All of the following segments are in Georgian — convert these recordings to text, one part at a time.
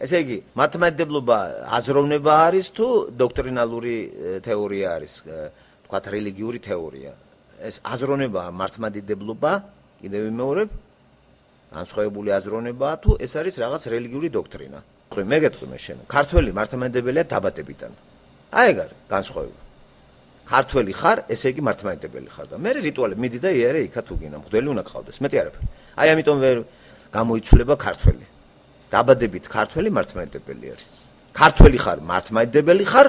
ესე იგი, მართლმადიდებლობა აზროვნება არის თუ დოქტრინალური თეორია არის, თქვათ რელიგიური თეორია. ეს აზროვნება მართლმადიდებლობა, კიდევ ვიმეორებ, განსხვავებული აზროვნებაა თუ ეს არის რაღაც რელიგიური დოქტრინა. მე გეტყვი მე შენ, ქართველი მართლმადიდებელია დაბადებიდან. აი ეგ არის განსხვავება. ქართველი ხარ, ესე იგი მართლმადიდებელი ხარ და მე რიტუალები მიდი და იარე იქა თუ გინდა, მღვდელი უნდა გყავდეს, მეტი არაფერი. აი ამიტომ ვერ გამოიცვლება ქართველი. დაბადებით ქართველი მართლმადიდებელი არის. ქართველი ხარ, მართლმადიდებელი ხარ,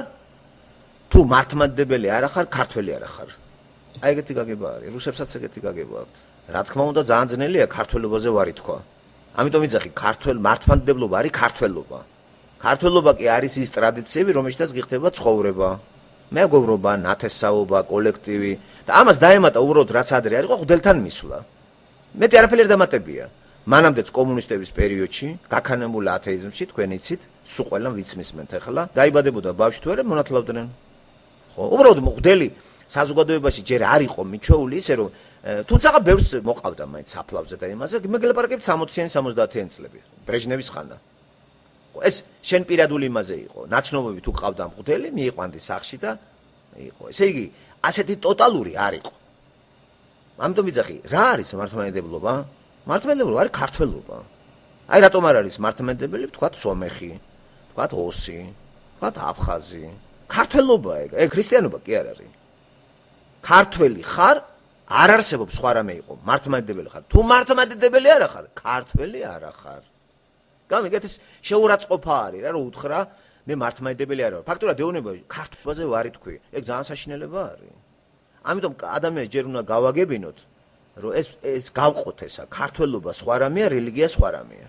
თუ მართლმადიდებელი არა ხარ, ქართველი არა ხარ. აი ეგეთი გაგება არის, რუსებსაც ეგეთი გაგება აქვს. რა თქმა უნდა ძალიან ძნელია ქართველობაზე ვარი თქვა. ამიტომ ვიძახი, ქართველ მართლმადიდებლობა არის ქართველობა. ქართველობა კი არის ის ტრადიციები, რომელშიც გიხდება ცხოვრება, მეგობრობა, ნათესაობა, კოლექტივი და ამას დაემატა უბრალოდ რაც ადრე არის, ღვთელთან მისვლა. მეტი არაფერი არ დამატებია. მანამდეც კომუნისტების პერიოდში, გაქანებული ათეიზმში, თქვენ იცით, სულ ყველამ ვიც მისმენთ ახლა, დაიბადებოდა ბავშვი თუ არა მონათლავდნენ. ხო, უბრალოდ მღვდელი საზოგადოებაში ჯერ არ იყო მიჩვეული ისე რომ თუმცა ბევრს მოყავდა მაინც საფლავზე და იმაზე, მეგლაპარაკებთ 60-იანი 70-იანი წლები, ბრეჟნევის ხანა. ეს შენ პირადული იმაზე იყო, ნაცნობები თუ ყავდა მღვდელი, მიიყვანდი სახში და იყო. ესე იგი, ასეთი ტოტალური არ იყო. ამიტომ ვიძახი, რა არის მართლმადიდებლობა? მართლმადიდებლობა არის ქართველობა. აი რატომ არ არის მართლმადიდებელი, თქვათ სომეხი, თქვათ ოსი, თქვათ აფხაზი. ქართველობა ეგ ქრისტიანობა კი არ არის. ქართველი ხარ, არ არსებობს სხვა რამე იყო, მართლმადიდებელი ხარ. თუ მართლმადიდებელი არა ხარ, ქართველი არა ხარ. გამიგეთ ეს შეურაცხყოფა არის რა, რომ უთხრა მე მართლმადიდებელი არა ვარ. ფაქტურად ეუბნება ქართულზე ვარი თქვი. ეგ ძალიან საშინელება არის. ამიტომ ადამიანს ჯერ უნდა გავაგებინოთ, რომ ეს გავყოთ ესა, ქართველობა სხვა რამეა, რელიგია სხვა რამეა.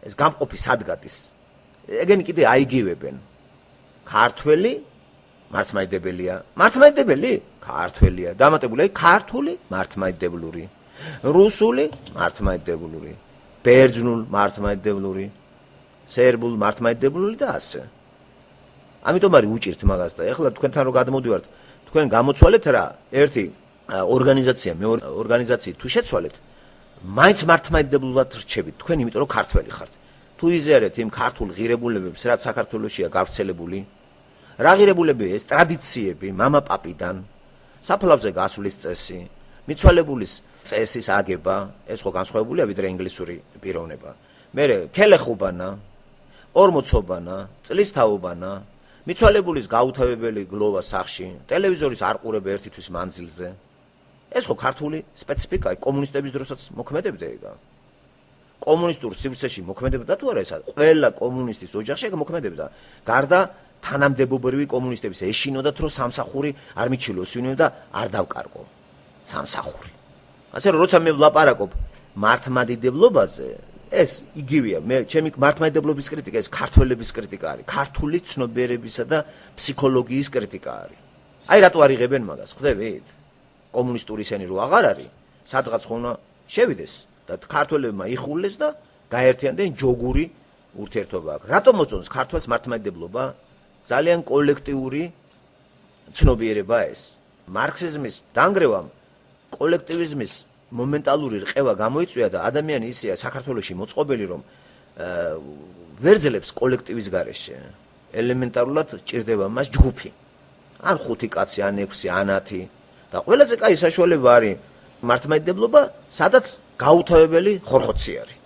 ეს გამყოფი სადგადის. ეგენი კიდე აიგივებენ. ქართველი მართლმადიდებელია. მართლმადიდებელი? ქართველია. დამატებული ქართული მართლმადიდებლური. რუსული მართლმადიდებლური. ბერძნულ მართლმადიდებლური. სერბულ მართლმადიდებლური და ასე. ამიტომ არის უჭირთ მაგას და ეხლა თქვენთან რო გადმოდივართ, თქვენ გამოცვალეთ რა, ერთი ორგანიზაცია, მეორე ორგანიზაცია თუ შეცვალეთ, მაინც მართლმადიდებლურად რჩებით თქვენ, იმიტომ რომ ქართველი ხართ. თუ იზიარეთ იმ ქართულ ღირებულებებს, რაც საქართველოშია გავრცელებული, რა ღირებულებია ეს ტრადიციები, მამაპაპიდან, საფლავზე გასვლის წესი, მიცვალებულის წესის აგება, ეს ხო განსხვავებულია ვიდრე ინგლისური პიროვნება. მერე ქელეხუბანა, ორმოცობანა, წლისთავობანა, მიცვალებულის გაუთავებელი გლოვა სახში, ტელევიზორის არყურება ერთი თვის მანძილზე. ეს ხო ქართული სპეციფიკაა, კომუნისტების დროსაც მოქმედებდა ეგა. კომუნისტურ სივრცეში მოქმედებდა თუ არა ესა? ყველა კომუნისტის ოჯახში ეგ მოქმედებდა. გარდა თანამდებობრივი კომუნისტების ეშინოდათ რომ სამსახური არ მიჩილოს ვინმე და არ დავკარგო. სამსახური. ასე რომ როცა მე ვლაპარაკობ მართლმადიდებლობაზე, ეს იგივეა, მე ჩემი მართლმადიდებლობის კრიტიკა ეს ქართველების კრიტიკა არის, ქართული ცნობიერებისა და ფსიქოლოგიის კრიტიკა არის. აი რატო არ იღებენ მაგას, ხვდებით? კომუნისტური ისენი რო აღარ არის, სადღაც ხო უნდა შევიდეს და ქართველებმა იხულეს და გაერთიანდნენ ჯოგური ურთიერთობა აქვს. რატომ მოწონს ქართველს მართლმადიდებლობა? ძალიან კოლექტიური ცნობიერება ეს. მარქსიზმის დანგრევამ კოლექტივიზმის მომენტალური რყევა გამოიწვია და ადამიანი ისეა საქართველოში მოწყობილი რომ ვერ ძლებს კოლექტივის გარეშე. ელემენტარულად ჭირდება მას ჯგუფი. ან 5 კაცი, ან 6, ან 10 და ყველაზე კაი საშუალება არის მართლმადიდებლობა, სადაც გაუთავებელი ხორხოცი არის.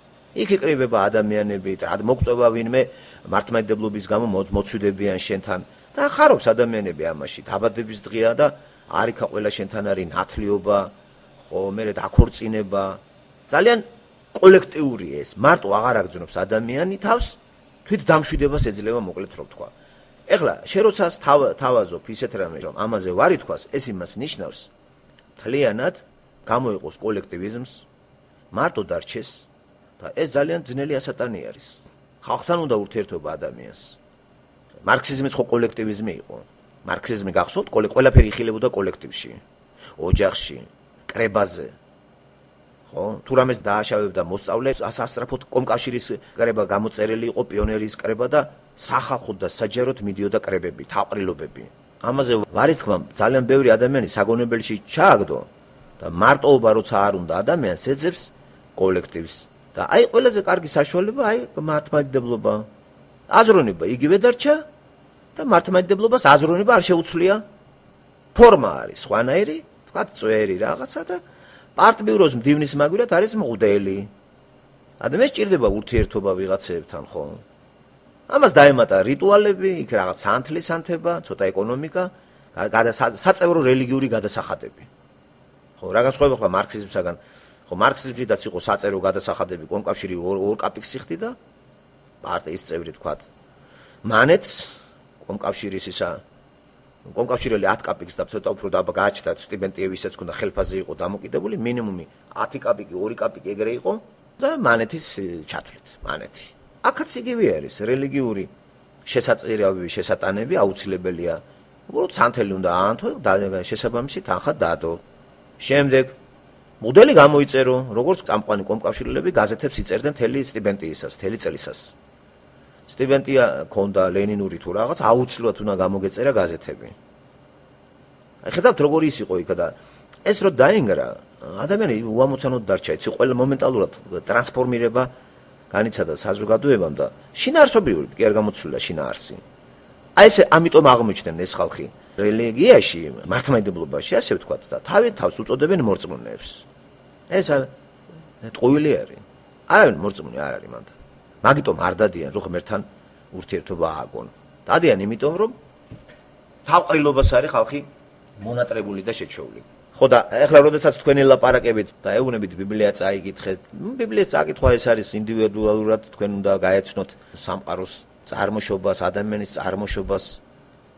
იქ იკრიბება ადამიანები, მოგწובה ვინმე მართლმადიდებლობის გამო მოცვიდებიან შენთან და ხარობს ადამიანები ამაში. დაბადების დღეა და არიქა ყველა შენთან არის ნათლიობა, ხო, მერე დაქორწინება. ძალიან კოლექტიური ეს. მარტო აღარ აგძნობს ადამიანი თავს, თვით დამშვიდებას ეძლევა მოკლედ რო ვთქვა. ეხლა შენ როცა თავაზობ ისეთ რამე რომ ამაზე ვარი თქვას, ეს იმას ნიშნავს თლიანად გამოიყოს კოლექტივიზმს, მარტო დარჩეს და ეს ძალიან ძნელი ასატანი არის. ხალხთან უნდა ურთიერთობა ადამიანს. მარქსიზმიც ხო კოლექტივიზმი იყო. მარქსიზმი გახსოვთ, ყველაფერი იხილებოდა კოლექტივში, ოჯახში, კრებაზე. ხო, თუ რამეს დააშავებდა მოსწავლე, ასასწრაფოდ კომკავშირის კრება გამოწერილი იყო, პიონერის კრება და სახალხოდ და საჯაროდ მიდიოდა კრებები, თავყრილობები. ამაზე ვარის თქმა ძალიან ბევრი ადამიანი საგონებელში ჩააგდო და მარტოობა როცა არ უნდა ადამიანს ეძებს კოლექტივს. და აი ყველაზე კარგი საშუალება აი მართლმადიდებლობა. აზროვნება იგივე დარჩა და მართლმადიდებლობას აზროვნება არ შეუცვლია. ფორმა არის სხვანაირი, თქვათ წვერი რაღაცა და პარტბიუროს მდივნის მაგვირად არის მღვდელი. ადამიანს სჭირდება ურთიერთობა ვიღაცებთან, ხო? ამას დაემატა რიტუალები, იქ რაღაც სანთლის ანთება, ცოტა ეკონომიკა, საწევრო რელიგიური გადასახადები. ხო, რა განსხვავება ხლა მარქსიზმსაგან? ხო, მარქსიზმშიც იყო საწევრო გადასახადები, კომკავშირი ორ კაპიკს იხდიდა, პარტიის წევრი თქვათ. მანეთს კომკავშირის ისა კომკავშირელი 10 კაპიკს და ცოტა უფრო დაბა გააჩნდა სტიპენდიებისაც ქონდა ხელფასზე იყო დამოკიდებული, მინიმუმი 10 კაპიკი, 2 კაპიკი ეგრე იყო და მანეთის ჩათვლით, მანეთი. აქაც იგივე არის, რელიგიური შესაძლებლობები, შესატანები აუცილებელია. უბრალოდ სანთელი უნდა აანთო და შესაბამისი თანხა დაადო. შემდეგ მოდელი გამოიწერო, როგორც წამყვანი კომკავშირლები გაზეთებს იწერდნენ თელი სტიპენდიისას, თელი წელისას. სტიპენდია ქონდა ლენინური თუ რაღაც, აუცილებლად უნდა გამოგეწერა გაზეთები. ხედავთ როგორი ის იყო იქ და ეს რო დაინგრა, ადამიანი უამოცანოდ დარჩა, იცი ყველა მომენტალურად ტრანსფორმირება განიცადა საზოგადოებამ და შინაარსობრივი კი არ გამოცვლილა შინაარსი. აი ესე ამიტომ აღმოჩნდნენ ეს ხალხი რელიგიაში, მართლმადიდებლობაში, ასე ვთქვათ და თავს უწოდებენ მორწმუნეებს. ეს ტყუილი არის. არავინ მორწმუნე არ არის მანდ. მაგიტომ არ დადიან რომ ღმერთთან ურთიერთობა ააგონ. დადიან იმიტომ რომ თავყრილობას არის ხალხი მონატრებული და შეჩეული. ხო და ეხლა როდესაც თქვენ ელაპარაკებით და ეუბნებით ბიბლია წაიკითხეთ, ბიბლიას წაკითხვა ეს არის ინდივიდუალურად თქვენ უნდა გაეცნოთ სამყაროს წარმოშობას, ადამიანის წარმოშობას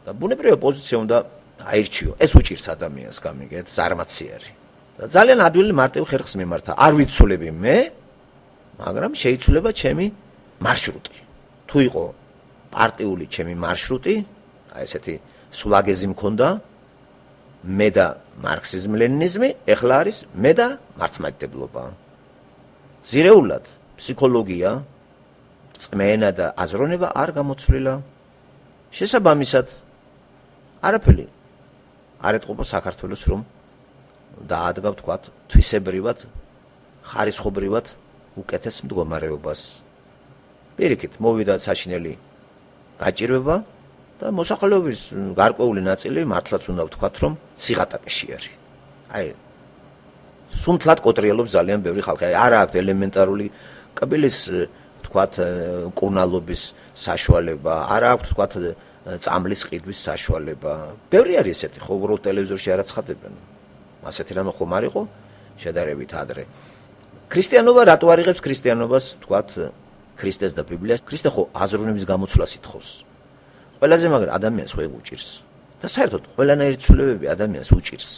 და ბუნებრივი პოზიცია უნდა აირჩიო. ეს უჭირს ადამიანს გამიგეთ, ზარმაცი არის. და ძალიან ადვილი მარტივ ხერხს მიმართა. არ ვიცულები მე, მაგრამ შეიცვლება ჩემი მარშრუტი. თუ იყო პარტიული ჩემი მარშრუტი, აი ესეთი სულაგეზი მქონდა, მე და მარქსიზმ ლენინიზმი, ეხლა არის მე და მართლმადიდებლობა. ზირეულად ფსიქოლოგია, წმენა და აზროვნება არ გამოცვლილა. შესაბამისად არაფერი არ ეთყობა საქართველოს რომ დაადგა ვთქვათ თვისებრივად, ხარისხობრივად უკეთეს მდგომარეობას. პირიქით მოვიდა საშინელი გაჭირვება და მოსახლეობის გარკვეული ნაწილი მართლაც უნდა ვთქვათ რომ სიღატაკეში არის. აი სუნთლად კოტრიელობს ძალიან ბევრი ხალხი. არ აქვს ელემენტარული კბილის ვთქვათ კურნალობის საშუალება, არ აქვს ვთქვათ წამლის ყიდვის საშუალება. ბევრი არის ესეთი, ხო უბრალოდ ტელევიზორში არ აცხადებენ. ასეთი რამე ხომ არ იყო შედარებით ადრე. ქრისტიანობა რატო არ იღებს ქრისტიანობას ვთქვათ ქრისტეს და ბიბლიას? ქრისტე ხო აზროვნების გამოცვლას ითხოვს. ყველაზე მაგრამ ადამიანს ხო უჭირს. და საერთოდ ყველანაირი ცვლილებები ადამიანს უჭირს.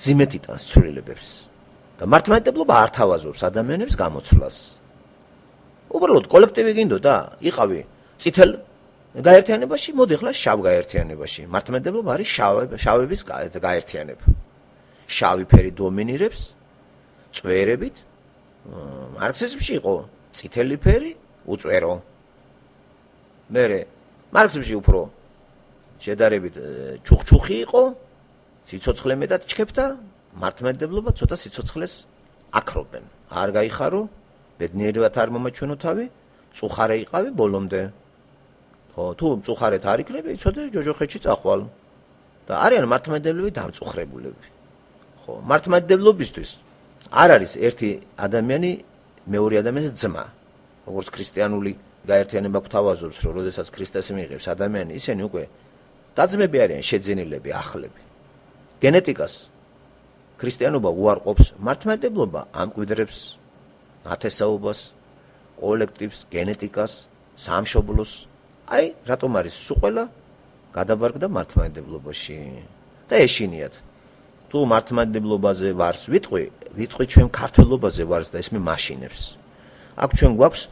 ძიმეთ იტანს ცვლილებებს. და მართლმადიდებლობა არ თავაზობს ადამიანებს გამოცვლას. უბრალოდ კოლექტივი გინდოდა, იყავი წითელ გაერთიანებაში, მოდი ხლა შავ გაერთიანებაში. მართლმადიდებლობა არის შავების გაერთიანება. შავი ფერი დომინირებს წვერებით. მარქსიზმში იყო წითელი ფერი უწვერო. მერე მარქსიზმში უფრო შედარებით ჩუხჩუხი იყო, სიცოცხლე მეტად ჩქეფდა, მართლმადიდებლობა ცოტა სიცოცხლეს აკრობენ. არ გაიხარო, ბედნიერებად არ მომაჩვენო თავი, წუხარე იყავი ბოლომდე. ხო, თუ წუხარეთ არ იქნები, იცოდე ჯოჯოხეთში წახვალ. და არიან მართლმადიდებლები დამწუხრებულები. ხო, მართლმადიდებლობისთვის არ არის ერთი ადამიანი მეორე ადამიანის ძმა. როგორც ქრისტიანული გაერთიანება გვთავაზობს, რომ როდესაც ქრისტეს მიიღებს ადამიანი, ისინი უკვე დაძმები არიან, შეძენილები, ახლები. გენეტიკას ქრისტიანობა უარყოფს, მართლმადიდებლობა ამკვიდრებს ნათესაობას, კოლექტივს, გენეტიკას, სამშობლოს. აი, რატომ არის სუყველა გადაბარგდა მართლმადიდებლობაში. და ეშინიათ. თუ მართლმადიდებლობაზე ვარს ვიტყვი ჩვენ ქართველობაზე ვარს და ესმე მაშინებს. აქ ჩვენ გვაქვს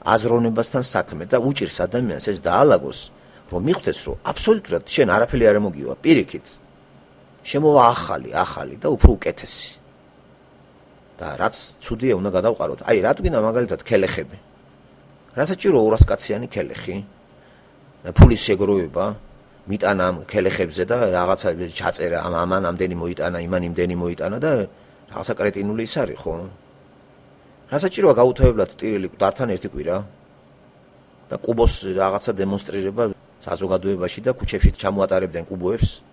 აზროვნებასთან საქმე და უჭირს ადამიანს ეს დაალაგოს, რომ მიხვდეს, რომ აბსოლუტურად შენ არაფერი არ მოგივა, პირიქით. შემოვა ახალი და უფრო უკეთესი. და რაც ცუდია უნდა გადავყაროთ. აი, რა თქმა უნდა მაგალითად ქელეხები. რასაჭირო 200 კაციანი ქელეხი? ფულის შეგროვება მიტანა ამ ქელეხებზე და რაღაცა ჩაწერა ამან ამდენი მოიტანა, იმან იმდენი მოიტანა და რაღაცა კრეტინული ის არის, ხო? რასაჭიროა გაუთავებლად ტირილი მკვდართან ერთი კვირა და კუბოს რაღაცა დემონსტრირება საზოგადოებაში და ქუჩებში ჩამოატარებდნენ კუბოებს.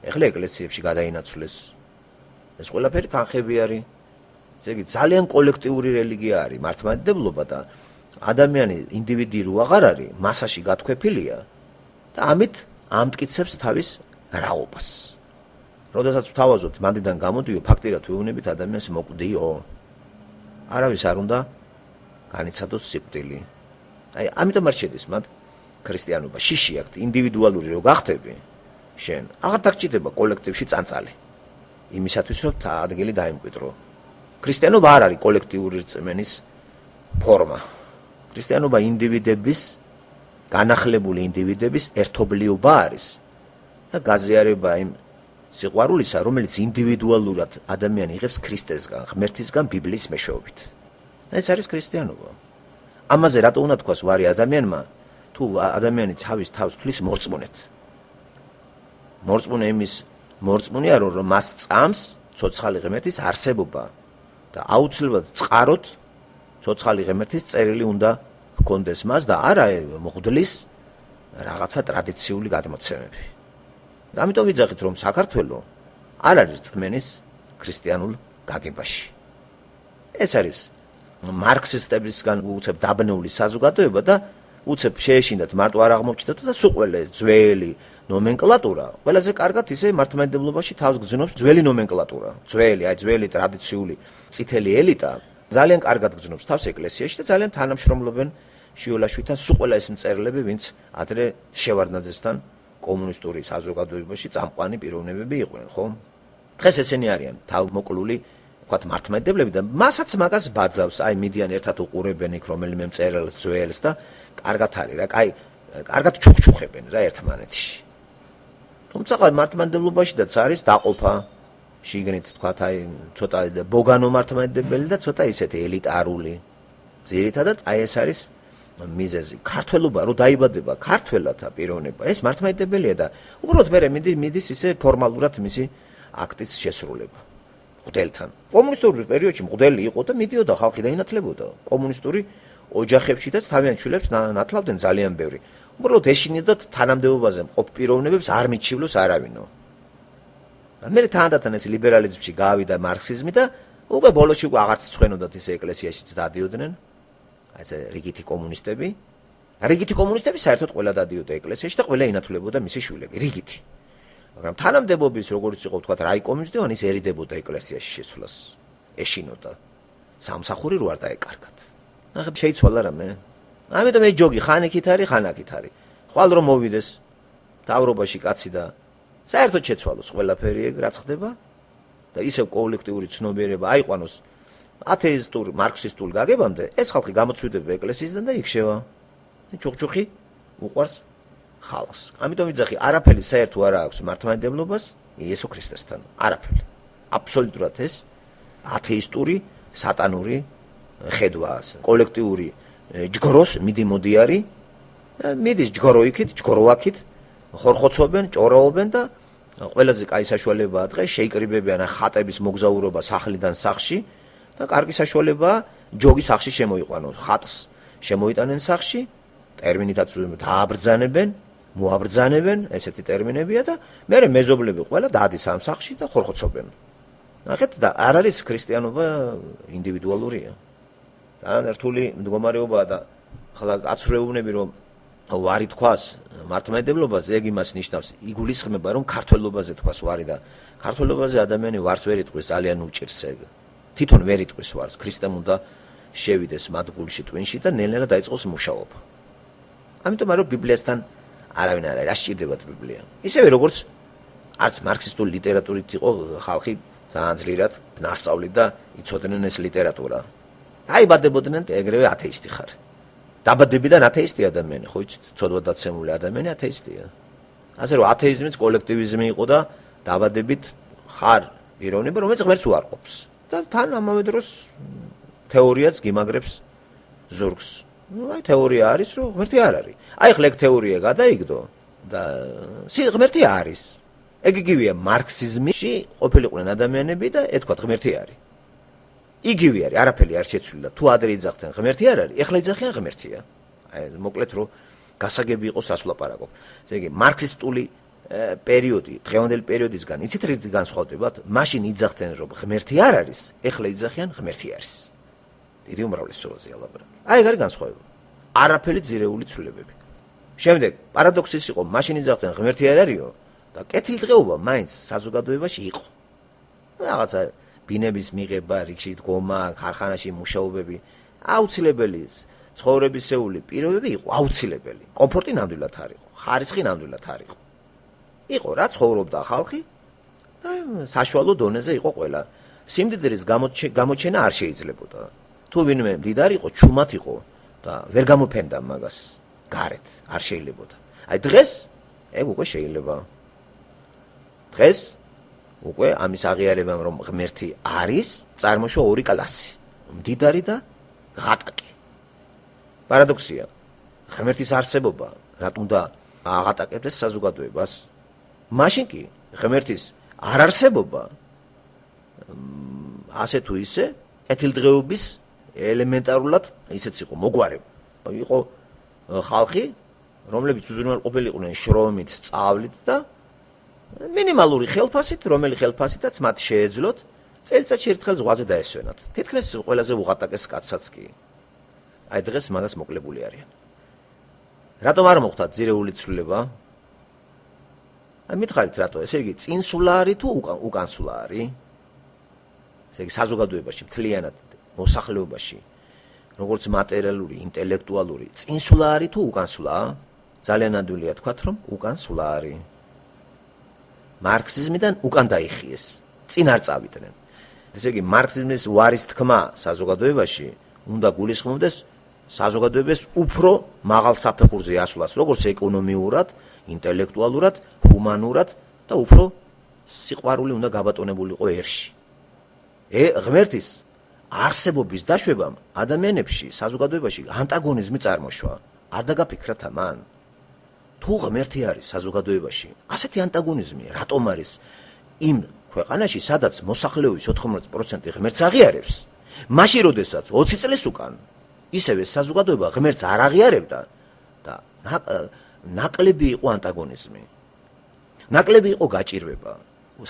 ეხლა ეკლესიებში გადაინაცვლეს. ეს ყველაფერი თანხები არის. ესე იგი ძალიან კოლექტიური რელიგია არის მართლმადიდებლობა და ადამიანი ინდივიდი რო აღარ არის, მასაში გათქვეფილია და ამით ამტკიცებს თავის რაობას. როდესაც ვთავაზობთ მანდიდან გამოდიო, ფაქტიურად ვეუბნებით ადამიანს მოკვდიო. არავის არ უნდა განიცადოს სიკვდილი. აი, ამიტომ არ შედის მათ ქრისტიანობა. შიში აქვს ინდივიდუალური რო გახდები, შენ აღარ დაგჭირდება კოლექტივში წანწალი. იმისათვის რომ ადგილი დაიმკვიდრო. ქრისტიანობა არ არის კოლექტიური რწმენის ფორმა. ქრისტიანობა ინდივიდების, განახლებული ინდივიდების ერთობლიობა არის და გაზიარება იმ სიყვარულისა, რომელიც ინდივიდუალურად ადამიანი იღებს ქრისტესგან, ღმერთისგან ბიბლიის მეშვეობით. ეს არის ქრისტიანობა. ამაზე რატო უნდა თქვას ვარი ადამიანმა, თუ ადამიანი თავის თავს თვლის მორწმუნედ. მორწმუნე იმის მორწმუნეა, რომ მას წამს ცოცხალი ღმერთის არსებობა და აუცილებლად წყაროთ ცოცხალი ღმერთის წერილი უნდა ჰქონდეს მას და არა მღვდლის რაღაცა ტრადიციული გადმოცემები. ამიტომ ვიძახით, რომ საქართველო არ არის რწმენის ქრისტიანულ გაგებაში. ეს არის მარქსისტებისგან უცებ დაბნეული საზოგადოება და უცებ შეეშინდათ მარტო არ აღმოჩნდათ და სუყველე ძველი ნომენკლატურა. ყველაზე კარგად ისე მართლმადიდებლობაში თავს გძნობს ძველი ნომენკლატურა. ძველი ტრადიციული წითელი ელიტა ძალიან კარგად გძნობს თავს ეკლესიაში და ძალიან თანამშრომლობენ შიოლაშვილთან სუყველა ეს მწერლები, ვინც ადრე შევარდნაძესთან კომუნისტური საზოგადოებაში წამყვანი პიროვნებები იყვნენ, ხო? დღეს ესენი არიან თავმოკლული, ვთქვათ, მართლმადიდებლები და მასაც მაგას ბაძავს, აი მიდიან ერთად უყურებენ იქ რომელიმე მწერელს, ძველს და კარგად არის რა, კარგად ჩუქჩუხებენ რა ერთმანეთში. თუმცა მართლმადიდებლობაშიც არის დაყოფა, შიგნით ვთქვათ, აი ცოტა ბოგანო მართლმადიდებელი და ცოტა ისეთი ელიტარული. ძირითადად აი ეს არის მიზეზი. ქართველობა რო დაიბადება ქართველათა პიროვნება, ეს მართლმადიდებელია და უბრალოდ მე მიდის ისე ფორმალურად მისი აქტის შესრულება. მღვდელთან. კომუნისტური პერიოდში მღვდელი იყო და მიდიოდა ხალხი დაინათლებოდა. კომუნისტური ოჯახებშიც თავიანთ შვილებს ნათლავდნენ ძალიან ბევრი. უბრალოდ ეშინოდათ თანამდებობაზე მყოფ პიროვნებებს არ მიჩივლოს არავინო. მე თანდათან ეს ლიბერალიზმში გავიდა მარქსიზმი და უკვე ბოლოში უკვე აღარც ცხენოდათ ისე ეკლესიაშიც დადიოდნენ. აი ეს რიგითი კომუნისტები. რიგითი კომუნისტები საერთოდ ყველა დადიოდა ეკლესიაში და ყველა ინათლებოდა მისი შვილები. რიგითი. მაგრამ თანამდებობის როგორც იყო ვთქვათ რაიკომის დევანი ის ერიდებოდა ეკლესიაში შესვლას. ეშინოდა. სამსახური რო არ დაეკარგათ. ნახეთ შეიცვალა რამე. ამიტომ ეს ჯოგი ხან იქით არის, ხან აქით არის. ხვალ რომ მოვიდეს თავრობაში კაცი და საერთოდ შეცვალოს ყველაფერი ეგ რაც ხდება და ისევ კოლექტიური ცნობიერება აიყვანოს ათეისტურ, მარქსისტულ გაგებამდე, ეს ხალხი გამოცვიდება ეკლესიისგან და იქშევა. ჩუხჩუხი უყვარს ხალხს. ამიტომ ვიძახი, არაფერი საერთო არ აქვს მართლმადიდებლობას იესო ქრისტესთან. არაფერი. აბსოლუტურად ეს ათეისტური, სატანური ხედვა, კოლექტიური ჯგროს მიდი არის. მიდის ჯგრო იქით, ჯგრო აქით, ხორხოცობენ, ჭორაობენ და ყველაზე კაი საშუალებაა დღეს შეიკრიბებიან ხატების მოგზაურობა სახლიდან სახლში და კარგი საშუალებაა ჯოგი სახლში შემოიყვანოს. ხატს შემოიტანენ სახლში, ტერმინითაც დააბრძანებენ, მოაბრძანებენ, ესეთი ტერმინებია და მე მეზობლები ყველა დადის ამ სახლში და ხორხოცობენ. ნახეთ და არ არის ქრისტიანობა ინდივიდუალურია. ძალიან რთული მდგომარეობაა და ხლა აცრეუბნები რომ ვარი თქვას მართლმადიდებლობაზე, ეგ იმას ნიშნავს, იგულისხმება რომ ქართველობაზე თქვას ვარი და ქართველობაზე ადამიანი ვარს ვერ იტყვის, ძალიან უჭირს ეგ. თვითონ ვერ იტყვის ვარს, ქრისტემ უნდა შევიდეს მათ გულში ტვინში და ნელ-ნელა დაიწყოს მუშაობა. ამიტომ რომ ბიბლიასთან არავინ არ არის, რა სჭირდებათ ბიბლია. ისევე როგორც არც მარქსისტული ლიტერატურით იყო ხალხი ძალიან ძლიერად ნასწავლი და იცოდნენ ეს ლიტერატურა. დაიბადებოდნენ ეგრევე ათეისტი ხარ. დაბადებიდან ათეისტი ადამიანი, ხო იცით? ცოდვადაცემული ადამიანი ათეისტია. ასე რომ ათეიზმიც კოლექტივიზმი იყო და დაბადებით ხარ პიროვნება, რომელიც ღმერთს უარყოფს. და თან ამავე დროს თეორიაც გიმაგრებს ზურგს. აი თეორია არის, რომ ღმერთი არ არის. აი ხლა ეგ თეორია გადაიგდო და ღმერთი არის. ეგ იგივეა მარქსიზმში ყოფილიყვნენ ადამიანები და ეთქვათ ღმერთი არის. იგივე არის, არაფერი არ შეცვლილა. თუ ადრე იძახდნენ ღმერთი არ არის, ეხლა იძახიან ღმერთია. აი მოკლედ რომ გასაგები იყოს რას ვლაპარაკობ. ესე იგი მარქსისტული პერიოდი, დღევანდელი პერიოდისგან იცით რით განსხვავდებათ? მაშინ იძახდნენ რომ ღმერთი არ არის, ეხლა იძახიან ღმერთი არის. დიდი უმრავლესობაზე ალაბრაკი. აი ეგ არის განსხვავება. არაფერი ძირეული ცვლილებები. შემდეგ პარადოქსი ის იყო, მაშინ იძახდნენ ღმერთი არ არისო და კეთილდღეობა მაინც საზოგადოებაში იყო. რაღაცა ბინების მიღება, რიგში დგომა, ქარხანაში მუშაობები, აუცილებელი ცხოვრებისეული პირობები იყო, აუცილებელი. კომფორტი ნამდვილად არ იყო, ხარისხი ნამდვილად არ იყო. იყო რა ცხოვრობდა ხალხი და საშუალო დონეზე იყო ყველა. სიმდიდრის გამოჩენა არ შეიძლებოდა. თუ ვინმე მდიდარი იყო, ჩუმად იყო და ვერ გამოფენდა მაგას გარეთ, არ შეიძლებოდა. აი დღეს ეგ უკვე შეიძლება. დღეს უკვე ამის აღიარებამ რომ ღმერთი არის, წარმოშვა ორი კლასი, მდიდარი და ღატაკი. პარადოქსია, ღმერთის არსებობა რატომ უნდა აღატაკებდეს საზოგადოებას? მაშინ კი ღმერთის არარსებობა ასე თუ ისე კეთილდღეობის ელემენტარულად ისეც იყო მოგვარება. იყო ხალხი, რომლებიც უზრუნველყოფილიყვნენ შრომით, სწავლით და მინიმალური ხელფასით, რომელი ხელფასითაც მათ შეეძლოთ წელიწადში ერთხელ ზღვაზე დაესვენათ. თითქმის ყველაზე უღატაკეს კაცსაც კი. აი დღეს მაგას მოკლებული არიან. რატომ არ მოხდა ძირეული ცვლილება? აი მითხარით რატო? ესე იგი წინსულარი თუ უკანსულარი? ესე იგი საზოგადოებაში, მთლიანად მოსახლეობაში, როგორც მატერიალური, ინტელექტუალური, წინსულარი თუ უკანსულა? ძალიან ადვილია თქვათ, რომ უკანსულარი. მარქსიზმიდან უკან დაიხიეს, წინ არ წავიდნენ. ესე იგი მარქსიზმის ვარის თქმა საზოგადოებაში უნდა გულისხმობდეს საზოგადოებას უფრო მაღალ საფეხურზე ასვლას, როგორც ეკონომიურად, ინტელექტუალურად, ჰუმანურად და უფრო სიყვარული უნდა გაბატონებულიყო ერში. ღმერთის არსებობის დაშვებამ ადამიანებში, საზოგადოებაში ანტაგონიზმი წარმოშვა. არ დაგაფიქრათ ამან? თუ ღმერთი არის საზოგადოებაში, ასეთი ანტაგონიზმი რატომ არის იმ ქვეყანაში, სადაც მოსახლეობის 90% ღმერთს აღიარებს? მაშინ, როდესაც 20 წლის უკან ისევე საზოგადოება ღმერთს არ აღიარებდა და ნაკლები იყო ანტაგონიზმი. ნაკლები იყო გაჭირვება.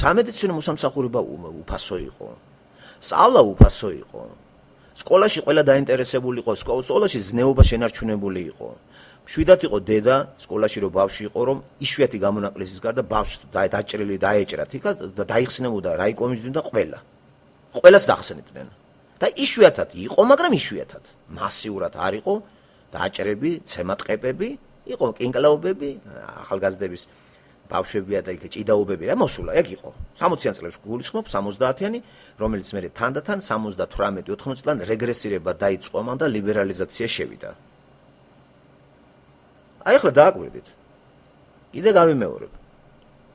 სამედიცინო მოსამსახურება უფასო იყო. სწავლა უფასო იყო. სკოლაში ყველა დაინტერესებული იყო, სკოლაში ზნეობა შენარჩუნებული იყო. შვიდათ იყო დედა სკოლაში რომ ბავშვი იყო, რომ იშვიათი გამონაკლისის გარდა ბავშვს დაჭრილი დაეჭრათ იქა და დაიხსნებოდა რაიკომის და ყველას დახსნიდნენ. და იშვიათად იყო, მაგრამ იშვიათად. მასიურად არ იყო დაჭრები, ცემატყეპები, იყო კინკლაობები, ახალგაზრდების ბავშვებია და იქ ჭიდაობები რა მოსულა, ეგ იყო. 60-იან წლებში გულისხმობ 70-იანი, რომელიც მე თანდათან 78-80 წლიდან რეგრესირება დაიწყო მან და ლიბერალიზაცია შევიდა. აი ახლა დააკვირდით. კიდე გავიმეორებ.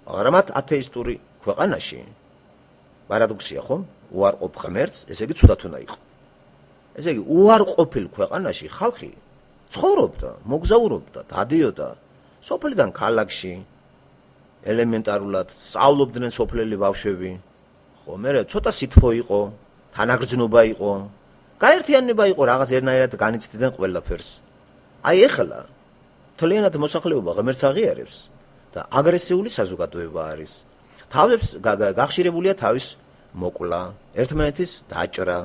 არამათ ათეისტური ქვეყანაში პარადოქსია ხო? უარყოფ ღმერთს, ესე იგი ცუდად უნდა იყო. ესე იგი უარყოფილ ქვეყანაში ხალხი ცხოვრობდა, მოგზაურობდა, დადიოდა სოფლიდან ქალაქში, ელემენტარულად სწავლობდნენ სოფლელი ბავშვები. ხო, მე ცოტა სითბო იყო, თანაგრძნობა იყო, გაერთიანება იყო, რაღაც ერნაირად განიცდიდნენ ყველაფერს. აი ახლა მთლიანად მოსახლეობა ღმერთს აღიარებს და აგრესიული საზოგადოება არის. თავებს გახშირებულია თავის მოკლა, ერთმანეთის დაჭრა,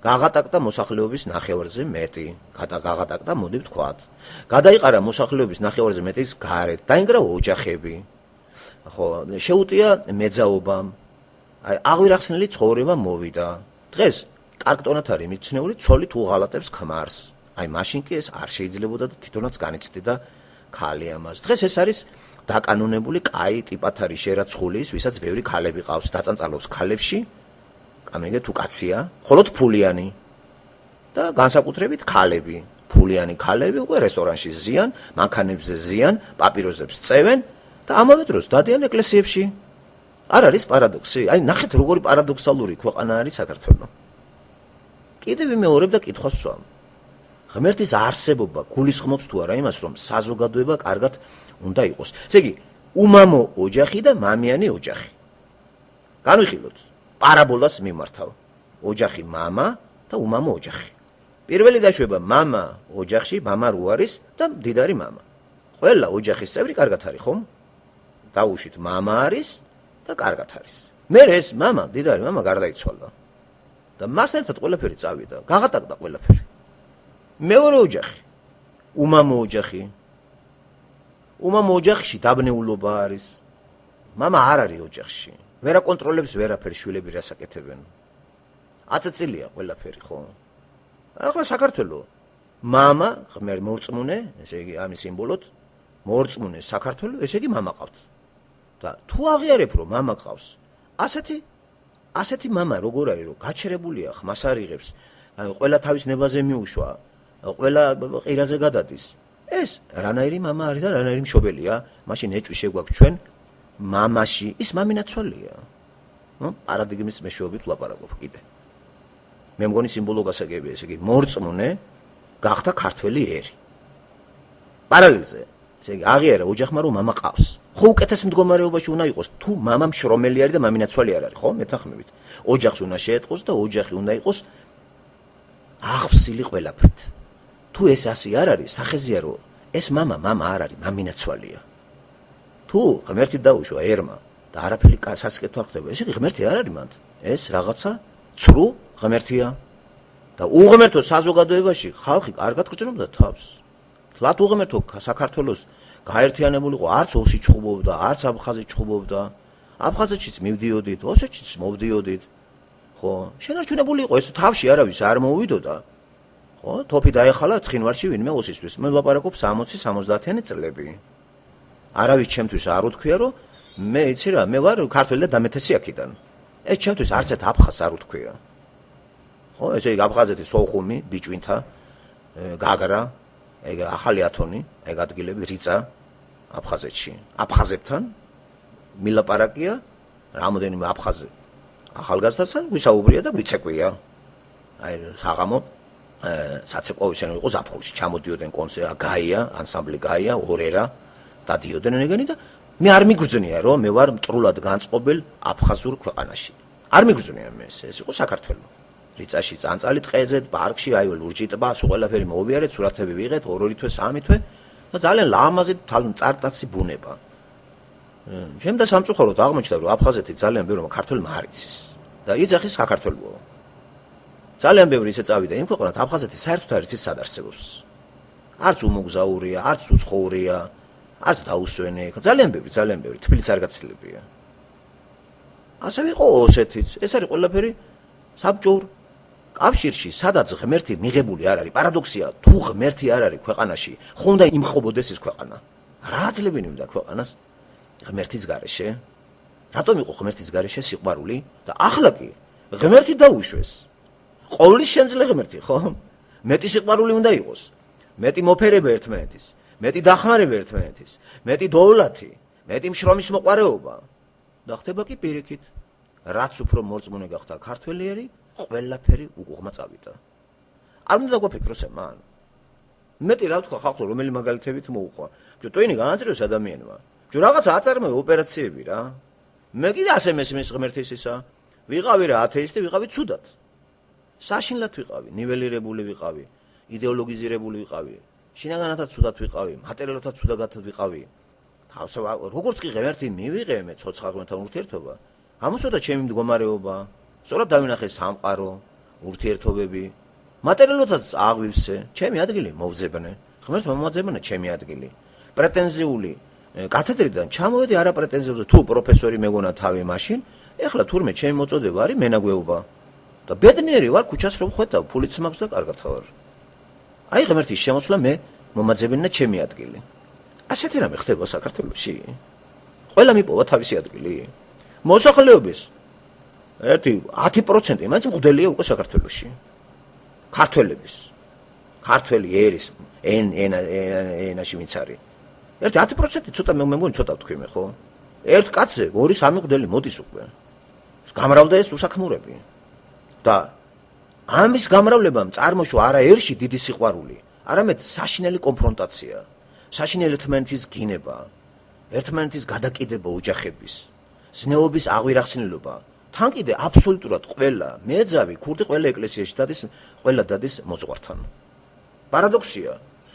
გაღატაკდა მოსახლეობის ნახევარზე მეტი, გაღატაკდა მოდი ვთქვათ. გადაიყარა მოსახლეობის ნახევარზე მეტის გარეთ, დაინგრა ოჯახები. ხო, შეუტია მეძაობამ. აი აღვირახსნილი ცხოვრება მოვიდა. დღეს კარგტონად არის მიცნეული ცოლი თუ ღალატებს ქმარს. აი მაშინ კი ეს არ შეიძლებოდა და თვითონაც განიცდიდა ქალი ამას. დღეს ეს არის დაკანონებული კაი ტიპათარი შერაცხულის, ვისაც ბევრი ქალები ყავს, დაწანწალობს ქალებში. ამეგე თუ კაცია, ხოლოდ ფულიანი და განსაკუთრებით ქალები. ფულიანი ქალები უკვე რესტორანში ზიან, მანქანებზე ზიან, პაპიროზებს წევენ და ამავე დროს დადიან ეკლესიებში. არ არის პარადოქსი? აი ნახეთ როგორი პარადოქსალური ქვეყანა არის საქართველო. კიდევ ვიმეორებ და კითხვას ვსვამ. ღმერთის არსებობა გულისხმობს თუ არა იმას, რომ საზოგადოება კარგად უნდა იყოს. ესე იგი, უმამო ოჯახი და მამიანი ოჯახი. განვიხილოთ, პარაბოლას მიმართავ. ოჯახი მამა და უმამო ოჯახი. პირველი დაშვება მამა ოჯახში, მამა რო არის და მდიდარი მამა. ყველა ოჯახის წევრი კარგად არის, ხომ? დაუშვით მამა არის და კარგად არის. მე ეს მამა, მდიდარი მამა გარდაიცვალა. და მასთან ერთად ყველაფერი წავიდა, გაღატაკდა ყველაფერი. მეორე ოჯახი, უმამო ოჯახი. უმამო ოჯახში დაბნეულობა არის. მამა არ არის ოჯახში. ვერ აკონტროლებს ვერაფერს შვილები რას აკეთებენ. აწეწილია ყველაფერი, ხო? ახლა საქართველოს მამა ღმერ მორწმუნე, ესე იგი ამის სიმბოლოდ მორწმუნე საქართველოს, ესე იგი მამა ყავთ. და თუ აღიარებ რომ მამა ყავს, ასეთი მამა როგორ არის რომ გაჩერებულია, ხმას არიღებს, ყველა თავის ნებაზე მიუშვა, ყველა ყირაზე გადადის. ეს რანაირი მამა არის და რანაირი მშობელია? მაშინ ეჭვი შეგვაქვს ჩვენ მამაში, ის მამინაცვალია. პარადიგმის მეშვეობით ვლაპარაკობ კიდე. მე მგონი სიმბოლო გასაგებია, ესე იგი მორწმუნე გახდა ქართველი ერი. პარალელზე, ესე იგი აღიარა ოჯახმა რომ მამა ყავს. ხო უკეთეს მდგომარეობაში უნდა იყოს თუ მამა მშრომელი არის და მამინაცვალი არ არის, ხო? მეთანხმებით. ოჯახს უნდა შეეტყოს და ოჯახი უნდა იყოს აღფსილი ყველაფრით. თუ ეს ასე არ არის, სახეზია რომ ეს მამა არ არის, მამინაცვალია. თუ ღმერთი დაუშვა ერმა და არაფერი სასკეთო არ ხდება, ესე იგი ღმერთი არ არის მანდ. ეს რაღაცა ცრუ ღმერთია და უღმერთო საზოგადოებაში ხალხი კარგად გრძნობდა თავს. თლათ უღმერთო საქართველოს გაერთიანებულიყო, არც ოსი ჩხუბობდა, არც აფხაზი ჩხუბობდა. აფხაზეთშიც მივდიოდით, ოსეთშიც მოვდიოდით. ხო, შენარჩუნებული იყო ეს თავში არავის არ მოუვიდოდა. ხო, თოფი დაეხალა ცხინვალში ვინმე ოსისთვის. მე ვლაპარაკობ 60-70-იანი წლები. არავის ჩემთვის არ უთქვია რომ მე იცი რა, მე ვარ ქართველი და დამეთესი აქედან. ეს ჩემთვის არც ერთ აფხაზს არ უთქვია. ხო, ესე იგი აფხაზეთის სოხუმი, ბიჭვინთა, გაგრა, ეგ ახალი ათონი, ეგ ადგილები რიწა აფხაზეთში. აფხაზებთან მილაპარაკია, რამოდენიმე აფხაზი ახალგაზრდასთან გვისაუბრია და გვიცეკვია. აი საღამო საცეკვავისენ იყო ზაფხულში, ჩამოდიოდნენ კონცერტ გაია, ანსამბლი გაია, ორერა დადიოდნენ ეგენი და მე არ მიგრძნია რომ მე ვარ მტრულად განწყობილ აფხაზურ ქვეყანაში. არ მიგრძნია მე ეს იყო საქართველო. რიწაში წანწალი ტყეზე, პარკში, აი ლურჯი ტბა, სულ ყველაფერი მოვიარეთ, სურათები ვიღეთ, ორი თვე, სამი თვე და ძალიან ლამაზი წარტაცი ბუნება. შემდა სამწუხაროდ აღმოჩნდა რომ აფხაზეთი ძალიან ბევრი ქართველმა არ იცის და იძახის საქართველოა. ძალიან ბევრი ისე წავიდა იმ ქვეყანად აფხაზეთი საერთოდ არ იცის სად არსებობს. არც უმოგზაურია, არც უცხოურია, არც დაუსვენე, ძალიან ბევრი თბილისს არ გაცილებია. ასევე იყო ოსეთიც, ეს არის ყველაფერი საბჭოურ კავშირში, სადაც ღმერთი მიღებული არ არის. პარადოქსია, თუ ღმერთი არ არის ქვეყანაში, ხო უნდა იმხობოდეს ის ქვეყანა. რა აძლევინი უნდა ქვეყანას ღმერთის გარეშე? რატომ იყო ღმერთის გარეშე სიყვარული და ახლა კი ღმერთი დაუშვეს. ყოვლის შემძლე ღმერთი, ხო? მეტი სიყვარული უნდა იყოს. მეტი მოფერება ერთმანეთის, მეტი დახმარება ერთმანეთის, მეტი დოვლათი, მეტი მშრომის მოყარეობა. და ხდება კი პირიქით. რაც უფრო მორწმუნე გახდა ქართველიერი, ყველაფერი უგუღმა წავიდა. არ უნდა დაგვაფიქროს ამან. მეტი რა ვთქვა ხალხო, რომელი მაგალითებით მოუხვა. ტვინი განაწილოს ადამიანმა. რაღაცა აწარმოე ოპერაციები რა. მე კიდე ასე მესმის ღმერთის ისა. ვიყავი რა ათეისტი, ვიყავი ცუდად. საშინლად ვიყავი, ნიველირებული ვიყავი, იდეოლოგიზირებული ვიყავი. შინაგანათაც ცუდად ვიყავი, მატერიალურადაც ცუდად ვიყავი. თავს როგორც კი ღმერთი მივიღე მე ცოცხალ ღმერთთან ურთიერთობა, გამოსვდა ჩემი მდგომარეობა, სწორად დავინახე სამყარო, ურთიერთობები. მატერიალურადაც აღვივსე, ჩემი ადგილი მოვძებნე. ღმერთმა მომაძებნა ჩემი ადგილი. პრეტენზიული კათედრიდან ჩამოვედი არა პრეტენზიებზე, თუ პროფესორი მეგონა თავი მაშინ, ეხლა თურმე ჩემი მოწოდება არის მენაგვეობა. და ბედნიერი ვარ, ქუჩას რომ ხვედავ, ფულიც მაქვს და კარგად ხარ. აი ღმერთის შემოსვლა მე მომაძებნა ჩემი ადგილი. ასეთი რამე ხდება საქართველოში. ყველა მიპოვა თავისი ადგილი. მოსახლეობის 10% მაინც მღვდელია უკვე საქართველოში. ქართველების. ქართველი ერის ენაში ვინც არის. 10% ცოტა მე მგონი ცოტა ვთქვი მე ხო? ერთ კაცზე 2-3 მღვდელი მოდის უკვე. გამრავდა ეს უსაქმურები. და ამის გამრავლებამ წარმოშვა არა ერში დიდი სიყვარული, არამედ საშინელი კონფრონტაცია, საშინელი ერთმანეთის გინება, ერთმანეთის გადაკიდება ოჯახების, ზნეობის აღვირახსნილობა, თან კიდე აბსოლუტურად ყველა მეძავი ქურდი ყველა ეკლესიაში დადის, ყველა დადის მოძღვართან. პარადოქსია,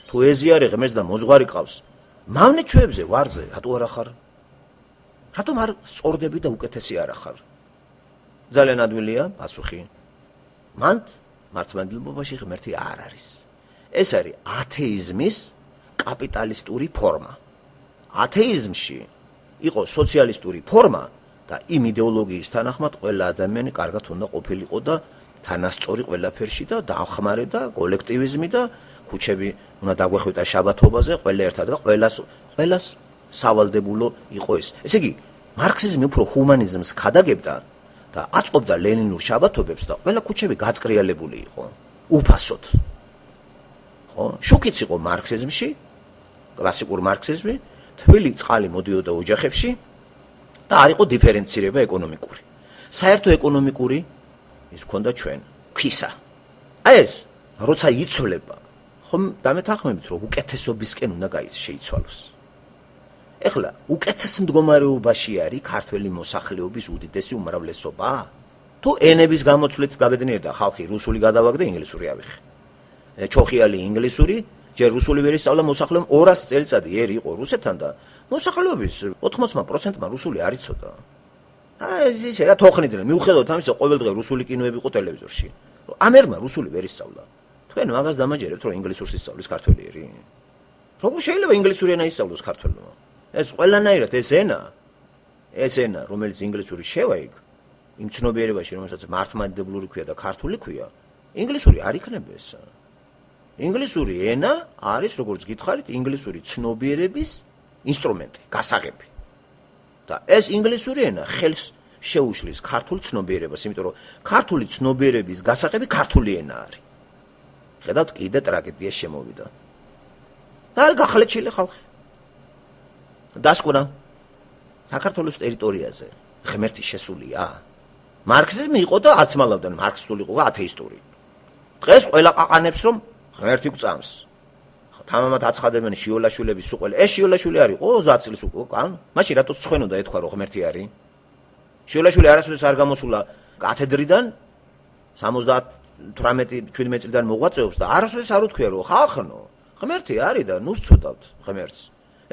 თუ ეზიარე ღმერთს და მოძღვარი ყავს, მავნე ჩვეებზე ვარზე, რატო არა ხარ? რატომ არ სწორდები და უკეთესი არ ახარ? ძალიან ადვილია პასუხი. მან მართლმადიდებლობაში ღმერთი არ არის. ეს არის ათეიზმის კაპიტალისტური ფორმა. ათეიზმში იყო სოციალისტური ფორმა და იმ იდეოლოგიის თანახმად ყველა ადამიანი კარგად უნდა ყოფილიყო და თანასწორი ყველაფერში და დამხმარე და კოლექტივიზმი და ქუჩები უნდა დაგვეხვიტა შაბათობაზე ყველა ერთად და ყველას სავალდებულო იყო ეს. ესე იგი, მარქსიზმი უფრო ჰუმანიზმს ქადაგებდა და აწყობდა ლენინურ შაბათობებს და ყველა ქუჩები გაწყრიალებული იყო უფასოდ. ხო? შუქიც იყო მარქსიზმში, კლასიკურ მარქსიზმი, თბილი წყალი მოდიოდა ოჯახებში და არ იყო დიფერენცირება ეკონომიკური. საერთო ეკონომიკური ის ქონდა ჩვენ, ქვისა. აი ეს, როცა იცვლება, ხომ დამეთანხმებით, რომ უკეთესობისკენ უნდა შეიცვალოს. ეხლა, უკეთეს მდგომარეობაში არის ქართველი მოსახლეობის უდიდესი უმრავლესობა? თუ ენების გამოცვლით გაბედნიერდა ხალხი, რუსული გადავაგდე, ინგლისური ავიღე. ჩოხიალი ინგლისური, ჯერ რუსული ვერ ისწავლა მოსახლეობამ 200 წელიწადი ერი იყო რუსეთთან და მოსახლეობის 80% რუსული არ იცოდა. აი ისე რა თოხნიდნენ, მიუხედავად ამისა, ყოველდღე რუსული კინოები იყო ტელევიზორში. ამერმა რუსული ვერ ისწავლა. თქვენ მაგას დამაჯერებთ, რომ ინგლისურს ისწავლის ქართველი ერი? როგორ შეიძლება ინგლისური ენა ისწავლოს ქართველმა? ეს ყველანაირად ეს ენა, რომელიც ინგლისური შევა იქ, იმ ცნობიერებაში, რომელსაც მართლმადიდებლური ქვია და ქართული ქვია, ინგლისური არ იქნება ეს. ინგლისური ენა არის, როგორც გითხარით, ინგლისური ცნობიერების ინსტრუმენტი, გასაღები. და ეს ინგლისური ენა ხელს შეუშლის ქართულ ცნობიერებას, იმიტომ რომ ქართული ცნობიერების გასაღები ქართული ენა არის. ხედავთ, კიდე ტრაგედია შემოვიდა. და არ გახლეჩილი ხალხი. დასკვნა საქართველოს ტერიტორიაზე ღმერთი შესულია. მარქსიზმი იყო და არც მალავდნენ, მარქსისტული იყო და ათეისტური. დღეს ყველა ყაყანებს, რომ ღმერთი გვწამს. თამამად აცხადებენ შიოლაშვილების სუყელი. ეს შიოლაშვილი არის 30 წლის უკვე, კან? მაშინ რატო ცხვენოდა ეთქვა, რომ ღმერთი არის? შიოლაშვილი არასოდეს არ გამოსულა კათედრიდან 78-17 წლიდან მოღვაწეობს და არასოდეს არ უთქვია, რომ ხალხნო, ღმერთი არის და ნუ სცოდავთ ღმერთს.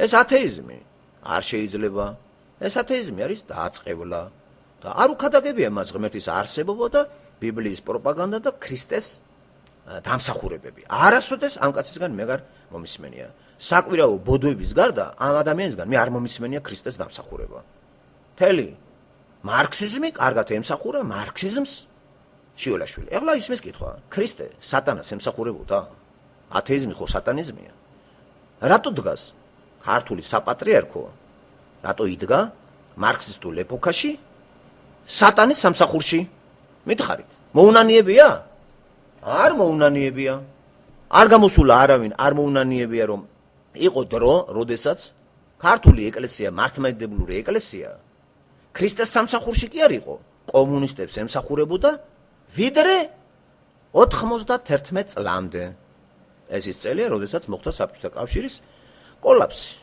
ეს ათეიზმი არ შეიძლება. ეს ათეიზმი არის დაწყევლა და არ უქადაგებია მას ღმერთის არსებობა და ბიბლიის პროპაგანდა და ქრისტეს დამსახურებები. არასოდეს ამ კაცისგან მე არ მომისმენია. საკვირაო ბოდოების გარდა ამ ადამიანისგან მე არ მომისმენია ქრისტეს დამსახურება. მთელი მარქსიზმი კარგად ემსახურა მარქსიზმს შიოლაშვილი. ეხლა ისმის კითხვა, ქრისტე სატანას ემსახურებოდა? ათეიზმი ხო სატანიზმია? რატო დგას ქართული საპატრიარქო? რატო იდგა მარქსისტულ ეპოქაში სატანის სამსახურში? მითხარით, მოუნანიებია? არ მოუნანიებია. არ გამოსულა არავინ, არ მოუნანიებია, რომ იყო დრო, როდესაც ქართული ეკლესია, მართლმადიდებლური ეკლესია ქრისტეს სამსახურში კი არ იყო. კომუნისტებს ემსახურებოდა ვიდრე 91 წლამდე. ეს ის წელია, როდესაც მოხდა საბჭოთა კავშირის კოლაფსი.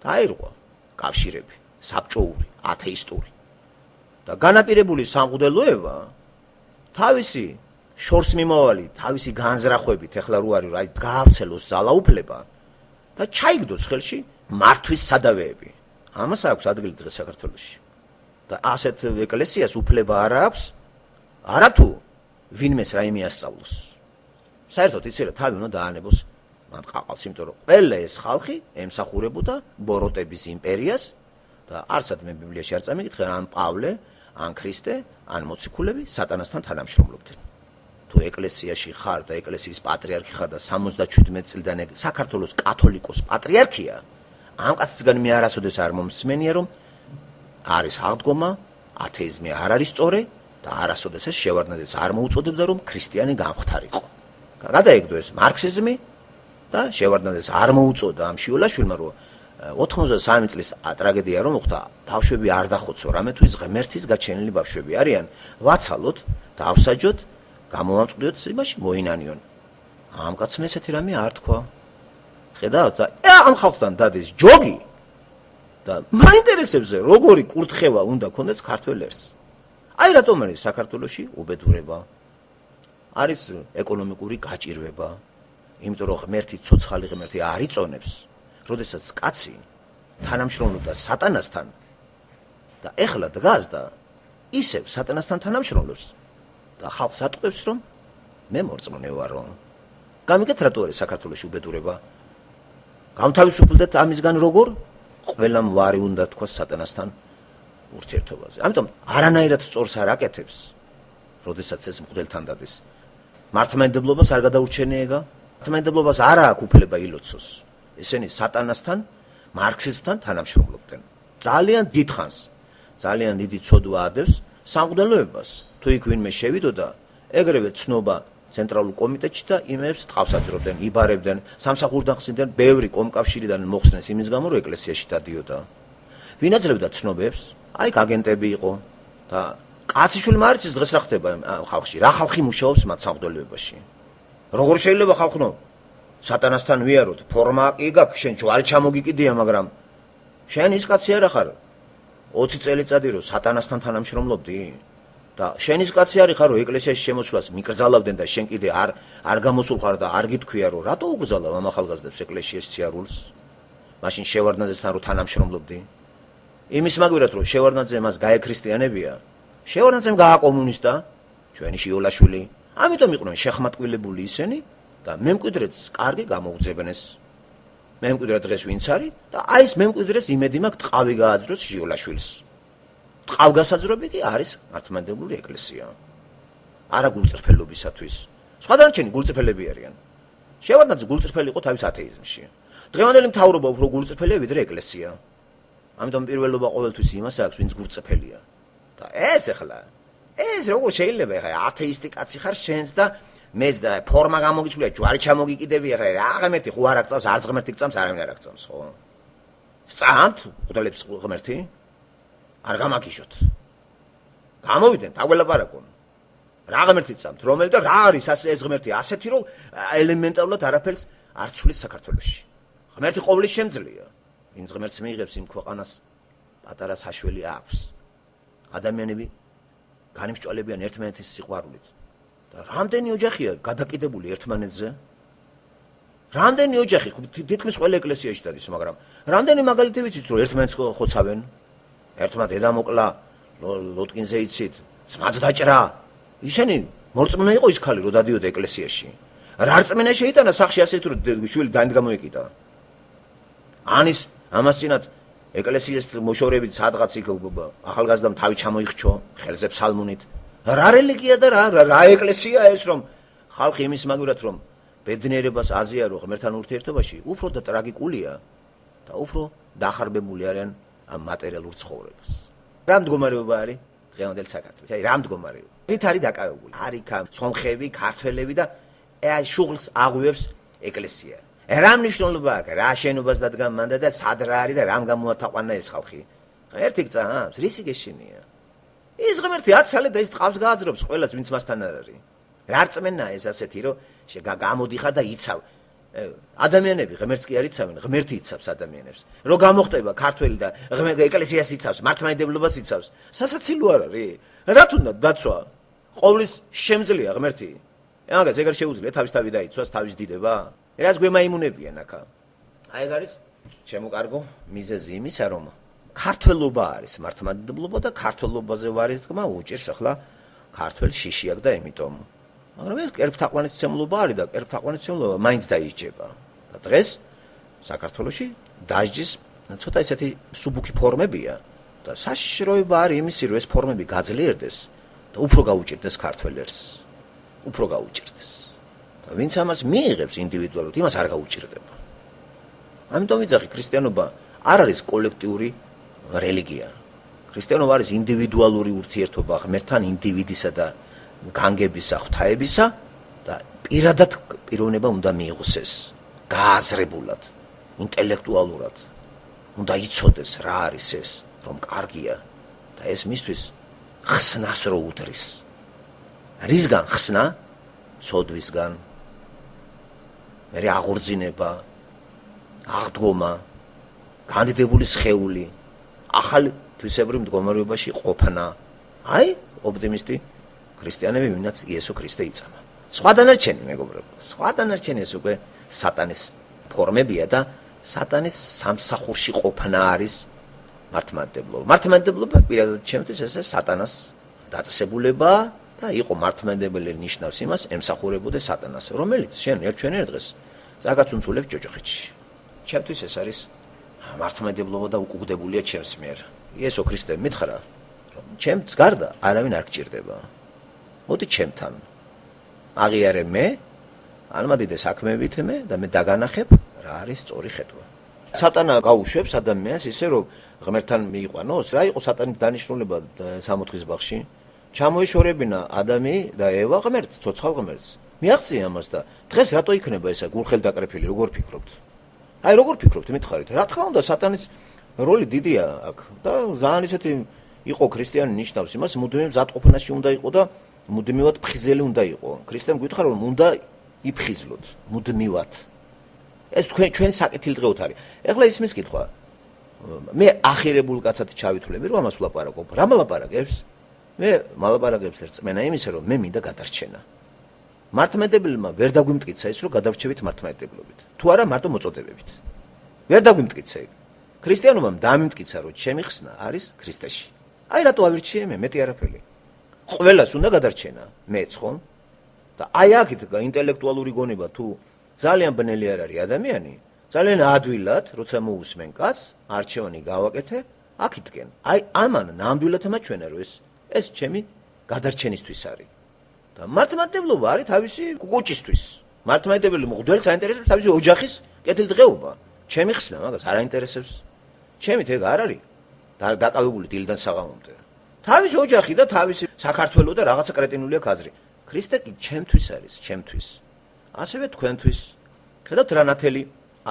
დაირღვა კავშირები, საბჭოური, ათეისტური. და განაპირებული სამღვდელოება თავისი შორს მიმავალი, თავისი განზრახვებით, ეხლა რო არის, აი გაავრცელოს ძალაუფლება და ჩაიგდოს ხელში მართვის სადავეები. ამას აქვს ადგილი დღეს საქართველოში. და ასეთ ეკლესიას უფლება არ აქვს, არათუ ვინმეს რაიმე ასწავლოს. საერთოდ იცი რა, თავი უნდა დაანებოს მან ყაყალს, იმიტომ რომ ყველა ეს ხალხი ემსახურებოდა ბოროტების იმპერიას და არსად მე ბიბლიაში არ წამიკითხე, ან პავლე, ან ქრისტე, ან მოციქულები სატანასთან თანამშრომლობდნენ. თუ ეკლესიაში ხარ და ეკლესიის პატრიარქი ხარ და 77 წლიდან საქართველოს კათოლიკოს პატრიარქია, ამ კაცისგან მე არასოდეს არ მომსმენია, რომ არის აღდგომა, ათეიზმი არ არის სწორი და არასოდეს ეს შევარდნაძეს არ მოუწოდებდა, რომ ქრისტიანი გამხდარიყო. გადაიგდო ეს მარქსიზმი და შევარდნაძეს არ მოუწოდა ამ შიოლაშვილმა, რომ 93 წლის ტრაგედია რომ მოხდა, ბავშვები არ დახოცო, რამეთვის ღმერთის გაჩენილი ბავშვები არიან, ვაცალოთ, დავსაჯოთ, გამოვამწყდიოთ იმაში, მოინანიონ. ამ კაცმა ესეთი რამე არ თქვა. ხედავთ და ამ ხალხთან დადეს ჯოგი და მაინტერესებს როგორი კურთხევა უნდა ქონდეს ქართველ ერს. აი რატომ არის საქართველოში უბედურება? არის ეკონომიკური გაჭირვება, იმიტომ რომ ღმერთი ცოცხალი ღმერთი არ იწონებს, როდესაც კაცი თანამშრომლობდა სატანასთან და ეხლა დგას და ისევ სატანასთან თანამშრომლობს და ხალხს ატყუებს, რომ მე მორწმუნე ვარო. გამიგეთ რატო არის საქართველოში უბედურება? გამთავისუფლდეთ ამისგან როგორ? ყველამ ვარი უნდა თქვა სატანასთან ურთიერთობაზე. ამიტომ არანაირად სწორს არ აკეთებს, როდესაც ეს მღვდელთან დადის. მართლმადიდებლობას არ გადაურჩენიება, მართლმადიდებლობას არ აქვს უფლება ილოცოს. ესენი სატანასთან, მარქსიზმთან თანამშრომლობდნენ. ძალიან დიდხანს, ძალიან დიდი ცოდვა ადევს სამღვდელოებას. თუ იქ ვინმე შევიდოდა, ეგრევე ცნობა ცენტრალურ კომიტეტში და იმებს ტყავს აძრობდნენ, იბარებდნენ, სამსახურიდან ხსნიდნენ, ბევრი კომკავშირიდან მოხსნეს იმის გამო, რომ ეკლესიაში დადიოდა. ვინ აძლევდა ცნობებს? აი აგენტები იყო და კაციშვილი მარიცის დღეს რა ხდება ხალხში? რა ხალხი მუშაობს მათ სამღვდელოებაში? როგორ შეიძლება ხალხნო სატანასთან ვიაროთ? ფორმა კი გაქვს, შენ ჯვარი ჩამოგიკიდია, მაგრამ შენ ის კაცი არა ხარ 20 წელიწადი რომ სატანასთან თანამშრომლობდი? და შენ ის კაცი არის ხარ რომ ეკლესიაში შემოსვლას მიკრძალავდნენ და შენ კიდე არ გამოსულ ხარ და არ გითქვია რომ რატო უგზალავ ამ ახალგაზრდებს ეკლესიაში სიარულს? მაშინ შევარდნაძესთან რომ თანამშრომლობდი? იმის მაგვრად რომ შევარდნაძე მას გაექრისტიანებია, შევარდნაძემ გააკომუნისტა, ჩვენი შიოლაშვილი. ამიტომ იყვნენ შეხმატკვილებული ისინი და მემკვიდრეც კარგი გამოუძებნეს. მემკვიდრე დღეს ვინც არის და აი ეს მემკვიდრეს იმედი მაქვს ტყავი გააძროს შიოლაშვილს. ტყავგასაძრობი კი არის მართლმადიდებლური ეკლესია. არა გულწრფელობისათვის. სხვა დანარჩენი გულწრფელები არიან. შევარდნაძე გულწრფელი იყო თავის ათეიზმში. დღევანდელი მთავრობა უფრო გულწრფელია ვიდრე ეკლესია. ამიტომ პირველობა ყოველთვის იმას აქვს, ვინც გულწრფელია. და ეს ახლა ეს როგორ შეიძლება ახლა ათეისტი კაცი ხარ შენც და მეც და ფორმა გამოგიწვია, ჯვარი ჩამოგიკიდები, ახლა რა ღმერთი ხო არ აღწავს, არც ღმერთი გწამს, არავინ არ აღწამს, ხო? სწამთ უღდელებს ღმერთი? არ გამაგიჟოთ. გამოვიდენ, დაგველაპარაკონ. რა ღმერთი წამთ, რომელი და რა არის ეს ღმერთი ასეთი, რომ ელემენტარულად არაფერს არ ცვლის საქართველოში. ღმერთი ყოვლის შემძლეა. ვინც ღმერთს მიიღებს იმ ქვეყანას პატარა საშველი აქვს. ადამიანები განიმსჭვალებიან ერთმანეთის სიყვარულით. და რამდენი ოჯახია გადაკიდებული ერთმანეთზე? რამდენი ოჯახი თითქმის ყველა ეკლესიაში დადის, მაგრამ რამდენი მაგალითი ვიცით, რომ ერთმანეთს ხოცავენ? ერთმა დედა მოკლა, ლოტკინზე იცით, ძმაც დაჭრა. ისინი მორწმუნე იყო ის ქალი, რომ დადიოდა ეკლესიაში. რა რწმენა შეიტანა სახში ასეთ, რომ შვილი დაინდ გამოეკიდა. ანის ამას წინათ ეკლესიის მოშორებით სადღაც იქ ახალგაზრდამ თავი ჩამოიხჩო, ხელზე ფსალმუნით. რა რელიგია და რა ეკლესია ეს, რომ ხალხი იმის მაგვრად, რომ ბედნიერებას აზიარო ღმერთთან ურთიერთობაში, უფრო და ტრაგიკულია და უფრო დახარბებული არიან ამ მატერიალურ ცხოვრებას. რა მდგომარეობა არის დღევანდელ საქართველოში? აი რა მდგომარეობა? რით არის დაკავებული? არის სომხები, ქართველები და აი შუღლს აღვივებს ეკლესია. რა მნიშვნელობა აქვს? რა შენობას დადგა მანდა და სად რა არის და რამ გამოათაყვანა ეს ხალხი? ერთი გწამს, რისი გეშინია? ის ღმერთი აცალე და ის ტყავს გააძრობს ყველას, ვინც მასთან არ არის. რა რწმენაა ეს ასეთი, რომ გამოდიხარ და იცავ. ადამიანები ღმერთს კი არ იცავენ, ღმერთი იცავს ადამიანებს. რო გამოხდება ქართველი და ეკლესიას იცავს, მართლმადიდებლობას იცავს, სასაცილო არ არის? რა თუნდა დაცვა? ყოვლის შემძლეა ღმერთი. მაგას ეგარ შეუძლია თავის თავი დაიცვას, თავის დიდება? რას გვემაიმუნებიან აქა? აი ეგ არის შემოკარგო მიზეზი იმისა, რომ ქართველობა არის მართლმადიდებლობა და ქართველობაზე ვარის თქმა უჭირს ახლა ქართველ შიშიაკ და იმიტომ. მაგრამ ეს კერპთაყვანისმცემლობა არის და კერპთაყვანისმცემლობა მაინც დაიჯება. და დღეს საქართველოში დაჟჯის ცოტა ისეთი სუბუქი ფორმებია და საშიშროება არის იმისი, რომ ეს ფორმები გაძლიერდეს და უფრო გაუჭირდეს ქართველებს. უფრო გაუჭირდეს. და ვინც ამას მიიღებს ინდივიდუალურად, იმას არ გაუჭირდება. ამიტომ ვიძახი, ქრისტიანობა არ არის კოლექტიური რელიგია. ქრისტიანობა არის ინდივიდუალური ურთიერთობა ღმერთთან, ინდივიდისა და განგებისა, ღვთაებისა და პირადად პიროვნება უნდა მიიღოს ეს გააზრებულად, ინტელექტუალურად. უნდა იცოდეს რა არის ეს, რომ კარგია და ეს მისთვის ხსნას რო უდრის. რისგან ხსნა? სოდვისგან. მერე აღორძინება, აღდგომა, განდიდებული სხეული, ახალ თვისებრივ მდგომარეობაში ყოფნა, აი, ოპტიმისტი ქრისტიანები, ვინაც იესო ქრისტე იწამა. სხვა დანარჩენი, მეგობრებო, სხვა დანარჩენი ეს უკვე სატანის ფორმებია და სატანის სამსახურში ყოფნა არის მართლმადიდებლობა. მართლმადიდებლობა პირადად ჩემთვის ესე სატანას დაწესებულება და იყო მართლმადიდებელი ნიშნავს იმას, ემსახურებოდე სატანას, რომელიც შენ ერთ დღეს წაგაცუნცულებს ჯოჯოხეთში. ჩემთვის ეს არის მართლმადიდებლობა და უკუგდებულია ჩემს მიერ. იესო ქრისტე მითხრა, რომ ჩემს გარდა არავინ არ გჭირდება. მოდი ჩემთან. აღიარე მე, ალმადიდე საქმეებით მე და მე დაგანახებ რა არის სწორი ხედვა. სატანა გაუშვებს ადამიანს ისე რომ ღმერთთან მიიყვანოს, რა იყო სატანის დანიშნულება 60-ის ბაღში? ჩამოეშორებინა ადამი და ევა ღმერთს, ცოცხალ ღმერთს. მიაღწია ამას და დღეს რატო იქნება ესა გულხელდაკრეფილი, როგორ ფიქრობთ? აი როგორ ფიქრობთ, მითხარით? რა თქმა უნდა, სატანის როლი დიდია აქ და ძალიან ისეთი იყო ქრისტიანი ნიშნავს იმას, მუდმივ მზადყოფნაში უნდა იყო და მუდმივად ფხიზელი უნდა იყო. ქრისტემ გითხარ რომ უნდა იფხიზლოთ, მუდმივად. ეს ჩვენ საკეთილდღეოდ არის. ეხლა ისმის კითხვა. მე ახირებულ კაცად ჩავითვლები რომ ამას ვლაპარაკობ. რა მალაპარაკებს? მე მალაპარაკებს რწმენა იმისა რომ მე მინდა გადარჩენა. მართლმადიდებელმა ვერ დაგვიმტკიცა ის რომ გადავრჩევით მართლმადიდებლობით. თუ არა მარტო მოწოდებებით. ვერ დაგვიმტკიცა იქ. ქრისტიანობამ დამიმტკიცა რომ ჩემი ხსნა არის ქრისტეში. აი რატო ავირჩიე მე მეტი არაფერი. ყველას უნდა გადარჩენა, მეც ხომ? და აი აქეთ ინტელექტუალური გონება თუ ძალიან ბნელი არ არის ადამიანი, ძალიან ადვილად, როცა მოусმენ კაცს, არჩევანი გავაკეთე, აქეთკენ. აი ამან ნამდვილად მაჩვენა რომ ეს ჩემი გადარჩენისთვის არის. და მართლმადიდებლობა არის თავისი კუκუჭისთვის. მართლმადიდებელი მღვდელს აინტერესებს თავისი ოჯახის კეთილდღეობა. ჩემი ხსნა მაგას არ აინტერესებს. ჩემით ეგ არ არის დაკავებული დილიდან საღამომდე. თავისი ოჯახი და თავისი საქართველო და რაღაცა კრეტინული აქვს აზრი. ქრისტე კი ჩემთვის არის, ჩემთვის. ასევე თქვენთვის. ხედავთ რა ნათელი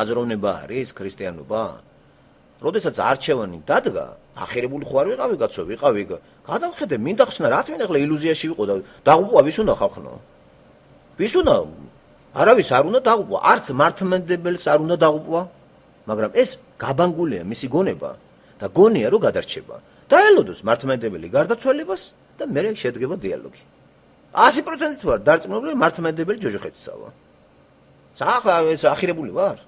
აზროვნება არის ქრისტიანობა? როდესაც არჩევანი დადგა, ახირებული ხო არ ვიყავი კაცო, ვიყავი. გადავხედე, მინდა ხსნა, რა თქმა უნდა, ილუზიაში ვიყო და დაღუპვა ვის უნდა ხალხნო? ვის უნდა? არავის არ უნდა დაღუპვა, არც მართლმადიდებელს არ უნდა დაღუპვა, მაგრამ ეს გაბანგულია მისი გონება და გონია რომ გადარჩება. დაელოდოს მართლმადიდებელი გარდაცვალებას და მერე შედგება დიალოგი. 100% ვარ დარწმუნებული მართლმადიდებელი ჯოჯოხეთისაა. ახლა ეს ახირებული ვარ?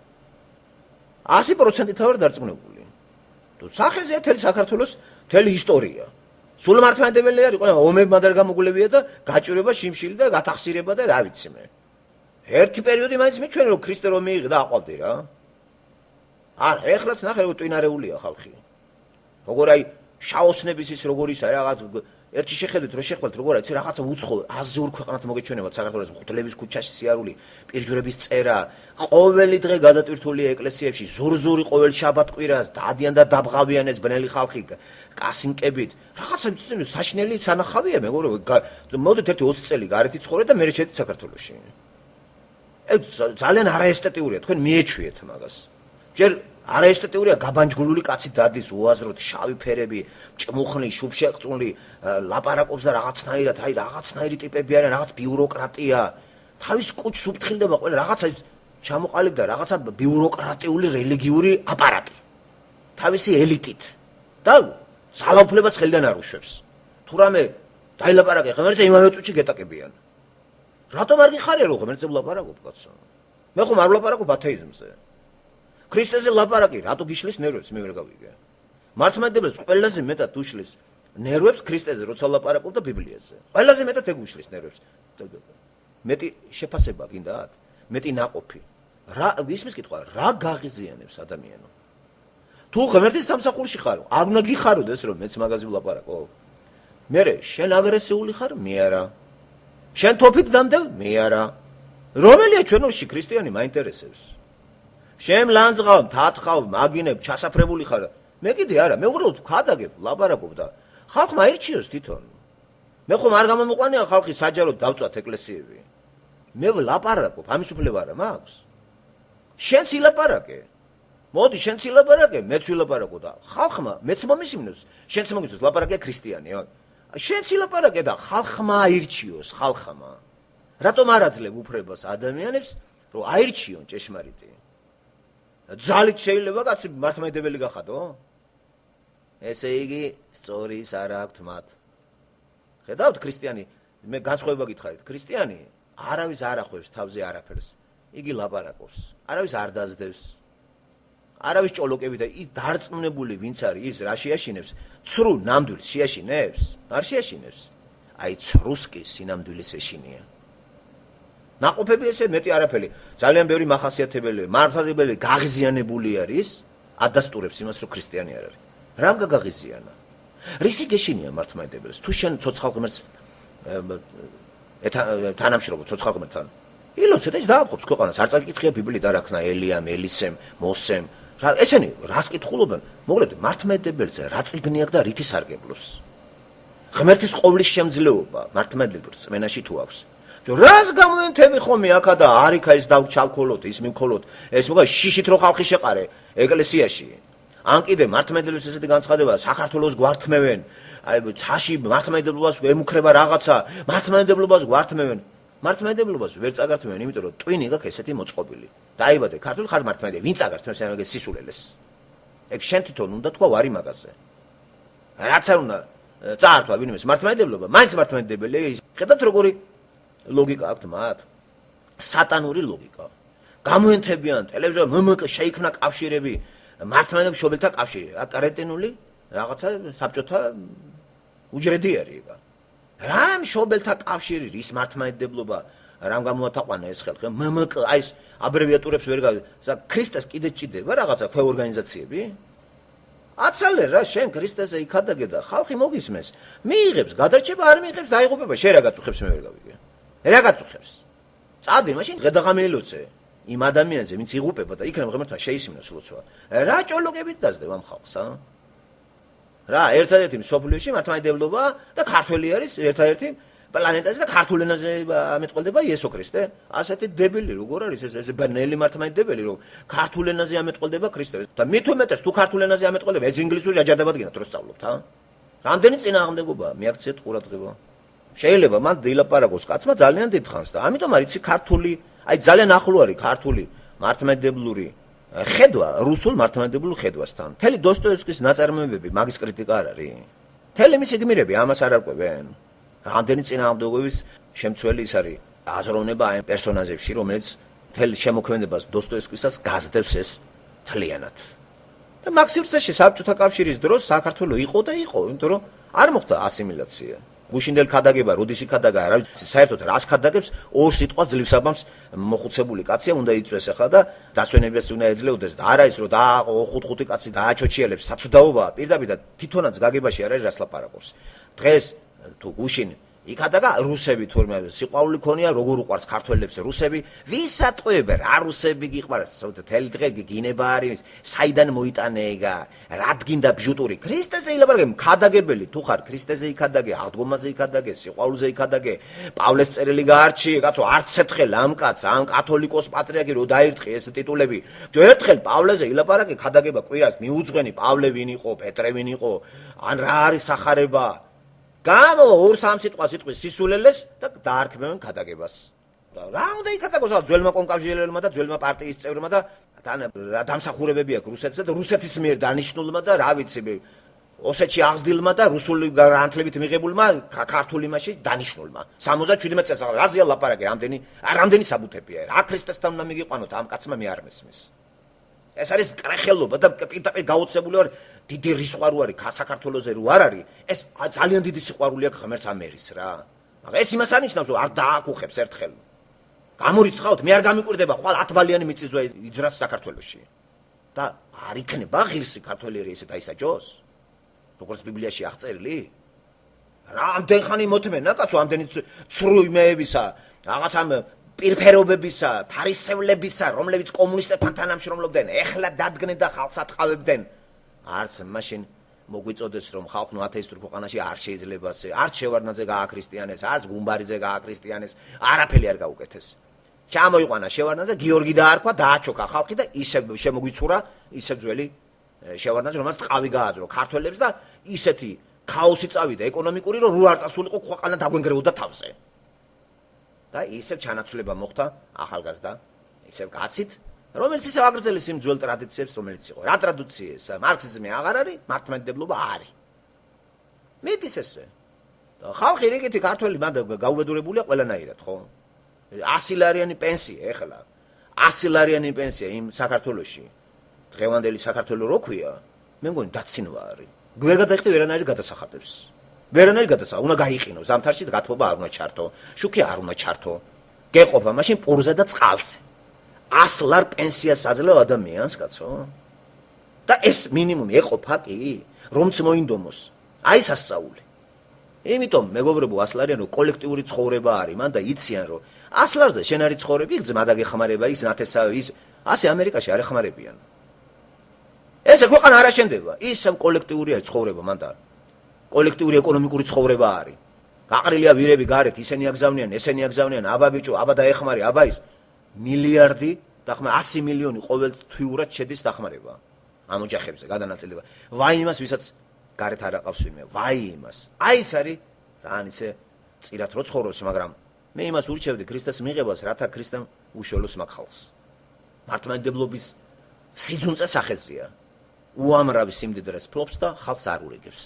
100% ვარ დარწმუნებული. თუ სახეზეა თელი საქართველოს თელი ისტორია. სულ მართლმადიდებელი არის, ყველა ომებმა და გამოგულებია და გაჭირება შიმშილი და გათახსირება და რა ვიცი მე. ერთი პერიოდი მაინც მიჩვენე რომ ქრისტე რომ მიიღე და აყვავდი რა. არა, ეხლაც ნახე როგორ ტვინარეულია ხალხი. როგორ აი შაოსნების ის როგორ ის არის რაღაც ერთი შეხედვით რომ შეხვალთ როგორ არის რაღაცა უცხო აზიურ ქვეყანათ მოგეჩვენებათ საქართველოს მღვდლების ქუჩაში სიარული პირჯვრების წერა ყოველი დღე გადატვირთულია ეკლესიებში ზურზური ყოველ შაბათ-კვირას დადიან და დაბღავიან ეს ბნელი ხალხი კასინკებით რაღაცა საშნელი სანახავია მეგობრებო მოდით ერთი 20 წელი გარეთ იცხოვრეთ და მე შედით საქართველოში ეს ძალიან არაესთეტიურია თქვენ მიეჩვიეთ მაგას ჯერ არაესთეტიურია გაბანჯგულული კაცი დადის უაზროდ შავი ფერები, ჭმუხნი, შუბშეყწული, ლაპარაკობს და რაღაცნაირად, აი რაღაცნაირი ტიპები არიან, რაღაც ბიუროკრატია. თავის კუჩს უფრთხილდება ყველა რაღაცა ჩამოყალიბდა რაღაცა ბიუროკრატიული რელიგიური აპარატი. თავისი ელიტით. და ძალაუფლებას ხელიდან არ უშვებს. თუ რამე დაილაპარაკე ღმერთზე იმავე წუთში გეტაკებიან. რატომ არ გიხარია რომ ღმერთზე ვლაპარაკობ კაცო? მე ხომ არ ვლაპარაკობ ათეიზმზე. ქრისტეზე ლაპარაკი რატო გიშლის ნერვებს მე ვერ გავიგე. მართლმადიდებელს ყველაზე მეტად უშლის ნერვებს ქრისტეზე როცა ლაპარაკობ და ბიბლიაზე. ყველაზე მეტად ეგ უშლის ნერვებს. მეტი შეფასება გინდათ? მეტი ناقოფი. რა ისმის კითხვა, რა გაღიზიანებს ადამიანო? თუ ღმერთის სამსახურში ხარ, არ უნდა გიხაროდეს რომ მეც მაგაზე ვლაპარაკო. მერე შენ აგრესიული ხარ? მე არა. შენ თოფით დამდევ? მე არა. რომელია ჩვენოში ქრისტიანი მაინტერესებს? შენ ლანძღავ, თათხავ, მაგინებ, ჩასაფრებული ხარ. მე კიდე არა, მე უბრალოდ ვქადაგებ, ლაპარაკობ და ხალხმა აირჩიოს თვითონ. მე ხომ არ გამომიყვანია ხალხი საჯაროდ დავწვათ ეკლესიები. მე ვლაპარაკობ, ამის უფლება არა მაქვს. შენც ილაპარაკე. მოდი, შენც ილაპარაკე, მეც ვილაპარაკო და ხალხმა მეც მომისმინოს, შენც მოგიწევს ლაპარაკია ქრისტიანია. შენც ილაპარაკე და ხალხმა აირჩიოს, ხალხმა. რატომ არ აძლევ უფლებას ადამიანებს, რომ აირჩიონ ჭეშმარიტი? ძალით შეიძლება კაცი მართლმადიდებელი გახადო? ესე იგი, სწორის არ აქვთ მათ. ხედავთ ქრისტიანი, მე განსხვავება გითხარით, ქრისტიანი არავის არ ახვევს თავზე არაფერს. იგი ლაპარაკობს, არავის არ დაძდევს. არავის ჭოლოკები და ის დარწმუნებული ვინც არის, ის რა შეაშინებს? ცრუ ნამდვილს შეაშინებს? არ შეაშინებს. აი ცრუს კი სინამდვილის ეშინია. ნაყოფები ესე მეტი არაფერი. ძალიან ბევრი მახასიათებელი, მართლმადიდებელი გაღიზიანებული არის, ადასტურებს იმას, რომ ქრისტიანი არ არის. რამ გაგაღიზიანა? რისი გეშინია მართლმადიდებელს? თუ შენ ცოცხალ ღმერთს თანამშრომლობ ცოცხალ ღმერთთან. ილოცე და ის დააფხობს ქვეყანას. არ წაკითხია ბიბლია რა ქნა ელიამ, ელისემ, მოსემ. ესენი რას კითხულობენ? მოგლეთ მართლმადიდებელს რა წიგნი აქვს და რითი სარგებლობს? ღმერთის ყოვლის შემძლეობა მართლმადიდებელს წმენაში თუ აქვს. რას გამოენთები ხომი აქა და არიქა ის დავჩავქოლოთ, ის მივქოლოთ. ეს მოგა შიშით რო ხალხი შეყარე ეკლესიაში. ან კიდე მართლმადიდებლების ესეთი განცხადება საქართველოს გვართმევენ. აი ცაში მართლმადიდებლობას ემუქრება რაღაცა, მართლმადიდებლობას გვართმევენ. მართლმადიდებლობას ვერ წაგართმევენ, იმიტომ რომ ტვინი გაქვს ესეთი მოწყობილი. დაიბადე ქართული ხარ მართლმადიდებელი, ვინ წაგართმევს ამ ეგეთ სისულელეს? ეგ შენ თვითონ უნდა თქვა ვარი მაგაზე. რაც არ უნდა წაართვა ვინმეს მართლმადიდებლობა, მაინც მართლმადიდებელი ის. ხედავთ როგორი ლოგიკა აქვს მათ? სატანური ლოგიკა. გამოენთებიან ტელევიზორ მმკ შეიქმნა კავშირები, მართლმადიდებლობის შობელთა კავშირი, აკარეტინული რაღაცა საბჭოთა უჯრედი არის ეგა. რამ შობელთა კავშირი, ის მართლმადიდებლობა, რამ გამოათაყვანა ეს ხალხი? მმკ აი ეს აბრევიატურებს ვერ ქრისტეს კიდე ჭიდება რაღაცა ქვე ორგანიზაციები? აცალე რა შენ ქრისტესზე იქადაგე და ხალხი მოგისმენს. მიიღებს, გადარჩება არ მიიღებს, დაიღუპება, შენ რა გაწუხებს მე ვერ გავიგე. რა გაწუხებს? წადი, მაშინ ღედაღამე ელოცე იმ ადამიანზე, ვინც იღუპება და იქნებ ღმერთმა შეისმინოს ლოცვა. რა ჭოლოკებით დაძდევ ამ ხალხს, ა? რა, ერთადერთი მსოფლიოში მართლმადიდებლობა და ქართველი არის ერთადერთი პლანეტაზე და ქართულ ენაზე ამეტყველდება იესო ქრისტე. ასეთი დებილი როგორ არის ეს ბნელი მართლმადიდებელი რომ ქართულ ენაზე ამეტყველდება ქრისტე. და მით უმეტეს თუ ქართულ ენაზე ამეტყველდება ეს ინგლისური აჯადაბად გინდათ რო სწავლობთ, ა? რამდენი წინააღმდეგობაა მიაქციეთ ყურადღება. შეიძლება მან დილაპარაკოს კაცმა ძალიან დიდხანს და ამიტომ არის ქართული, აი ძალიან ახლო არის ქართული მართლმადიდებლური ხედვა რუსულ მართლმადიდებლურ ხედვასთან. მთელი დოსტოევსკის ნაწარმოებები მაგის კრიტიკა არ არის? მთელი მისი გმირები ამას არ არკვევენ? რამდენი წინააღმდეგობის შემცველი ის არის აზროვნება ამ პერსონაჟებში, რომელიც მთელ შემოქმედებას დოსტოევსკისას გაზდევს ეს თლიანად. და მაგ სივრცეში საბჭოთა კავშირის დროს საქართველო იყო და იყო, იმიტომ რომ არ მოხდა ასიმილაცია. გუშინდელ ქადაგება, როდისი ქადაგა, საერთოდ რას ქადაგებს, ორ სიტყვას ძლივსაბამს მოხუცებული კაცია უნდა იწვეს ახლა და დასვენებას უნდა ეძლეოდეს და არა ის რომ დააყო 5-5 კაცი დააჩოჩიელებს საცუდაობაა პირდაპირ და თვითონაც გაგებაში არ არის რას ლაპარაკობს. დღეს თუ გუშინ იქადაგა რუსები თურმე სიყვარული ქონია როგორ უყვარს ქართველებს რუსები ვისატყვევენ რა რუსები გიყვარს თელი დღე გინება არის საიდან მოიტანეეგა რადგინდა ბჟუტური ქრისტეზე ილაპარაკე ქადაგებელი თუ ხარ ქრისტეზე იქადაგე აღდგომაზე იქადაგე სიყვარულზე იქადაგე პავლეს წერილი გაარჩიე კაცო არც ერთხელ ამ კაცს ამ კათოლიკოს პატრიარქი რო დაირთხი ეს ტიტულები ერთხელ პავლეზე ილაპარაკე ქადაგება კვირას მიუძღვენი პავლე ვინ იყო პეტრე ვინ იყო ან რა არის სახარება გამო 2-3 სიტყვის სისულელეს და დაარქმევენ ქადაგებას. რა უნდა იქადაგოს ძველმა კონკავშირებელმა და ძველმა პარტიის წევრმა და თან რა დამსახურებები აქვს რუსეთსა და რუსეთის მიერ დანიშნულმა და რა ვიცი ოსეთში აღზრდილმა და რუსული განათლებით მიღებულმა ქართული მასში დანიშნულმა 77 წელს რაზეა ლაპარაკი რამდენი საბუთებია რა ქრისტესთან უნდა მიგიყვანოთ ამ კაცმა მე არ მესმის ეს არის კრეხელობა და პირდაპირ გაოცებული ვარ დიდი რისხვარი არის საქართველოზე რო არ არის ეს ძალიან დიდი სიყვარული აქვს ღმერთს ამერის რა მაგრამ ეს იმას არნიშნავს რომ არ დააკუხებს ერთხელ გამორიცხავთ მე არ გამიკვირდება ხვალ 10 ბალიანი მიწისძვრა იძრას საქართველოში და არ იქნება ღირსი ქართველი ესე დაისაჯოს როგორც ბიბლიაში აღწერილი რამდენ ხანი მოთმენა კაცო ამდენი ცრუ იმეებისა რაღაც ამ პირფერობებისა, ფარისევლებისა, რომლებიც კომუნისტებთან თანამშრომლობდნენ, ეხლა დადგნენ და ხალხს ატყავებდნენ. არც მაშინ მოგვიწოდეს რომ ხალხი ათეისტურ ქვეყანაში არ შეიძლება არც შევარდნაძე გააქრისტიანეს, არც გუმბარიძე გააქრისტიანეს, არაფერი არ გაუკეთეს. ჩამოიყვანა შევარდნაძე, გიორგი დაარქვა, დააჩოქა ხალხი და ისე შემოგვიცურა, ისე ძველი შევარდნაძე, რომელსაც ტყავი გააძრო ქართველებს და ისეთი ქაოსი წავიდა ეკონომიკური, რომ რო არ წასულიყო ქვეყანა დაგვენგრეოდა თავზე. და ისევ ჩანაცვლება მოხდა ახალგაზრდა, ისევ კაცით, რომელიც ისევ აგრძელებს იმ ძველ ტრადიციებს, რომელიც იყო. რა ტრადიციაა? მარქსიზმი აღარ არის, მართლმადიდებლობა არის. მიდის ესე. ხალხი რიგითი ქართველი მანდ გაუბედურებულია ყველანაირად, ხო? 100 ლარიანი პენსია ეხლა. 100 ლარიანი პენსია იმ საქართველოში. დღევანდელი საქართველო რო ქვია, მე მგონი დაცინვა არის. ვერ გადაიხდი ვერანაირ გადასახადებს. ვერანაირ გადასახადებს, უნდა გაიყინო, ზამთარში გათბობა არ უნდა ჩართო, შუქი არ უნდა ჩართო. გეყოფა მაშინ პურზე და წყალზე. 100 ლარ პენსიას აძლევ ადამიანს, კაცო. და ეს მინიმუმი ეყოფა კი, რომც მოინდომოს. აი სასწაული. იმიტომ მეგობრებო 100 ლარიანო კოლექტიური ცხოვრება არის, მან და იციან რომ 100 ლარზე შენ არის ცხოვრები, იქ ძმა დაგეხმარება, ის ნათესავი, ის ასე ამერიკაში არ ეხმარებიან. ესე ქვეყანა არ აშენდება, ისევ კოლექტიური არის ცხოვრება, მან და კოლექტიური ეკონომიკური ცხოვრება არის. გაყრილია ვირები გარეთ, ისინი აგზავნიან, ესენი აგზავნიან, აბა ბიჭო, აბა დაეხმარე, აბა ის მილიარდი დახმარ 100 მილიონი ყოველთვიურად შედის დახმარება ამ ოჯახებზე გადანაწილება. ვაი იმას, ვისაც გარეთ არ აყავს ვინმე, ვაი იმას. აი ეს არის ძალიან ისე წირათ რო ცხოვრობს, მაგრამ მე იმას ურჩევდი ქრისტეს მიღებას, რათა ქრისტემ უშველოს მაგ ხალხს. მართლმადიდებლობის სიძუნწე სახეზია. უამრავი სიმდიდრეს ფლობს და ხალხს არ ურიგებს.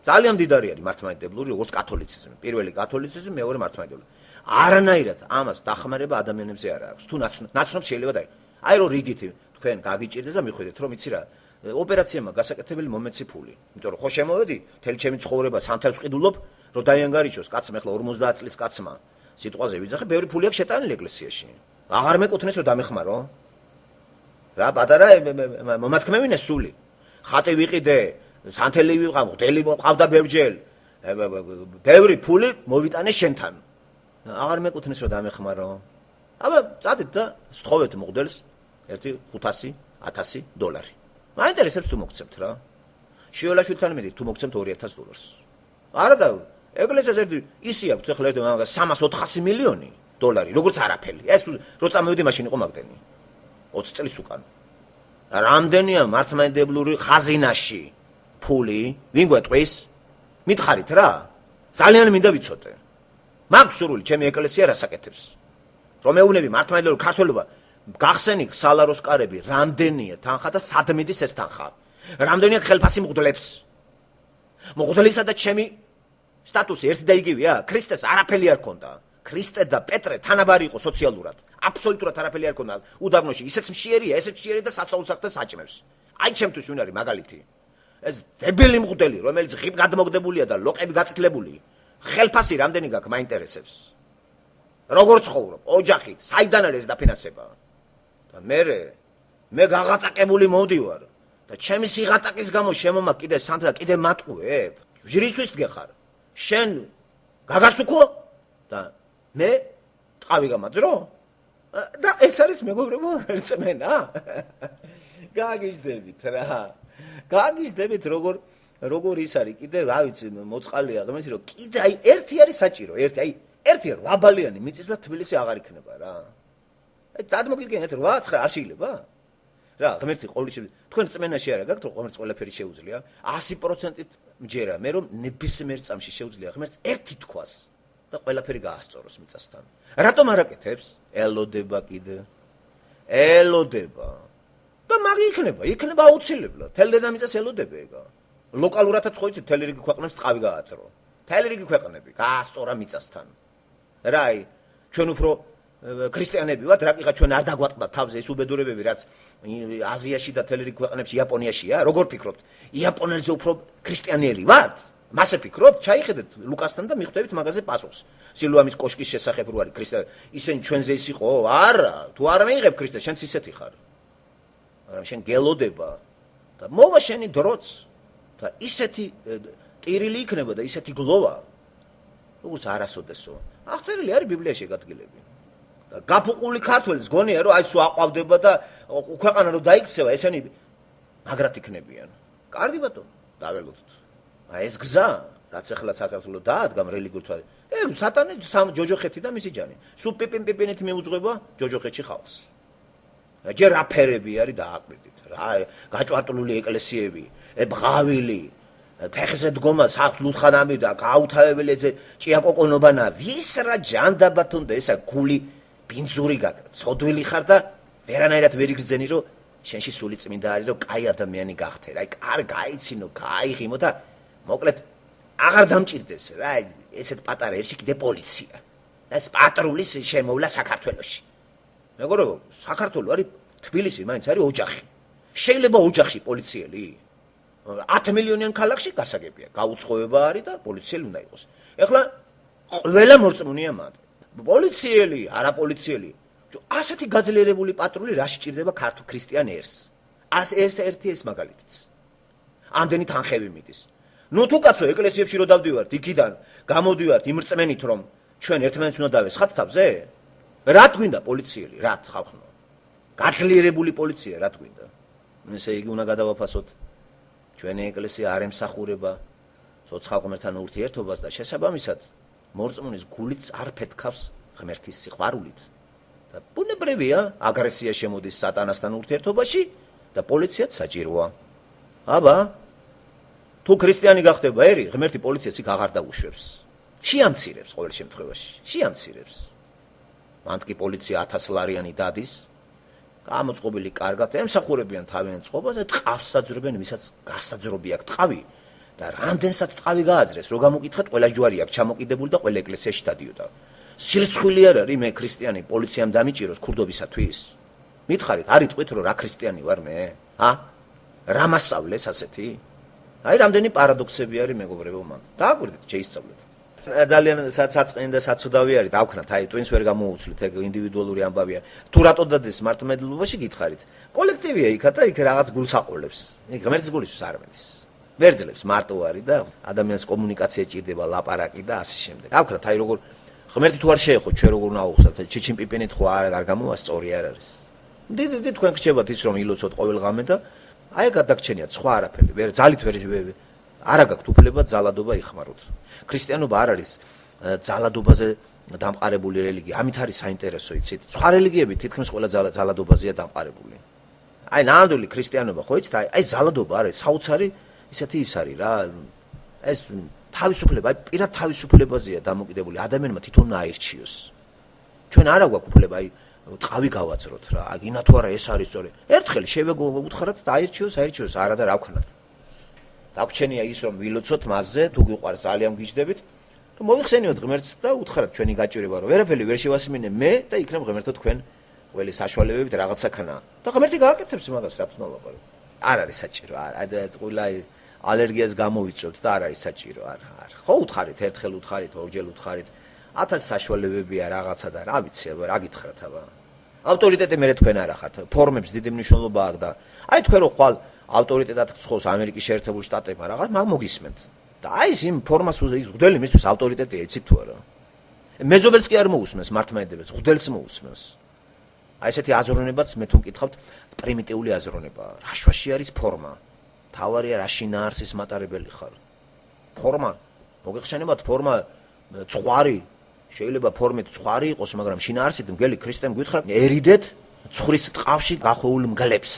ძალიან მდიდარი არის მართლმადიდებლური, როგორც კათოლიციზმი. პირველი კათოლიციზმი, მეორე მართლმადიდებლური. არანაირად ამას დახმარება ადამიანებზე არ აქვს. თუ ნაცნობს შეიძლება და აი რომ რიგითი თქვენ გაგიჭირდეთ და მიხვიდეთ რომ იცი რა ოპერაციამა გასაკეთებელი მომეცი ფული. იმიტომ რომ ხო შემოვედი, თელი ჩემი ცხოვრება სანთელს ვყიდულობ, რომ დაიანგარიშოს კაცმა ახლა 50 წლის კაცმა. სიტყვაზე ვიძახე, ბევრი ფული აქვს შეტანილი ეკლესიაში. აღარ მეკუთვნეს რომ დამეხმარო. რა პატარა მომათქმევინე სული. ხატი ვიყიდე, სანთელი ვიყავ, დელი მოყავდა ბევრჯერ. ბევრი ფული მოვიტანე შენთან. აღარ მეკუთვნეს რომ დამეხმარო. აბა წადით და სთხოვეთ მღვდელს ერთი 500-1000 დოლარი. მაინტერესებს თუ მოგცემთ რა. შიოლაშვილთან მიდი თუ მოგცემთ 2000 დოლარს. არა და ეკლესიას ერთი ისი აქვს ახლა ერთი 300-400 მილიონი დოლარი, როგორც არაფერი. ეს რო წამოვიდი მაშინ იყო მაგდენი. 20 წლის უკან. რამდენია მართლმადიდებლური ხაზინაში ფული? ვინ გვეტყვის? მითხარით რა. ძალიან მინდა ვიცოდე. მაქვს სურვილი ჩემი ეკლესია რასაკეთებს. რომ ეუნები მართლმადიდებლური ქართველობა გახსენი სალაროს კარები, რამდენია თანხა და სად მიდის ეს თანხა? რამდენია ხელფასი მღვდლებს? მღვდლისა და ჩემი სტატუსი ერთი და იგივეა? ქრისტეს არაფერი არ ქონდა. ქრისტე და პეტრე თანაბარი იყო სოციალურად. აბსოლუტურად არაფერი არ ქონდა. უდაბნოში ისეც მშიერია, ესეც მშიერი და სასწაულს აქ საჭმევს. აი ჩემთვის ვინ არის მაგალითი? ეს დებილი მღვდელი, რომელიც ღიბ გადმოგდებულია და ლოყები გაწითლებული. ხელფასი რამდენი გაქვს მაინტერესებს. როგორ ცხოვრობ? ოჯახით, საიდან არის ეს დაფინანსება? და მე გაღატაკებული მოვდივარ და ჩემი სიღატაკის გამო შემომა კიდე სანთლა კიდე მატყუებ. ჟირისთვის დგეხარ. შენ გაგასუქო და მე ტყავი გამაძრო? და ეს არის მეგობრებო რწმენა. გაგიჟდებით რა. გაგიჟდებით როგორ ის არის კიდე რა ვიცი მოწყალია ღმერთი რომ კიდე აი ერთი არის საჭირო, ერთი 8 ბალიანი მიწის და თბილისი აღარ იქნება რა. აი დადმოგიგენთ 8-9 არ შეიძლება? რა, ღმერთი ყოვლისმე თქვენ წმენაში არა გაქვთ რომ ღმერთს ყველაფერი შეუძლია? 100%-ით მჯერა მე რომ ნებისმიერ წამში შეუძლია ღმერთს ერთი თქვას და ყველაფერი გაასწოროს მიწასთან. რატომ არ აკეთებს? ელოდება კიდე. ელოდება. და მაგ იქნება აუცილებლად. თელ დედამიწას ელოდება ეგა. ლოკალურადაც ხო იცით, თელი რიგი ქვეყნებს ტყავი გააწრო. თელი რიგი ქვეყნები გაასწორა მიწასთან. რა აი, ჩვენ უფრო ქრისტიანები ვართ, რაკიღა ჩვენ არ დაგვატყდა თავზე ეს უბედურებები, რაც აზიაში და თელი რიგი ქვეყნებში, იაპონიაშია, როგორ ფიქრობთ? იაპონელზე უფრო ქრისტიანელი ვართ? მასე ფიქრობთ? ჩაიხედეთ ლუკასთან და მიხვდებით მაგაზე პასუხს. სილუამის კოშკის შესახებ რო არის ქრისტე, ისინი ჩვენზე ის იყო? არა, თუ არ მეიღებ ქრისტეს, შენც ისეთი ხარ. მაგრამ შენ გელოდება და მოვა შენი დროც და ისეთი ტირილი იქნება და ისეთი გლოვა, როგორც არასოდესო. აღწერილი არის ბიბლიაში გადგილები. და გაფუყული ქართველის გონია რომ აი სულ აყვავდება და ქვეყანა რომ დაიქცევა, ესენი მაგრად იქნებიან. კარგი ბატონო, დაველოდოთ. აი ეს გზა, რაც ახლა საქართველოს დაადგა რელიგიურ თვალით. სატანი ჯოჯოხეთი და მისი ჯანი. სულ პიპინით მიუძღვება ჯოჯოხეთში ხალხს. ჯერ აფერები არის დააკვირდით. რა გაჭვარტული ეკლესიები, ბღავილი, ფეხზე დგომა სახს ლუთხანამი და გაუთავებელი ეზე ჭიაკოკონობანა. ვის რა ჯანდაბათონდა ესა გული ბინძური გაწოდვილი ხარ და ვერანაირად ვერ იგრძენი რომ შენში სული წმინდა არის რომ კაი ადამიანი გახდე. აი კარ გაიცინო, გაიღიმო და მოკლედ აღარ დამჭირდეს რა ესეთ პატარა ერთში კიდე პოლიცია და ეს პატრულის შემოვლა საქართველოში. მეგობრებო, საქართველო არის თბილისი, მაინც არის ოჯახი. შეიძლება ოჯახში პოლიციელი 10 მილიონიან ქალაქში გასაგებია. გაუცხოება არის და პოლიციელი უნდა იყოს. ეხლა ყველა მორწმუნეა მათ. პოლიციელი, არა პოლიციელი. ასეთი გაძლიერებული პატრული რა სჭირდება ქართულ ქრისტიან ერს. ერთი ეს მაგალითიც. ამდენი თანხები მიდის. ნუ თუ კაცო ეკლესიებში რო დავდივართ, იქიდან გამოდივართ იმრწმენით რომ ჩვენ ერთმანეთს უნდა დავესხათ თავზე? რა თქვინდა პოლიციელი? რა ხალხო? გაძლიერებული პოლიცია რა თქვინდა? ესე იგი უნდა გადავაფასოთ ჩვენი ეკლესია არ ემსახურება ცოცხალ ღმერთთან ურთიერთობას და შესაბამისად მორწმუნის გულიც არ ფეთქავს ღმერთის სიყვარულით. და ბუნებრივია აგრესია შემოდის სატანასთან ურთიერთობაში და პოლიციაც საჭიროა. აბა თუ ქრისტიანი გახდება ერი, ღმერთი პოლიციას იქ აღარ დაუშვებს. შეამცირებს ყოველ შემთხვევაში. შეამცირებს. მანდ კი პოლიცია 1000 ლარიანი დადის, გამოწყობილი კარგად ემსახურებიან თავიანთ წყობას და ტყავს საძრობენ, ვისაც გასაძრობი აქვს ტყავი და რამდენსაც ტყავი გააძრეს, რო გამოკითხეთ, ყველა ჯვარი აქვს ჩამოკიდებული და ყველა ეკლესიაში დადიოდა. სირცხვილი არ არის მე ქრისტიანი პოლიციამ დამიჭიროს ქურდობისათვის? მითხარით, არ იტყვით რომ რა ქრისტიანი ვარ მე? რა მასწავლეს ასეთი? აი რამდენი პარადოქსები არის მეგობრებო მან. დააკვირდით, შეისწავლეთ. ძალიან საწყენი და საცუდავი არის დავქნათ, აი ტვინს ვერ გამოუცვლით, ეგ ინდივიდუალური ამბავია. თუ რატო დადეს მართლმადიდებლობაში გითხარით? კოლექტივია იქა და იქ რაღაც გულს აყოლებს. იქ ღმერთის გულისთვის არ მედის. ვერძლებს მარტო არის და ადამიანს კომუნიკაცია ჭირდება, ლაპარაკი და ასე შემდეგ. დავქნათ, აი როგორ ღმერთი თუ არ შეეხო ჩვენ როგორ უნდა აუხსნათ, ჩიჩიმ პიპინით ხო არ გამოვა სწორი არ არის. დიდი თქვენ გრჩებათ ის რომ ილოცოთ ყოველ ღამე და აი გადაგჩენიათ სხვა არაფერი. ვერ ძალით ვერ არა გაქვთ უფლება ძალადობა იხმაროთ. ქრისტიანობა არ არის ძალადობაზე დამყარებული რელიგია. ამით არის საინტერესო, იცით? სხვა რელიგიები თითქმის ყველა ძალადობაზეა დამყარებული. აი ნამდვილი ქრისტიანობა ხო იცით? აი ძალადობა არის საოცარი ისეთი ის არის რა. ეს თავისუფლება, აი პირად თავისუფლებაზეა დამოკიდებული. ადამიანმა თვითონ აირჩიოს. ჩვენ არა გვაქვს უფლება აი ტყავი გავაძროთ რა. აგინა თუ არა ეს არის სწორი. ერთხელ შევუთხარათ და აირჩიოს არა და რა ვქნათ. დაგჩენია ის რომ ვილოცოთ მასზე, თუ გიყვარს ძალიან გიждდებით, რომ მოიხსენიოთ ღმერთს და უთხრათ ჩვენი გაჭირება რომ ვერაფერი ვერ შევასმინე მე და იქნებ ღმერთო თქვენ ყველი საშუალებებით რაღაცა ქნა. და ღმერთი გააკეთებს მაგას რა თქმა უნდა. არ არის საჭირო, არა ყველა ალერგიას გამოვიწევთ და არ არის საჭირო, არა. ხო უთხარით, ერთხელ უთხარით, ორჯერ უთხარით. 1000 საშუალებებია რაღაცა და რა ვიცი, რა გითხრათ აბა. ავტორიტეტი მე თქვენ არა ხართ, ფორმებს დიდი მნიშვნელობა აქვს და აი თქვენ რო ხვალ ავტორიტეტად გწხოვს ამერიკის შეერთებულ შტატებმა რაღაც მაგ მოგისმენთ. და აი ის იმ ფორმას ის მღვდელი მისთვის ავტორიტეტია, იცით თუ არა? მეზობელს კი არ მოусმენს მართლმადიდებლებს, მღვდელს მოусმენს. აი ესეთი აზროვნებაც მე თუ მკითხავთ, პრიმიტიული აზროვნება. რაშვაში არის ფორმა? თავარია რა შინაარსის მატარებელი ხარ. ფორმა, მოგეხსენებათ ფორმა ცხვარი, შეიძლება ფორმით ცხვარი იყოს, მაგრამ შინაარსით მგელი ქრისტემ გითხრა, ერიდეთ ცხვრის ტყავში გახვეულ მგლებს.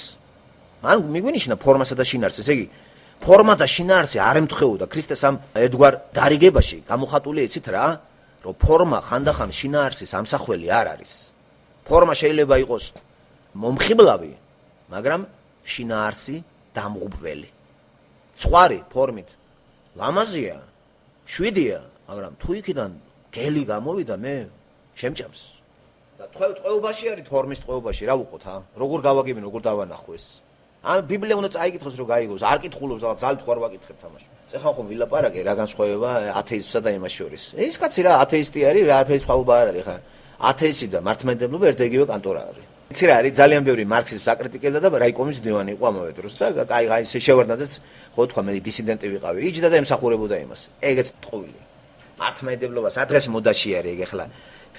ან მიგვინიშნა ფორმასა და შინაარსს, ესე იგი ფორმა და შინაარსი არ ემთხვეოდა ქრისტეს ამ ერთგვარ დარიგებაში. გამოხატული იცით რა, რომ ფორმა ხანდახან შინაარსის ამსახველი არ არის. ფორმა შეიძლება იყოს მომხიბლავი, მაგრამ შინაარსი დამღუპველი. ცხვარი ფორმით ლამაზია, შვიდია, მაგრამ თუ იქიდან გელი გამოვიდა მე შემჭამს. და ტყვეობაში არის ფორმის ტყვეობაში, რა ვუყოთ როგორ გავაგებინო, როგორ დავანახო ეს? ან ბიბლია უნდა წაიკითხოს რომ გაიგოს, არ კითხულობს რაღაც ძალით ხوار ვაკითხებთ ამაში. წეხან ხომ ვილაპარაკე რა განსხვავება ათეისტსა და იმას შორის. ის კაცი რა ათეისტი არის, რა არაფერი სხვაობა არ არის ხა. ათეისტი და მართლმადიდებლობა ერთ-იგივე კანტორა არის. იცი რა არის, ძალიან ბევრი მარქსიზმს აკრიტიკებდა და რაიკომის დივანი იყო ამავე დროს და აი ესე შევარდნაძეც ხო თქვა მე დისიდენტი ვიყავი. იჯდა და ემსახურებოდა იმას. ეგეც ტყუილი. მართლმადიდებლობა სადღაც მოდაში არის ეგ ახლა.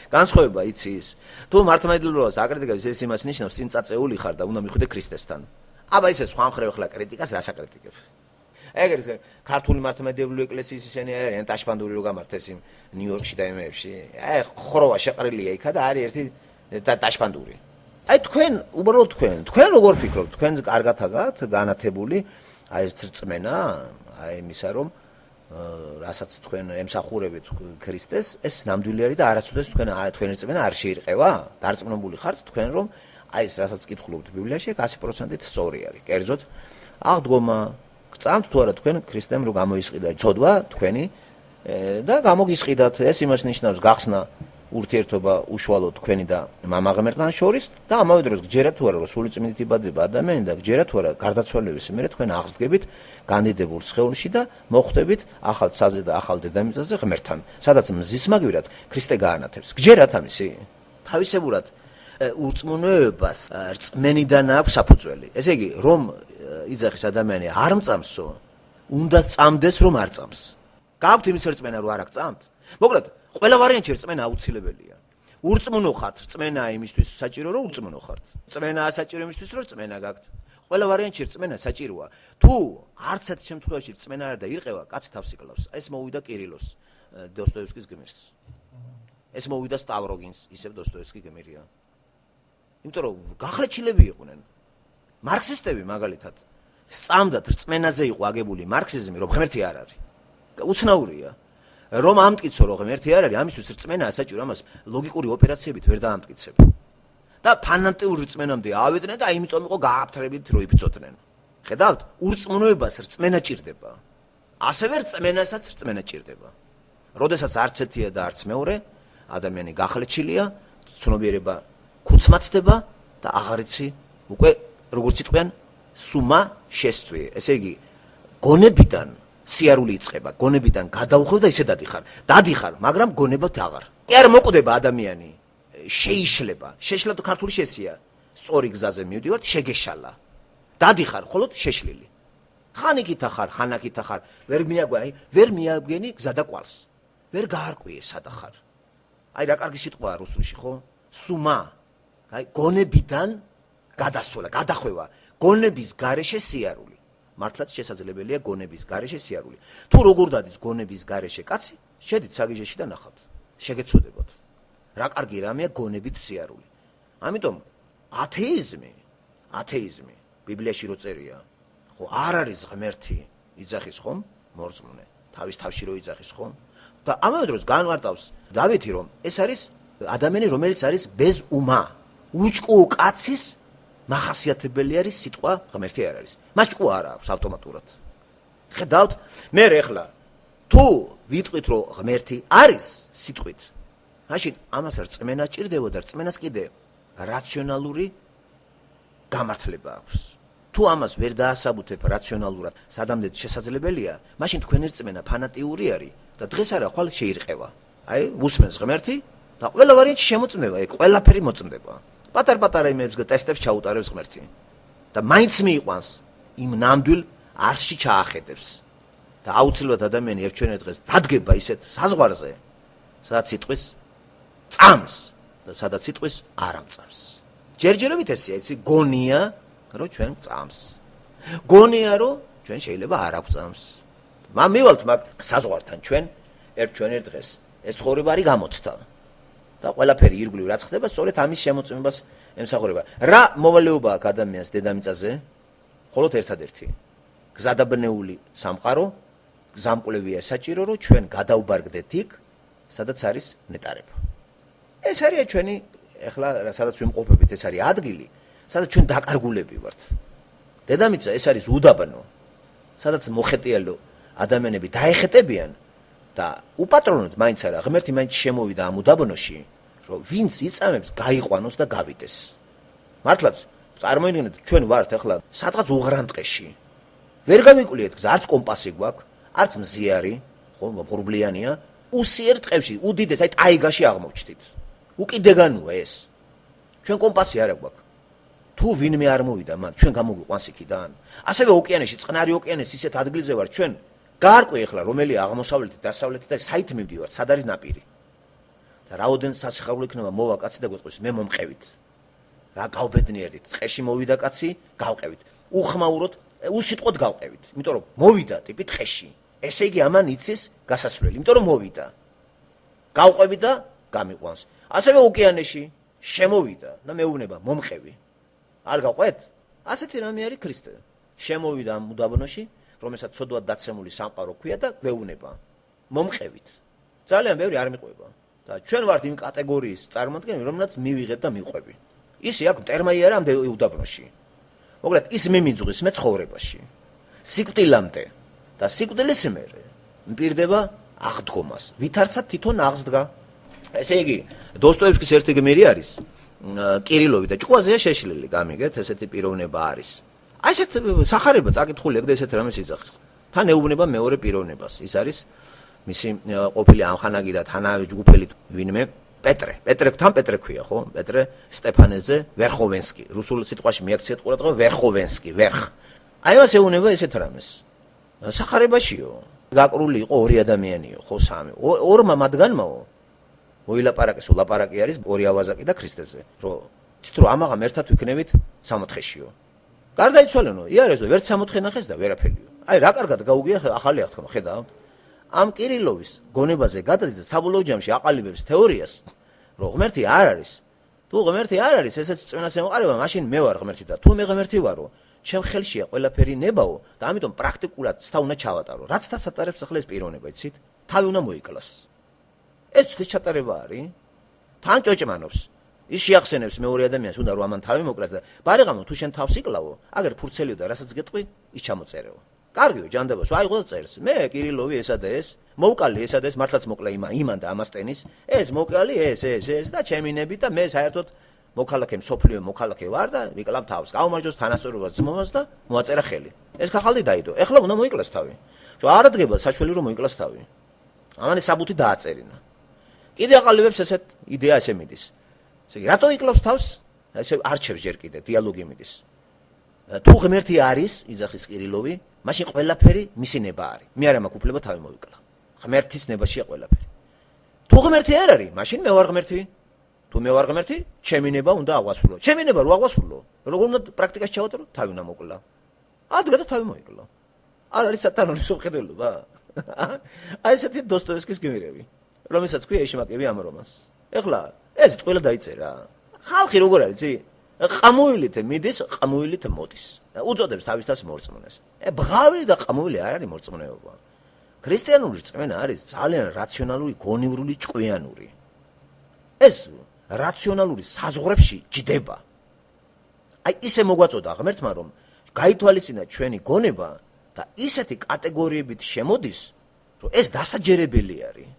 განსხვავება იცი ის. თუ მართლმადიდებლობას აკრიტიკებს ეს იმას ნიშნავს, წინ წაწეული ხარ და უნდა მიხვიდე ქრისტესთან. აბა ისე სხვა მხრივ ახლა კრიტიკას რას აკრიტიკებ? ეგ არის ქართული მართლმადიდებლური ეკლესიის ისინი არიან ტაშპანდური რო გამართეს იმ ნიუ-იორკში და იმებში. აი ხროვა შეყრილია იქა და არის ერთი ტაშპანდური. აი თქვენ უბრალოდ თქვენ როგორ ფიქრობთ? თქვენ კარგად აგათ განათებული აი ეს რწმენა, აი იმისა რომ რასაც თქვენ ემსახურებით ქრისტეს, ეს ნამდვილი არის და არასოდეს თქვენი რწმენა არ შეირყევა? დარწმუნებული ხართ თქვენ რომ აი ეს რასაც კითხულობთ ბიბლიაში 100%-ით სწორი არის. კერძოდ აღდგომა, გწამთ თუ არა თქვენ ქრისტემ რო გამოისყიდა ცოდვა თქვენი და გამოგისყიდათ ეს იმას ნიშნავს გახსნა ურთიერთობა უშუალოდ თქვენი და მამა ღმერთთან შორის და ამავე დროს გჯერათ თუ არა რომ სულიწმიდით იბადება ადამიანი და გჯერათ თუ არა გარდაცვალების მერე თქვენ აღსდგებით განდიდებულ სხეულში და მოხვდებით ახალ ცაზე და ახალ დედამიწაზე ღმერთთან სადაც მზის მაგივრად ქრისტე გაანათებს გჯერათ ამისი თავისებურად ურწმუნოებას რწმენიდან აქვს საფუძველი ესე იგი რომ იძახის ადამიანი არ მწამსო უნდა წამდეს რომ არ წამს გააქვთ იმის რწმენა რომ არ აღწამთ მოკლედ ყველა ვარიანტში რწმენა აუცილებელია ურწმუნო ხართ რწმენა იმისთვის საჭირო რომ ურწმუნო ხართ რწმენაა საჭირო იმისთვის რომ რწმენა გაქვთ ყველა ვარიანტში რწმენა საჭიროა თუ არც ერთ შემთხვევაში რწმენა არ და ირყევა კაცი თავს იკლავს ეს მოვიდა კირილოს დოსტოევსკის გმირს ეს მოვიდა სტავროგინს ისევ დოსტოევსკი გმირია იმიტომ რომ გახლეჩილები იყვნენ მარქსისტები მაგალითად სწამდათ რწმენაზე იყო აგებული მარქსიზმი რომ ღმერთი არ არის უცნაურია რომ ამტკიცო რომ ღმერთი არ არის ამისთვის რწმენაა საჭირო ამას ლოგიკური ოპერაციებით ვერ დაამტკიცებ და ფანატიურ რწმენამდე ავედნენ და იმიტომ იყო გააფთრებით რომ იბრძოდნენ ხედავთ ურწმუნოებას რწმენა ჭირდება ასევე რწმენასაც რწმენა ჭირდება როდესაც არც ერთია და არც მეორე ადამიანი გახლეჩილია ცნობიერება ქუცმაცდება და აღარ იცი უკვე როგორც იტყვიან სუმა შესწვი ესე იგი გონებიდან სიარული იწყება გონებიდან გადაუხვევ და ისე დადიხარ მაგრამ გონებად აღარ კი არ მოკვდება ადამიანი შეიშლება შეშლა თუ ქართული შესია სწორი გზაზე მივდივართ შეგეშალა დადიხარ ხოლოდ შეშლილი ხანიკითა ხარ ხანაკითა ხარ ვერ მიაგენი გზა და კვალს ვერ გაარკვიე სადა ხარ აი რა კარგი სიტყვაა რუსულში ხო სუმა აი გონებიდან გადასვლა გადახვევა გონების გარეშე სიარული მართლაც შესაძლებელია გონების გარეშე სიარული თუ როგორ დადის გონების გარეშე კაცი შედით საგიჟეში და ნახავთ შეგეცოდებოთ რა კარგი რამეა გონებით სიარული ამიტომ ათეიზმი ბიბლიაში რო წერია ხო არ არის ღმერთი იძახის ხომ მორწმუნე თავის თავში რო იძახის ხომ და ამავე დროს განვარტავს დავითი რომ ეს არის ადამიანი რომელიც არის bez უმა უჭკუო კაცის მახასიათებელი არის სიტყვა ღმერთი არ არის მას ჭკუა არ აქვს ავტომატურად ხედავთ მე ეხლა თუ ვიტყვით რომ ღმერთი არის სიტყვით მაშინ ამას რწმენა ჭირდება და რწმენას კიდე რაციონალური გამართლება აქვს თუ ამას ვერ დაასაბუთებ რაციონალურად სადამდე შესაძლებელია მაშინ თქვენი რწმენა ფანატიური არის და დღეს არა ხვალ შეირყევა აი უსმენს ღმერთი და ყველა ვარიანტი შემოწმდება ეგ ყველაფერი მოწმდება პატარ-პატარა იმებს ტესტებს ჩაუტარებს ღმერთი და მაინც მიიყვანს იმ ნამდვილ არსში ჩაახედებს და აუცილებლად ადამიანი ერთჩვენერ დღეს დადგება ისეთ საზღვარზე სადაც სიტყვის წამს და სადაც სიტყვის არ ამწამს ჯერჯერობით ესეა იცი გონია რომ ჩვენ წამს გონია რომ ჩვენ შეიძლება არ აგვწამს მივალთ მაგ საზღვართან ჩვენ ერთჩვენერ დღეს ეს ცხოვრება არის გამოცდა და ყველაფერი ირგვლივ რაც ხდება სწორედ ამის შემოწმებას ემსახურება რა მოვალეობა აქვს ადამიანს დედამიწაზე მხოლოდ ერთადერთი გზადაბნეული სამყარო გზამკვლევია საჭირო რომ ჩვენ გადავბარგდეთ იქ სადაც არის ნეტარება ეს არის ჩვენი ეხლა სადაც ვიმყოფებით ეს არის ადგილი სადაც ჩვენ დაკარგულები ვართ დედამიწა ეს არის უდაბნო სადაც მოხეტიალო ადამიანები დაეხეტებიან და უპატრონოდ მაინც არა ღმერთი მაინც შემოვიდა ამ უდაბნოში რომ ვინც იწამებს გაიყვანოს და გავიდეს მართლაც წარმოიდგინეთ ჩვენ ვართ ახლა სადღაც უღრანტყეში ვერ გავიკვლიეთ გზა არც კომპასი გვაქვს არც მზიარი ხო მღრუბლიანია უსიერ ტყებში უდიდეს აი ტაიგაში აღმოჩნდით უკიდეგანოა ეს ჩვენ კომპასი არ აქვს თუ ვინმე არ მოვიდა მან ჩვენ გამოგვიყვანს იქიდან ასევე ოკეანეში წყნარი ოკეანეს ისეთ ადგილზე ვარ ჩვენ გაარკვე ახლა რომელი აღმოსავლეთი დასავლეთი და საით მივდივართ სად არის ნაპირი და რაოდენ სასიხარულო იქნება მოვა კაცი და გვეტყვის მე მომყევით რა გავბედნიერდით ტყეში მოვიდა კაცი გავყევით უხმაუროთ უსიტყვოდ გავყევით იმიტომ რომ მოვიდა ტიპი ტყეში ესე იგი ამან იცის გასასვლელი იმიტომ რომ მოვიდა გავყვები და გამიყვანს ასევე ოკეანეში შემოვიდა და მეუბნება მომყევი არ გაყვეთ ასეთი რამე არის ქრისტე შემოვიდა ამ უდაბნოში რომელსაც ცოდვად დაცემული სამყარო ქვია და გვეუბნება მომყევით ძალიან ბევრი არ მიყვება და ჩვენ ვართ იმ კატეგორიის წარმოადგენელი რომელსაც მივიღებ და მიყვები ისი აქ მტერმაი არა ამ უდაბნოში მოკლედ ის მიმიძღვის მე ცხოვრებაში სიკვდილამდე და სიკვდილის მერე მპირდება აღდგომას. ვითარცა თვითონ აღსდგა. ესე იგი, დოსტოევსკის ერთი გმირი არის კირილოვი და ჭკვაზეა შეშლილი, გამიგეთ, ესეთი პიროვნება არის. აი ესეთ სახარება წაკითხული ეგ და ესეთ რამეს იძახის. თან ეუბნება მეორე პიროვნებას. ის არის მისი ყოფილი ამხანაგი და თანავე ჯგუფელი ვინმე პეტრე ქვია, ხო? პეტრე სტეფანეზე ვერხოვენსკი. რუსულ სიტყვაში მიაქციეთ ყურადღება ვერხოვენსკი, ვერხ. აი მას ეუბნება ესეთ რამეს. სახარებაშიო, გაკრული იყო ორი ადამიანიო, ხო სამი. ორმა მათგანმაო მოილაპარაკეს, ულაპარაკი არის ორი ავაზაკი და ქრისტეზე, რომ ცით რომ ამაღამ ერთად ვიქნებით 64-შიო. გარდაიცვალენო, იარესო, ვერც 64 ნახეს და ვერაფერიო. აი რა კარგად გაუგია ახალი აღთქმა, ხედავთ? ამ კირილოვის გონებაზე გადადის და საბოლოო ჯამში აყალიბებს თეორიას, რომ ღმერთი არ არის. თუ ღმერთი არ არის, ესეც წვენას ემყარება, მაშინ მე ვარ ღმერთი და თუ მე ღმერთი ვარო, ჩემ ხელშია ყველაფერი ნებაო და ამიტომ პრაქტიკულად ცდა უნდა ჩავატარო. რაც თას ატარებს ახლა ეს პიროვნება, იცით? თავი უნდა მოიკლას. ეს ცდის ჩატარება არის. თან ჭოჭმანობს. ის შეახსენებს მეორე ადამიანს, უნდა რომ ამან თავი მოკლას და ბარიღამო თუ შენ თავს იკლავო, აგერ ფურცელიო და რასაც გეტყვი, ის ჩამოწერეო. კარგიო, ჯანდაბაშო, აიღო და წერს. მე კირილოვი ესა და ეს, მოვკალი ესა და ეს მართლაც მოკლა იმან და ამასტენის. ეს მოკალი ეს და ჩემინები და მე საერთოდ მოქალაქე სოფლიო მოქალაქე ვარ და ვიკლავ თავს. გაუმარჯოს თანასწორობას ძმობას და მოაწერა ხელი. ეს ხახალდი დაიდო. ეხლა უნდა მოიკლას თავი. არ ადგება საშველი რომ მოიკლას თავი. ამან საბუთი დააწერინა. კიდე აყალიბებს ესეთ იდეა ესე მიდის. ესე იგი, რატო იკლავს თავს? ესე არჩევს ჯერ კიდე დიალოგი მიდის. თუ ღმერთი არის, იძახის კირილოვი, მაშინ ყველაფერი მისი ნება არის. მე არ მაქვს უფლება თავი მოვიკლა. ღმერთის ნებაშია ყველაფერი. თუ ღმერთი არ არის, მაშინ მე ვარ ღმერთი. თუ მე ვარ ღმერთი, ჩემი ნება უნდა აღვასრულო. ჩემი ნება რო აღვასრულო, როგორ უნდა პრაქტიკაში ჩავატარო? თავი უნდა მოკლა. ადგა და თავი მოიკლა. არ არის სატანური შეხედულობა. აი ესეთი დოსტოევსკის გმირები, რომელსაც ქვია ეშმაკები ამ რომანს. ეხლა ეს ყველა დაიწერა. ხალხი როგორ არის, იცი? ყამუილით მიდის, ყამუილით მოდის. უწოდებს თავის თავს მორწმუნეს. ბღავილი და ყამუილი არ არის მორწმუნეობა. ქრისტიანული რწმენა არის ძალიან რაციონალური, გონივრული, ჭკვიანური. ეს რაციონალური საზღვრებში ჯდება. აი ისე მოგვაწოდა ღმერთმა, რომ გაითვალისწინა ჩვენი გონება და ისეთი კატეგორიებით შემოდის, რომ ეს დასაჯერებელი არის.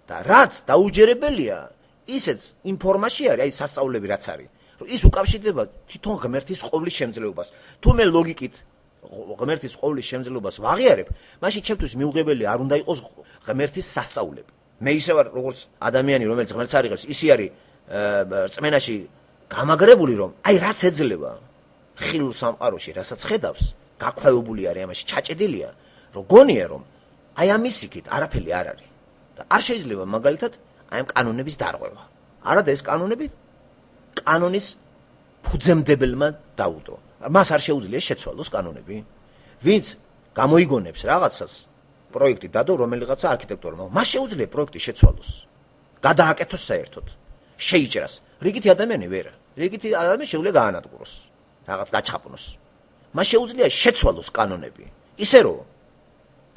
და რაც დაუჯერებელია, ისეც იმ ფორმაში არის, აი სასწაულები რაც არის. ის უკავშირდება თვითონ ღმერთის ყოვლის შემძლეობას. თუ მე ლოგიკით ღმერთის ყოვლის შემძლეობას ვაღიარებ, მაშინ ჩემთვის მიუღებელი არ უნდა იყოს ღმერთის სასწაულები. მე ისე ვარ როგორც ადამიანი, რომელიც ღმერთს არ იღებს, ისე არის რწმენაში გამაგრებული, რომ აი რაც ეძლება ხილულ სამყაროში, რასაც ხედავს, გაქვავებული არის ამაში, ჩაჭედილია, რომ გონია რომ აი ამის იქით არაფერი არ არის. და არ შეიძლება მაგალითად აი ამ კანონების დარღვევა. არადა ეს კანონები კანონის ფუძემდებელმა დაუდო. მას არ შეუძლია შეცვალოს კანონები. ვინც გამოიგონებს რაღაცას პროექტი დადო რომელიღაცა არქიტექტორმა, მას შეუძლია პროექტი შეცვალოს. გადააკეთოს საერთოდ. შეიჭრას. რიგითი ადამიანი ვერ. რიგითი ადამიანი შეუძლია გაანადგუროს. რაღაც გაჩხაპნოს. მას შეუძლია შეცვალოს კანონები. ისე რომ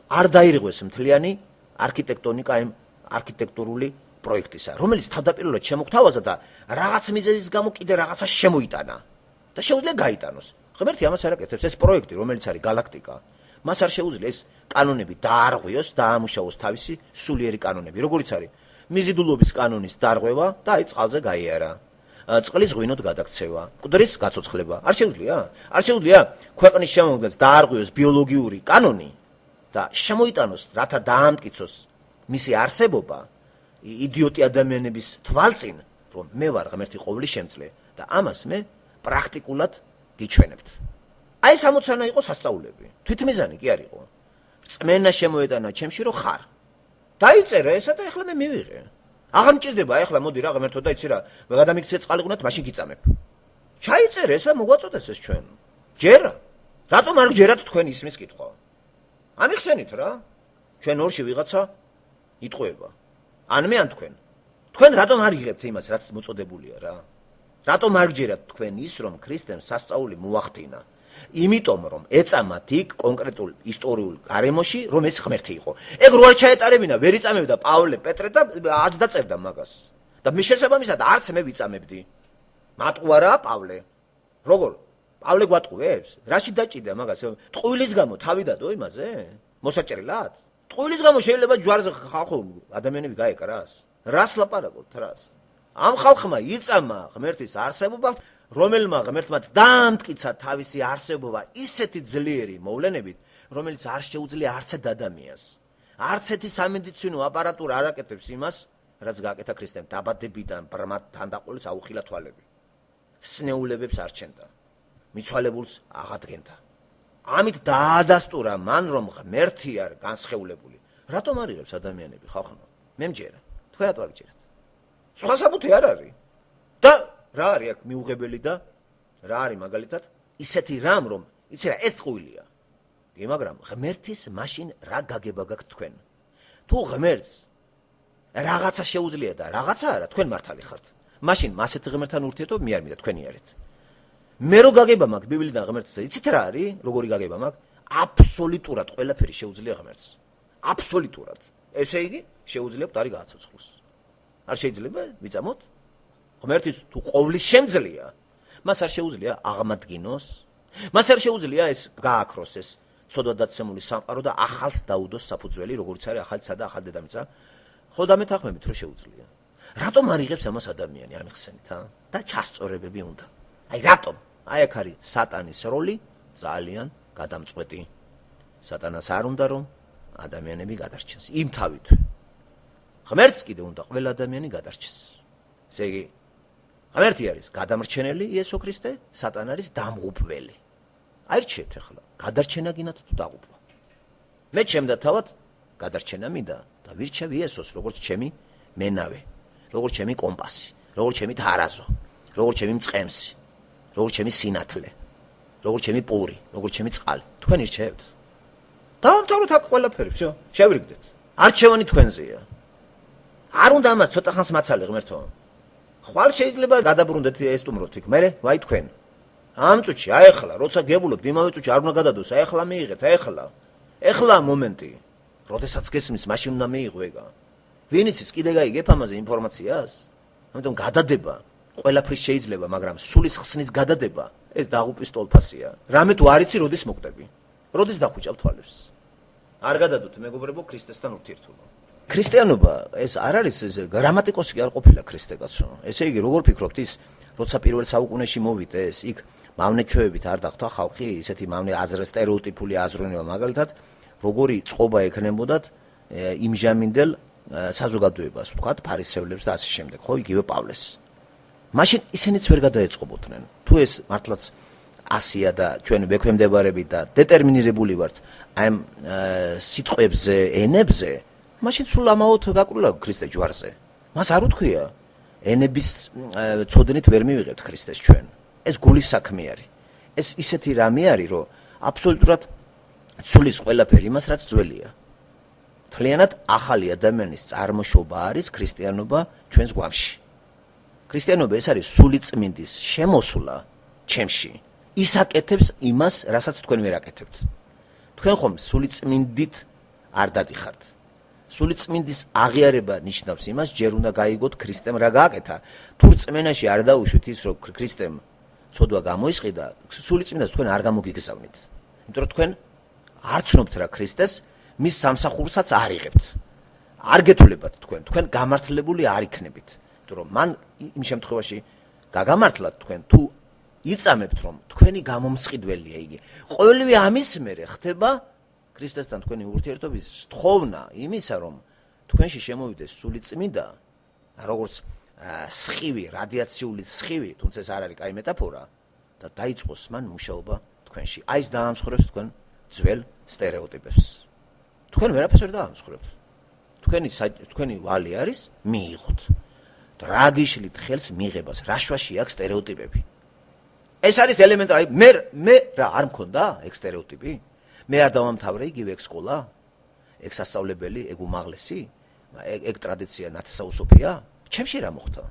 არ დაირღვეს მთლიანი არქიტექტონიკა იმ არქიტექტურული პროექტისა, რომელიც თავდაპირველად შემოგთავაზა და რაღაც მიზეზის გამო კიდე რაღაცას შემოიტანა და შეუძლია გაიტანოს. ღმერთი ამას არ აკეთებს. ეს პროექტი, რომელიც არის galaktika, მას არ შეუძლია ეს კანონები დაარღვიოს და ამუშავოს თავისი სულიერი კანონები, როგორიც არის მიზიდულობის კანონის დარღვევა და აი წყალზე გაიარა. წყლის ღვინოთ გადაქცევა, მკვდრის გაცოცხლება. არ შეუძლია? არ შეუძლია ქვეყნის შემოგდას დაარღვიოს ბიოლოგიური კანონი და შემოიტანოს, რათა დაამტკიცოს მისი არსებობა იდიოტი ადამიანების თვალწინ, რომ მე ვარ ღმერთი ყოვლის შემძლე და ამას მე პრაქტიკულად გიჩვენებთ. აი ეს ამოცანა იყო სასწაულები. თვითმიზანი კი არ იყო. რწმენა შემოეტანა ჩემში რომ ხარ. დაიწერა ესა და ეხლა მე მივიღე. აღარ მჭირდება ეხლა მოდი რა ღმერთო და იცი რა, გადამიქცე წყალიყვნათ, მაშინ გიწამებ. ჩაიწერე ესა მოგვაწოდეს ეს ჩვენ. ჯერა. რატომ არ გჯერათ თქვენ ისმის კითხვა? ამიხსენით რა. ჩვენ ორში ვიღაცა იტყვება. ან მე ან თქვენ. თქვენ რატომ არ იღებთ იმას, რაც მოწოდებულია რა? რატომ არ გჯერათ თქვენ ის, რომ ქრისტემ სასწაული მოახდინა? იმიტომ რომ ეწამათ იქ კონკრეტულ ისტორიულ გარემოში, რომ ეს ღმერთი იყო. ეგ რო არ ჩაეტარებინა, ვერ იწამებდა პავლე, პეტრე და არც დაწერდა მაგას. და მის შესაბამისად არც მე ვიწამებდი. მატყუარაა პავლე. როგორ? პავლე გვატყუებს? რაში დაჭიდა მაგას? ტყუილის გამო თავი დადო იმაზე? მოსაჭრელად? ტყუილის გამო შეიძლება ჯვარზე ხალხო ადამიანები გაეკრას? რას ლაპარაკობთ რას? ამ ხალხმა იწამა ღმერთის არსებობა, რომელმა ღმერთმა დაამტკიცა თავისი არსებობა ისეთი ძლიერი მოვლენებით, რომელიც არ შეუძლია არც ერთ ადამიანს. არც ერთი სამედიცინო აპარატურა არ აკეთებს იმას, რაც გააკეთა ქრისტემ დაბადებიდან ბრმად თანდაყოლის აუხილა თვალები. სნეულებებს არჩენდა. მიცვალებულს აღადგენდა. ამით დაადასტურა მან, რომ ღმერთი არ განსხეულებული. რატომ არ იღებს ადამიანები ხალხო? მე მჯერა. თქვენ რატო არ გჯერათ? სხვა საბუთი არ არის. და რა არის აქ მიუღებელი და რა არის მაგალითად ისეთი რამ, რომ იცი რა ეს ტყუილია. მაგრამ ღმერთის მაშინ რა გაგება გაქვთ თქვენ? თუ ღმერთს რაღაცა შეუძლია და რაღაცა არა, თქვენ მართალი ხართ. მაშინ მასეთ ღმერთთან ურთიერთობა მე არ მინდა თქვენი არით. მე რო გაგება მაქვს ბიბლიდან ღმერთს, იცით რა არის? როგორი გაგება მაქვს? აბსოლუტურად ყველაფერი შეუძლია ღმერთს. აბსოლუტურად. ესე იგი, შეუძლია მკვდარი გააცოცხლოს. არ შეიძლება ვიწამოთ? ღმერთის თუ ყოვლის შემძლია, მას არ შეუძლია აღმადგინოს, მას არ შეუძლია ეს გააქროს ეს ცოდვადაცემული სამყარო და ახალს დაუდოს საფუძველი, როგორც არის ახალისა და ახალ დედამიწა. ხო დამეთანხმებით რომ შეუძლია. რატომ არ იღებს ამას ადამიანი ამიხსენით, და ჩასწორებები უნდა. აი რატომ? აი აქ არის სატანის როლი ძალიან გადამწყვეტი. სატანას არ უნდა რომ ადამიანები გადარჩენს იმ თავით. ღმერთს კიდე უნდა ყველა ადამიანი გადარჩენს. ესე იგი ღმერთი არის გადამრჩენელი იესო ქრისტე, სატანი არის დამღუპველი. აირჩიეთ ახლა, გადარჩენა გინათ თუ დაღუპვა. მე ჩემდა თავად გადარჩენა მინდა და ვირჩევ იესოს როგორც ჩემი მენავე, როგორც ჩემი კომპასი, როგორც ჩემი თარაზო, როგორც ჩემი მწყემსი, როგორც ჩემი სინათლე, როგორც ჩემი პური, როგორც ჩემი წყალი. თქვენ ირჩევთ. დავამთავროთ აქ ყველაფერი, всё, შევრიგდეთ. არჩევანი თქვენზეა. არ უნდა ამას ცოტა ხანს მაცალე ღმერთო. ხვალ შეიძლება გადაბრუნდეთ ესტუმროთ იქ, მერე ვაი თქვენ. ამ წუთში, აი ახლა, როცა გებულობთ, იმავე წუთში არ უნდა გადადოს, აი ახლა მიიღეთ, აი ახლა. ეხლა მომენტი. როდესაც გესმის, მაშინ უნდა მიიღო ეგა. ვინიც კიდე გაიგებ ამაზე ინფორმაციას? ამიტომ გადადება ყველაფრის შეიძლება, მაგრამ სულის ხსნის გადადება ეს დაღუპვის ტოლფასია. რამე თუ არ იცი, როდის მოკვდები? როდის დახვიჭავ თვალებს? არ გადადოთ მეგობრებო ქრისტესთან ურთიერთობა. ქრისტიანობა ეს არ არის გრამატიკოსი არ ყოფილა ქრისტე კაცო. ესე იგი, როგორ ფიქრობთ ის, როცა პირველ საუკუნეში მოვიდეს, იქ მავნეჩვევებით არ დახვდა ხალხი, ისეთი მავნე აზრ სტერეოტიპული აზროვნება მაგალითად, როგორი წყობა ექნებოდათ იმჟამინდელ საზოგადოებას, ვთქვათ, ფარისევლებს და ასე შემდეგ, ხო, იგივე პავლეს. მაშინ ისინიც ვერ გადაეწყობოდნენ. თუ ეს მართლაც ასია და ჩვენ ვექვემდებარებით და დეტერმინირებული ვართ აი ამ სიტყვებზე, ენებზე, მაშინ სულ ამაოდ გაკრულა ქრისტე ჯვარზე. მას არ უთქვია ენების ცოდნით ვერ მივიღებთ ქრისტეს ჩვენ. ეს გულის საქმე არის. ეს ისეთი რამე არის, რომ აბსოლუტურად ცulis ყველაფერი იმას, რაც ძველია. მთლიანად ახალი ადამიანის წარმოშობა არის ქრისტიანობა ჩვენს გვამში. ქრისტიანობა ეს არის სულიწმინდის შემოსვლა ჩემში. ის აკეთებს იმას, რასაც თქვენ ვერ აკეთებთ. თქვენ ხომ სულიწმინდით არ დადიხართ. სულიწმინდის აღიარება ნიშნავს იმას, ჯერ უნდა გაიგოთ ქრისტემ რა გააკეთა. თუ რწმენაში არ დაუშვით ის, რომ ქრისტემ ცოდვა გამოისყიდა, სულიწმინდას თქვენ არ გამოგიგზავნით. იმიტომ რომ თქვენ არ ცნობთ რა ქრისტეს, მის სამსახურსაც არ იღებთ. არ გეთვლებათ თქვენ გამართლებული არ იქნებით. იმიტომ რომ მან იმ შემთხვევაში გაგამართლათ თქვენ თუ იწამებთ რომ თქვენი გამომსყიდველია იგი. ყოველივე ამის მერე ხდება ქრისტესთან თქვენი ურთიერთობის სთხოვნა იმისა, რომ თქვენში შემოვიდეს სულიწმინდა, როგორც სხივი, რადიაციული სხივი, თუმცა ეს არ არის კაი მეტაფორა და დაიწყოს მან მუშაობა თქვენში. აი ეს დაამსხვრევს თქვენ ძველ სტერეოტიპებს. თქვენ ვერაფერს ვერ დაამსხვრევთ. თქვენი ვალი არის მიიღოთ. და რა გიშლით ხელს მიღებას, რა შვაში აქვს სტერეოტიპები. ეს არის ელემენტარი. მე რა არ მქონდა ეგ სტერეოტიპი? მე არ დავამთავრე იგივე ეგ სკოლა? ეგ სასწავლებელი, ეგ უმაღლესი? ეგ ტრადიცია ნათესაუსოფია? ჩემში რა მოხდა?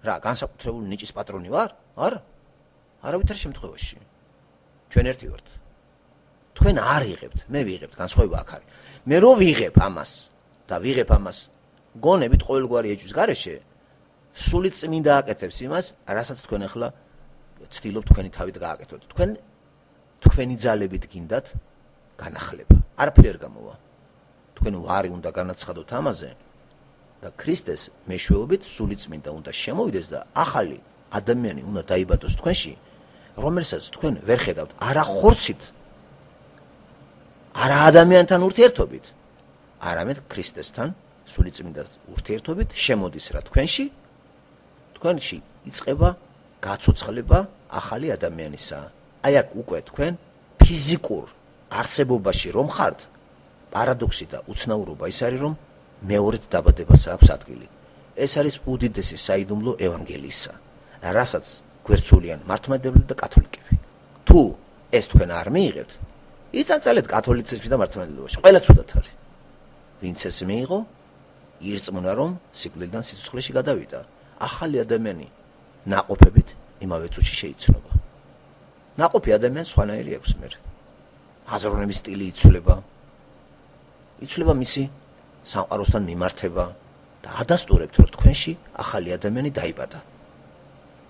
რა, განსაკუთრებული ნიჭის პატრონი ვარ? არა. არავითარ შემთხვევაში. ჩვენ ერთი ვართ. თქვენ არ იღებთ, მე ვიღებთ, განსხვავება აქ არის. მე რო ვიღებ ამას და ვიღებ ამას გონებით ყოველგვარი ეჭვის გარეშე, სულიწმინდა აკეთებს იმას, რასაც თქვენ ახლა ცდილობ თქვენი თავით გააკეთოთ. თქვენი ძალებით გინდათ განახლება. არაფერი არ გამოვა. თქვენ ვარი უნდა განაცხადოთ ამაზე და ქრისტეს მეშვეობით სულიწმინდა უნდა შემოვიდეს და ახალი ადამიანი უნდა დაიბადოს თქვენში, რომელსაც თქვენ ვერ ხედავთ არა ხორცით, არა ადამიანთან ურთიერთობით, არამედ ქრისტესთან სულიწმინდა ურთიერთობით შემოდის რა თქვენში იწყება გაცოცხლება ახალი ადამიანისა. აი აქ უკვე თქვენ ფიზიკურ არსებობაში რომ ხართ, პარადოქსი და უცნაურობა ის არის, რომ მეორედ დაბადებას აქვს ადგილი. ეს არის უდიდესი საიდუმლო ევანგელიისა, რასაც გვერდსულიან მართლმადიდებლები და კათოლიკები. თუ ეს თქვენ არ მიიღებთ, იწაწალეთ კათოლიციზმში და მართლმადიდებლობაში. ყველა ცუდად არის. ვინც ეს მიიღო, ირწმუნა რომ სიკვდილიდან სიცოცხლეში გადავიდა. ახალი ადამიანი ნაყოფებით იმავე წუთში შეიცვლება. ნაყოფი ადამიანს სხვანაირი აქვს მე. აზროვნების სტილი იცვლება მისი სამყაროსთან მიმართება და ადასტურებთ რომ თქვენში ახალი ადამიანი დაიბადა.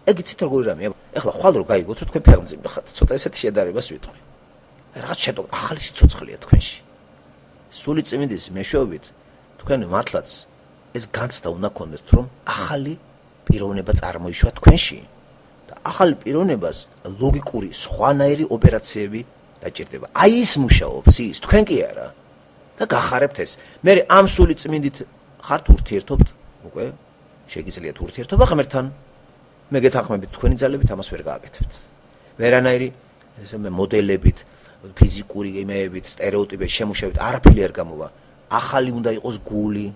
ეგ იცით როგორი რამეა? ეხლა ხვალ რო გაიგოთ რომ თქვენ ფეხმძიმნე ხართ, ცოტა ესეთი შედარებას ვიტყვი. რაღაც შეტო ახალი სიცოცხლეა თქვენში. სულიწმინდის მეშვეობით თქვენ მართლაც ეს განცდა უნდა გქონდეთ რომ ახალი პიროვნება წარმოიშვა თქვენში და ახალ პიროვნებას ლოგიკური სხვანაირი ოპერაციები დაჭირდება. აი ის მუშაობს ის, თქვენ კი არა. და გახარებთ ეს. მე ამ სულიწმინდით ხართ ურთიერთობთ, უკვე შეგიძლიათ ურთიერთობა ღმერთთან. მე გეთანხმებით თქვენი ძალებით ამას ვერ გააკეთებთ. ვერანაირი ესე მოდელებით, ფიზიკური იმეებით, სტერეოტიპებით შემუშავებით არაფერი არ გამოვა. ახალი უნდა იყოს გული,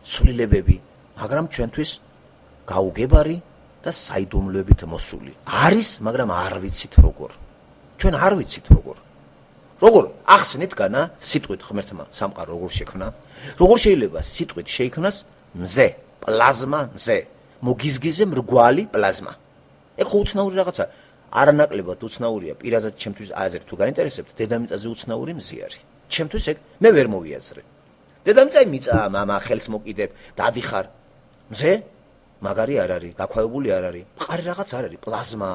ცვლილებები, მაგრამ ჩვენთვის გაუგებარი და საიდუმლოებით მოსული. არის, მაგრამ არ ვიცით როგორ. ჩვენ არ ვიცით როგორ. როგორ ახსნით განა სიტყვით ღმერთმა სამყარო როგორ შექმნა? როგორ შეიძლება სიტყვით შეიქმნას მზე, პლაზმა, მზე, მოგიზგიზე მრგვალი პლაზმა? ეგ ხო უცნაური რაღაცა. არანაკლებად უცნაურია პირადად ჩემთვის აზრით თუ გაინტერესებთ, დედამიწაზე უცნაური მზე არის. ჩემთვის ეგ მე ვერ მოვიაზრე. დედამიწა მიწაა, მამა ხელს მოკიდებ, დადიხარ. მზე მაგარი არ არის, გაქვავებული არ არის, მყარი რაღაც არ არის, პლაზმა.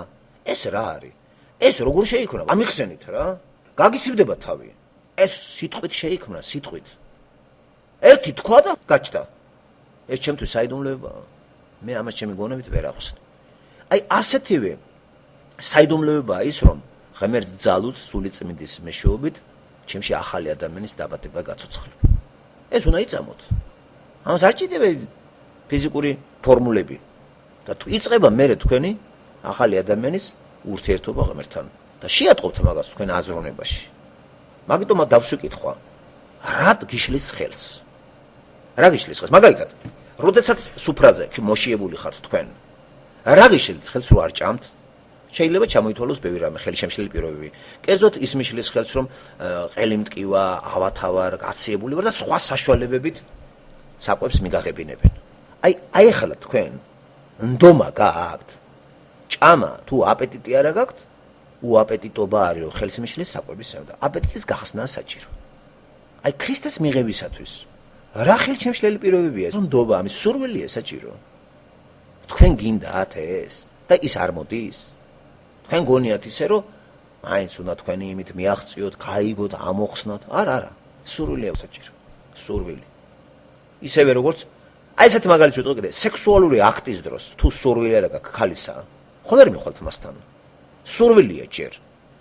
ეს რა არის? ეს როგორ შეიქმნა? ამიხსენით რა. გაგიცივდება თავი. ეს სიტყვით შეიქმნა, სიტყვით. ერთი თქვა და გაჩნდა. ეს ჩემთვის საიდუმლოებაა. მე ამას ჩემი გონებით ვერ ახსნი. აი ასეთივე საიდუმლოებაა ის, რომ ღმერთ ძალუც სულიწმინდის მეშვეობით ჩემში ახალი ადამიანის დაბადება გაცოცხლება. ეს უნდა იწამოთ. ამას არ ჭირდება ფიზიკური ფორმულები. და თუ იწყება მე თქვენი ახალი ადამიანის ურთიერთობა ღმერთთან და შეატყობთ მაგას თქვენ აზროვნებაში. მაგიტომაც დავსვიკითხვა, რად გიშლის ხელს? რა გიშლის ხელს? მაგალითად, როდესაც სუფრაზე მოშიებული ხართ თქვენ, რა გიშლით ხელს რო არ ჭამთ? შეიძლება ჩამოითვალოს ბევრი რამე, ხელი შემშლელი პირობები. კერძოდ ის მიშლის ხელს, რომ ყელი მტკივა, ავათავარ, გაციებული ვარ და სხვა საშუალებებით საკვებს მიგაღებინებენ. აი ახლა თქვენ ნდომა გააქვთ. ჭამა თუ აპეტიტი არა გაქვთ, უაპეტიტობა არის რომ ხელს მიშლის საკვების სევდა. აპეტიტის გახსნაა საჭირო. აი ქრისტეს მიღებისათვის რა ხელშემშლელი პირობებია? რომ ნდობა ამის სურვილია საჭირო. თქვენ გინდათ ეს და ის არ მოდის. თქვენ გონიათ ისე რომ მაინც უნდა თქვენი იმით მიაღწიოთ, გაიგოთ, ამოხსნათ. არა, სურვილია საჭირო. სურვილი. ისევე როგორც აი ესეთი მაგალითი ვიტყვი კიდე, სექსუალური აქტის დროს თუ სურვილი არა გაქვს ქალისა, ხო ვერ მიხვალთ მასთან. სურვილია ჯერ.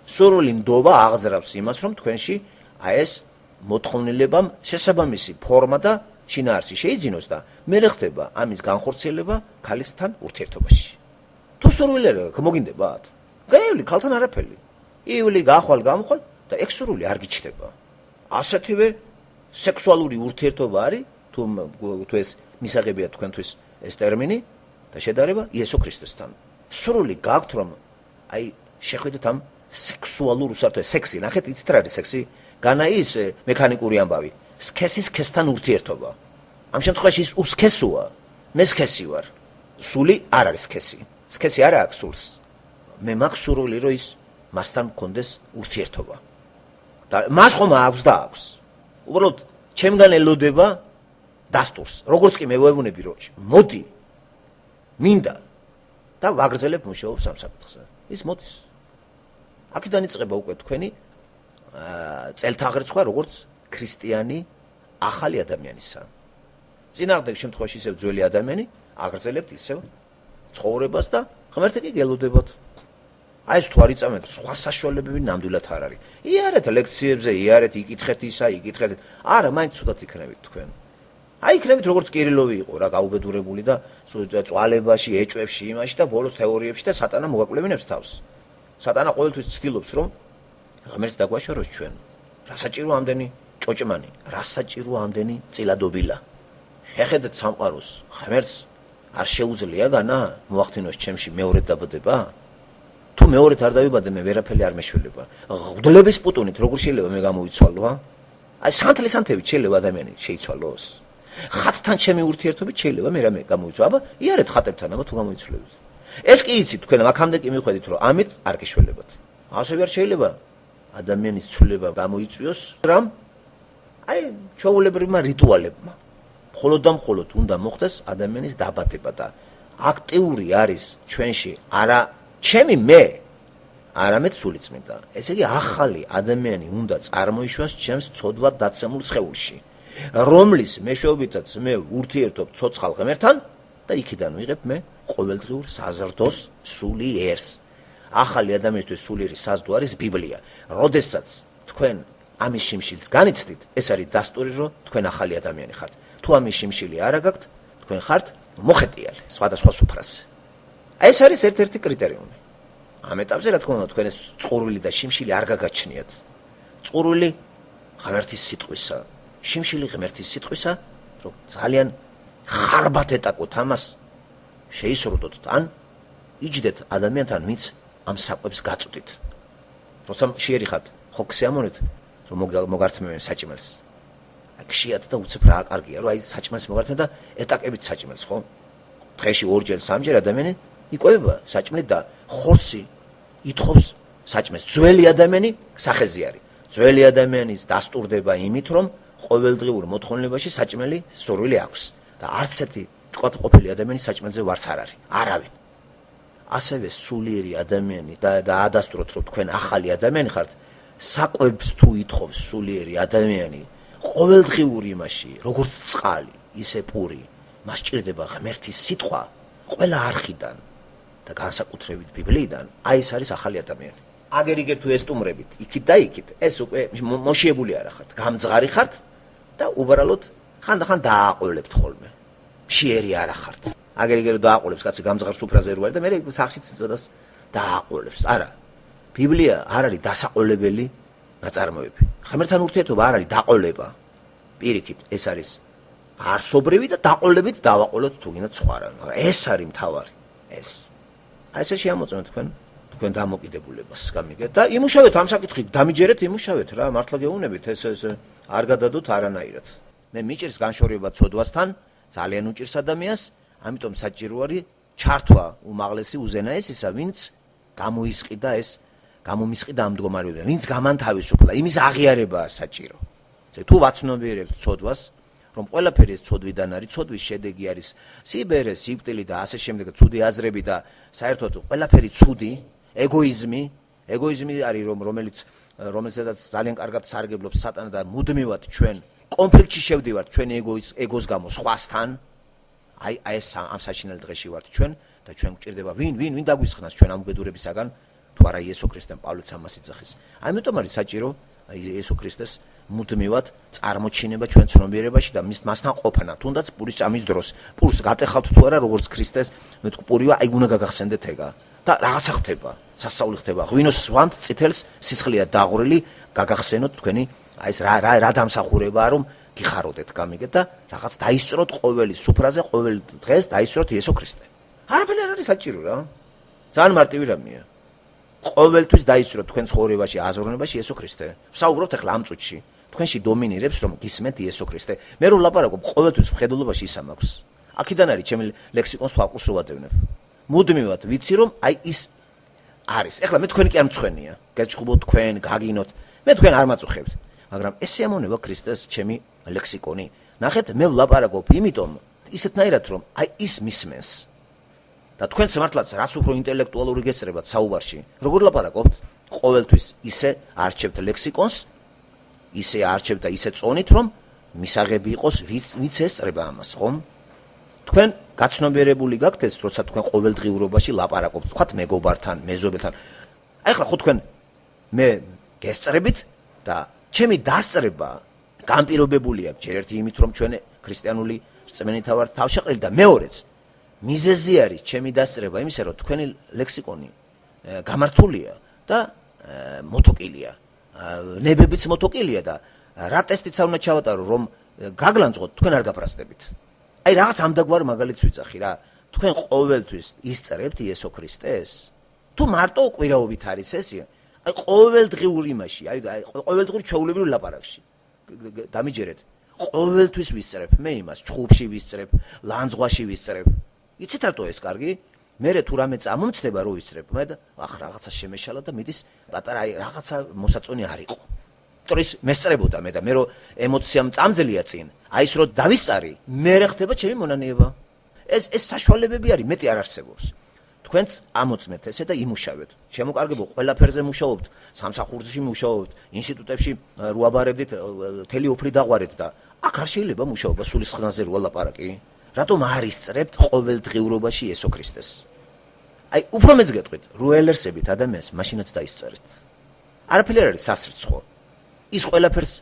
სურვილი ნდობა აღზრავს იმას, რომ თქვენში აი ეს მოთხოვნილებამ შესაბამისი ფორმა და შინაარსი შეიძინოს და მე ხდება ამის განხორციელება ქალისთან ურთიერთობაში. თუ სურვილი არა გაქვს, მოგინდებათ? გაივლი ქალთან არაფერი. ივლი გახვალ გამხვალ და ეგ სურვილი არ გიჩნდება. ასეთივე სექსუალური ურთიერთობა არის თუ ეს მისაღებია თქვენთვის ეს ტერმინი და შედარება იესო ქრისტესთან. სურვილი გაქვთ რომ აი შეხვიდეთ ამ სექსუალურ უსაფრთხოებას, სექსი, ნახეთ, იცით რა არის სექსი? განა ის მექანიკური ამბავი. სქესის სქესთან ურთიერთობა. ამ შემთხვევაში ის უსქესოა. მე სქესი ვარ. სული არ არის სქესი. სქესი არა აქვს სულს. მე მაქვს სურვილი რომ ის მასთან მქონდეს ურთიერთობა. და მას ხომ აქვს და აქვს. უბრალოდ ჩემგან ელოდება დასტურს. როგორც კი მე ვეუბნები რომ მოდი მინდა და ვაგრძელებ მუშაობს ამ საკითხზე. ის მოდის. აქედან იწყება უკვე თქვენი წელთაღრიცხვა როგორც ქრისტიანი ახალი ადამიანისა. წინააღმდეგ შემთხვევაში ისევ ძველი ადამიანი აგრძელებთ ისევ ცხოვრებას და ღმერთი კი გელოდებათ. აი ეს თუ არ იწამეთ, სხვა საშუალებები ნამდვილად არ არის. იარეთ ლექციებზე, იარეთ იკითხეთ ისა, იკითხეთ. არა, მაინც ცუდად იქნებით თქვენ. აი იქნებით როგორც კირილოვი იყო რა, გაუბედურებული და წვალებაში, ეჭვებში, იმაში და ბოლოს თეორიებში და სატანა მოგაკვლევინებს თავს. სატანა ყოველთვის ცდილობს რომ ღმერთს დაგვაშოროს ჩვენ. რა საჭირო ამდენი ჭოჭმანი, რა საჭირო ამდენი წილადობილა. შეხედეთ სამყაროს, ღმერთს არ შეუძლია განა მოახდინოს ჩემში მეორე დაბადება? თუ მეორედ არ დავიბადე მე ვერაფერი არ მეშველება. ღდლების პუტუნით როგორ შეიძლება მე გამოვიცვალო? აი სანთლისანთებით შეიძლება ადამიანი შეიცვალოს. ხატთან ჩემი ურთიერთობით შეიძლება მე რამე გამოვიცვალო. აბა იარეთ ხატებთან, აბა თუ გამოიცვლებთ. ეს კი იცით თქვენ აქამდე კი მიხვედით რომ ამით არ გიშველებათ. ასევე არ შეიძლება ადამიანის ცვლილება გამოიწვიოს რამ აი ჩვეულებრივმა რიტუალებმა. მხოლოდ და მხოლოდ უნდა მოხდეს ადამიანის დაბადება და აქტიური არის ჩვენში არა ჩემი მე არამედ სულიწმინდა. ესე იგი ახალი ადამიანი უნდა წარმოიშვას ჩემს ცოდვად დაცემულ სხეულში, რომლის მეშვეობითაც მე ურთიერთობ ცოცხალ ღმერთთან და იქიდან ვიღებ მე ყოველდღიურ საზრდოს სულიერს. ახალი ადამიანისთვის სულიერი საზრდო არის ბიბლია. როდესაც თქვენ ამის შიმშილს განიცდით, ეს არის დასტური, რომ თქვენ ახალი ადამიანი ხართ. თუ ამის შიმშილი არ აგაქვთ, თქვენ ხართ მოხეტიალი სხვადასხვა სუფრაზე. ეს არის ერთ-ერთი კრიტერიუმი. ამ ეტაპზე რა თქმა უნდა თქვენ ეს წყურვილი და შიმშილი არ გაგაჩნიათ. წყურვილი ღმერთის სიტყვისა, შიმშილი ღმერთის სიტყვისა, რომ ძალიან ხარბად ეტაკოთ ამას, შეისრუდოთ ან იჯდეთ ადამიანთან, ვინც ამ საკვებს გაწვდით. როცა მშიერი ხართ, ხო ქსიამონეთ, რომ მოგართმევენ საჭმელს. აქ და უცებ რა კარგია, რომ აი საჭმელს მოგართმევენ და ეტაკებით საჭმელს, ხო? დღეში ორჯერ, სამჯერ ადამიანი იკვებება საჭმლით და ხორცი ითხოვს საჭმელს. ძველი ადამიანი სახეზე არის. ძველი ადამიანის დასტურდება იმით, რომ ყოველდღიურ მოთხოვნილებაში საჭმელი სურვილი აქვს და არც ერთი ჭკვატყოფილი ადამიანი საჭმელზე ვარც არ არის. არავინ. ასევე სულიერი ადამიანი და ადასტუროთ, რომ თქვენ ახალი ადამიანი ხართ, საკვებს თუ ითხოვს სულიერი ადამიანი, ყოველდღიურ იმაში, როგორც წყალი, ისე პური, მას ჭირდება ღმერთის სიტყვა ყველა არხიდან და განსაკუთრებით ბიბლიიდან. აი ეს არის ახალი ადამიანი. აგერ-იგერ თუ ესტუმრებით, იქით და იქით, ეს უკვე მოშიებული არ ხართ, გამძღარი ხართ და უბრალოდ ხანდახან დააყოლებთ ხოლმე. მშიერი არ ხართ. აგერ-იგერ დააყოლებს კაცი გამძღარ სუფრაზე რო არის და მე სახში წოდას დააყოლებს. არა. ბიბლია არ არის დასაყოლებელი ნაწარმოები. ღმერთთან ურთიერთობა არ არის დაყოლება. პირიქით, ეს არის არსობრივი და დაყოლებით დავაყოლოთ თუ გინდათ სხვა რა. მაგრამ ეს არის მთავარი. ეს. აი ესე შეამოწმეთ თქვენ დამოკიდებულებას გამიგეთ და იმუშავეთ ამ საკითხით, დამიჯერეთ იმუშავეთ რა, მართლა გეუბნებით ეს არ გადადოთ არანაირად. მე მიჭირს განშორება ცოდვასთან, ძალიან უჭირს ადამიანს, ამიტომ საჭირო არის ჩართვა უმაღლესი უზენაესისა, ვინც გამოისყიდა ეს გამომისყიდა ამ მდგომარეობიდან, ვინც გამანთავისუფლა, იმის აღიარებაა საჭირო. თუ ვაცნობიერებთ ცოდვას, რომ ყველაფერი ეს ცოდვიდან არის, ცოდვის შედეგი არის სიბერე, სიკვდილი და ასე შემდეგ, ცუდი აზრები და საერთოდ ყველაფერი ცუდი, ეგოიზმი არის რომელსაც ძალიან კარგად სარგებლობს სატანა და მუდმივად ჩვენ კონფლიქტში შევდივართ ჩვენ ეგოს გამო სხვასთან. აი ეს ამ საშინელ დღეში ვართ ჩვენ და ჩვენ გვჭირდება ვინ დაგვისხნას ჩვენ ამ უბედურებისაგან, თუ არა იესო ქრისტემ პავლეც ამას იძახის. ამიტომ არის საჭირო იესო ქრისტეს მუდმივად წარმოჩინება ჩვენ ცნობიერებაში და მასთან ყოფნა, თუნდაც პურის წამის დროს. პურს გატეხავთ თუ არა როგორც ქრისტეს, მე თქვი პურივა, აი უნდა გაგახსენდეთ ეგა. და რაღაცა ხდება, სასწაული ხდება. ღვინოს სვამთ, წითელს სიცხლეა დაღვრილი, გაგახსენოთ თქვენი აი ეს რა დამსახურებაა რომ გიხაროდეთ, გამიგეთ და რაღაც დაისწროთ ყოველი სუფრაზე, ყოველ დღეს დაისწროთ იესო ქრისტე. არაფერი არ არის საჭირო რა. ძალიან მარტივი რამეა. ყოველთვის დაისწროთ თქვენ ცხოვრებაში, აზროვნებაში იესო ქრისტე. ვსაუბრობთ ახლა ამ წუთში. თქვენში დომინირებს რომ გისმენთ იესო ქრისტე. მე რო ვლაპარაკობ, ყოველთვის მხედველობაში ისა მაქვს. აქედან არის ჩემი ლექსიკონს თვალყურს რო ვადევნებ. მუდმივად ვიცი რომ აი ის არის. ეხლა მე თქვენ კი არ მწვენია. გეჭხუბოთ თქვენ, გაგინოთ. მე თქვენ არ მაწუხებთ. მაგრამ ეს სიამოვნება ქრისტეს ჩემი ლექსიკონი. ნახეთ, მე ვლაპარაკობ იმიტომ ისეთნაირად რომ აი ის მისმენს. და თქვენც მართლაც რაც უფრო ინტელექტუალური გესწრებათ საუბარში, როგორ ლაპარაკობთ? ყოველთვის ისე არჩევთ ლექსიკონს, ისე არჩევთ და ისე წონით, რომ მისაღები იყოს ვიც ესწრება ამას, ხომ? თქვენ გაცნობიერებული გაგთ ეს, როცა თქვენ ყოველდღიურობაში ლაპარაკობთ, თქვათ მეგობართან, მეზობელთან. აი ხლა ხო თქვენ მე გესწრებით და ჩემი დასწრება განპირობებული აქვს ჯერ ერთი იმით, რომ ჩვენ ქრისტიანული რწმენითა ვართ თავშეყრილი და მეორეც მიზეზი არის ჩემი დასწრება იმისა, რომ თქვენი ლექსიკონი გამართულია და მოტოკილია. ნებებიც მოტოკილია და რა ტესტიც არ უნდა ჩავატარო, რომ გაგლანძღოთ, თქვენ არ გაფრასდებით. აი რაღაც ამდაგვარ მაგალითს ვიძახი რა. თქვენ ყოველთვის ისწრებთ იესო ქრისტეს? თუ მარტო კვირაობით არის ესე? აი ყოველდღიურ იმაში, აი ყოველდღიურ ჩვეულებრივ ლაპარაკში. დამიჯერეთ. ყოველთვის ვისწრებ მე იმას, ჩხუბში ვისწრებ, ლანძღვაში ვისწრებ. იცით რატო ეს კარგი? მერე თუ რამე წამომცდება რო ვისწრებ, მე და ახ რაღაცა შემეშალა და მიდის პატარა აი რაღაცა მოსაწონი არ იყო. ტრის მესწრებოდა მე და მე რო ემოციამ წამძელია წინ. აი ის რო დავისწარი, მერე ხდება ჩემი მონანიება. ეს საშუალებები არის, მეტი არ არსებობს. თქვენც ამოწმეთ ესე და იმუშავეთ. შემოკარგებო ყველაფერზე მუშაობთ, სამსახურში მუშაობთ, ინსტიტუტებში რუაბარებდით, თელი ოფრი დაღვარეთ და აქ არ შეიძლება მუშაობა სულის ხნაზე რო ლაპარაკი. რატომ არ ისწრებთ ყოველდღიურობაში იესო ქრისტეს? აი უფრო მეც გეტყვით, რო ელერსებით ადამიანს, მაშინაც დაისწრეთ. არაფერი არ არის სასრიცხო. ის ყველაფერს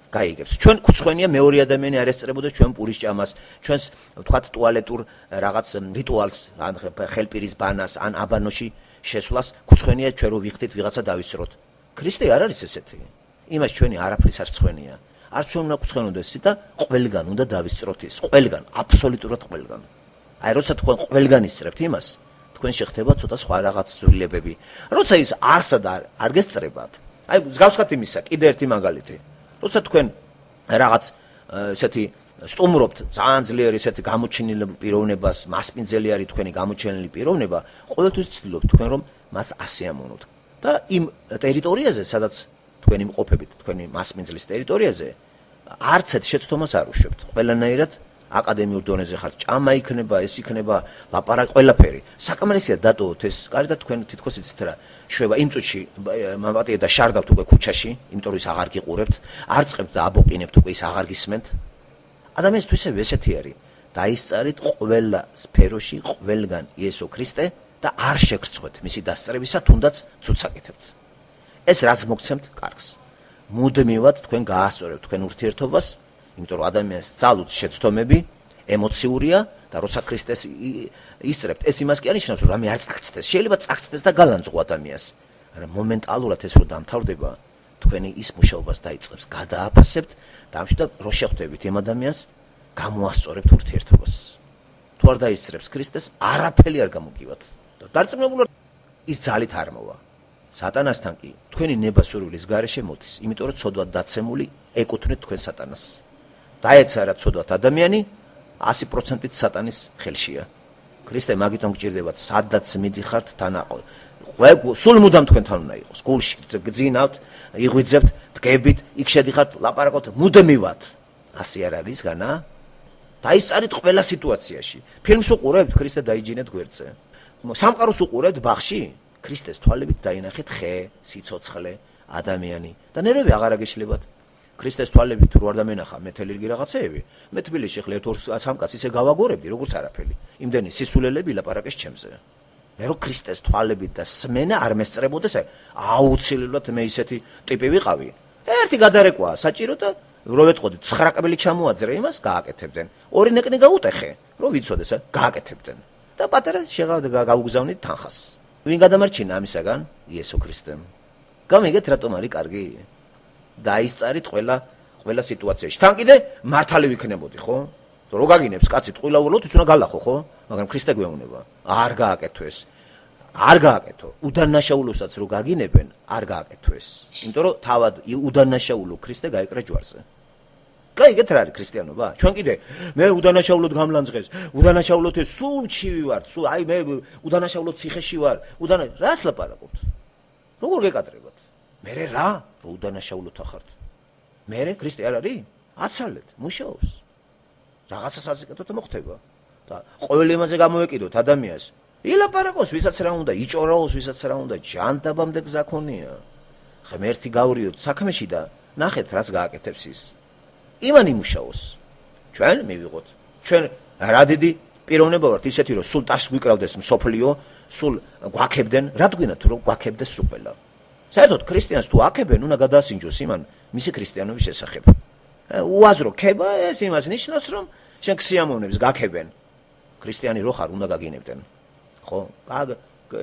გაიგებს. ჩვენ კუცხვენია მეორე ადამიანი არ ესწრებოდეს ჩვენ პურის ჭამას, ჩვენს ვთქვათ ტუალეტურ რაღაც რიტუალს, ან ხელპირის ბანას, ან აბანოში შესვლას, კუცხვენია ჩვენ რო ვიხდით ვიღაცა დავისწროთ. ქრისტე არ არის ესეთი. იმას ჩვენი არაფრის არ ცხენია. არ ჩვენ უნდა კუცხვენოდეს და ყველგან უნდა დავისწროთ ის, ყველგან, აბსოლუტურად ყველგან. აი როცა თქვენ ყველგან ისწრებთ იმას, თქვენ შეხდება ცოტა სხვა რაღაც ზრილებები. როცა ის არსად არ გესწრებათ. აი მსგავსად იმისა, კიდე ერთი მაგალითი. როცა თქვენ რაღაც ესეთი სტუმრობთ ძალიან ძლიერი ესეთი გამოჩენილი პიროვნებას, მასპინძელი არის თქვენი გამოჩენილი პიროვნება, ყოველთვის ცდილობთ თქვენ რომ მას ასიამოვნოთ. და იმ ტერიტორიაზე, სადაც თქვენი მყოფებით, თქვენი მასპინძლის ტერიტორიაზე, არც ერთ შეცდომას არ უშვებთ. ყველანაირად აკადემიურ დონეზე ხართ, ჭამა იქნება, ეს იქნება, ლაპარაკი, ყველაფერი. საკამერისია დატოვოთ ეს, კარგი და თქვენ თითქოს იცით რა. შვება იმ წუთში მამატია და შარდავთ უკვე ქუჩაში, იმიტომ რომ ის აღარ გიყურებთ, არ წყებთ და აბოყინებთ უკვე ის აღარ გისმენთ. ადამიანისთვის ესეთი არის. დაისწარით ყველა სფეროში, ყველგან იესო ქრისტე და არ შეგრცხვეთ მისი დასწრებისა, თუნდაც ცუცაკეთებთ. ეს რას მოგცემთ? კარგს. მუდმივად თქვენ გაასწორებთ თქვენ ურთიერთობას, იმიტომ რომ ადამიანს ძალუც შეცდომები, ემოციურია და როცა ქრისტეს ისწრებთ, ეს იმას კი არ ნიშნავს, რომ რამე არ წაგწდეს. შეიძლება წაგწდეს და გალანძღო ადამიანს. მაგრამ მომენტალურად ეს რო დამთავრდება, თქვენი ის მუშაობას დაიწყებს, გადააფასებთ და ამშვიდად რო შეხვდებით იმ ადამიანს, გამოასწორებთ ურთიერთობას. თუ არ დაისწრებს ქრისტეს, არაფერი არ გამოგივათ. და დარწმუნებულად ის ძალით არ მოვა. სატანასთან კი თქვენი ნებასურვილის გარეშე მოდის, იმიტომ რომ ცოდვად დაცემული ეკუთვნით თქვენ სატანას. დაეცარა ცოდვად ადამიანი 100%-ით სატანის ხელშია. ქრისტე მაგიტომ გჭირდებათ, სადაც მიდიხართ თანაყო. სულ მუდამ თქვენთან უნდა იყოს. გულში გძინავთ, იღვიძებთ, დგებით, იქ შედიხართ, ლაპარაკობთ მუდმივად. ასე არ არის განა? დაისწარით ყველა სიტუაციაში. ფილმს უყურებთ, ქრისტე დაიჯინეთ გვერდზე. სამყაროს უყურებთ ბაღში, ქრისტეს თვალებით დაინახეთ ხე, სიცოცხლე, ადამიანი და ნერვები აღარ აგეშლებათ. ქრისტეს თვალებით რო არ დამენახა მე თელირგი რაღაცეები, მე თბილისში ხლ ერთ-ორ სამ კაცს ისე გავაგორებდი, როგორც არაფერი. იმდენი სისულელები ლაპარაკეს ჩემზე. მე რო ქრისტეს თვალებით და სმენა არ მესწრებოდეს, აუცილებლად მე ისეთი ტიპი ვიყავი. ერთი გადარეკვა საჭირო და რო ვეთყოდი 9 კაბელი ჩამოაძრე იმას, გააკეთებდნენ. ორი ნეკნე გაუტეხე, რო ვიცოდეს, გააკეთებდნენ. და პატარა გავუგზავნით თანხას. ვინ გადამარჩინა ამისაგან? იესო ქრისტემ. გამიგეთ რატომ არის კარგი? დაისწარით ყველა სიტუაციაში. თან კიდე მართალი ვიქნებოდი, ხო? რო გაგინებს კაცი ტყილაულოთ, ის უნდა გალახო, ხო? მაგრამ ქრისტე გვეუბნება, არ გააკეთო ეს. არ გააკეთო. უდანაშაულოსაც რო გაგინებენ, არ გააკეთო ეს. იმიტომ რომ თავად უდანაშაულო ქრისტე გაიკრა ჯვარზე. გაიგეთ რა არის ქრისტიანობა? ჩვენ კიდე მე უდანაშაულოდ გამლანძღეს, უდანაშაულოდ ეს სულ ჩივი ვარ, სულ აი მე უდანაშაულოდ ციხეში ვარ, რას ლაპარაკობთ? როგორ გეკადრებათ? მერე რა? რო უდანაშაულოდ ახართ. მერე ქრისტე არ არის? აცალეთ, მუშაობს. რაღაცა საზიკეთოთ მოხდება. და ყოველ იმაზე გამოვეკიდოთ ადამიანს. ილაპარაკოს, ვისაც რა უნდა, იჭორაოს, ვისაც რა უნდა, ჯანდაბამდე გზა ქონია. ღმერთი გავრიოთ საქმეში და ნახეთ რას გააკეთებს ის. იმან იმუშაოს. ჩვენ მივიღოთ. ჩვენ რა დიდი პიროვნება ვართ ისეთი რომ სულ ტაშს გვიკრავდეს მსოფლიო, სულ გვაქებდნენ, რა თქვინა თუ რომ გვაქებდეს სუპელა. საერთოდ ქრისტიანს თუ აქებენ, უნდა გადაასინჯოს იმან მისი ქრისტიანობის შესახებ. უაზრო ქება ეს იმას ნიშნავს რომ შენ ქსიამოვნებს გაქებენ. ქრისტიანი რო ხარ, უნდა გაგინებდნენ. ხო?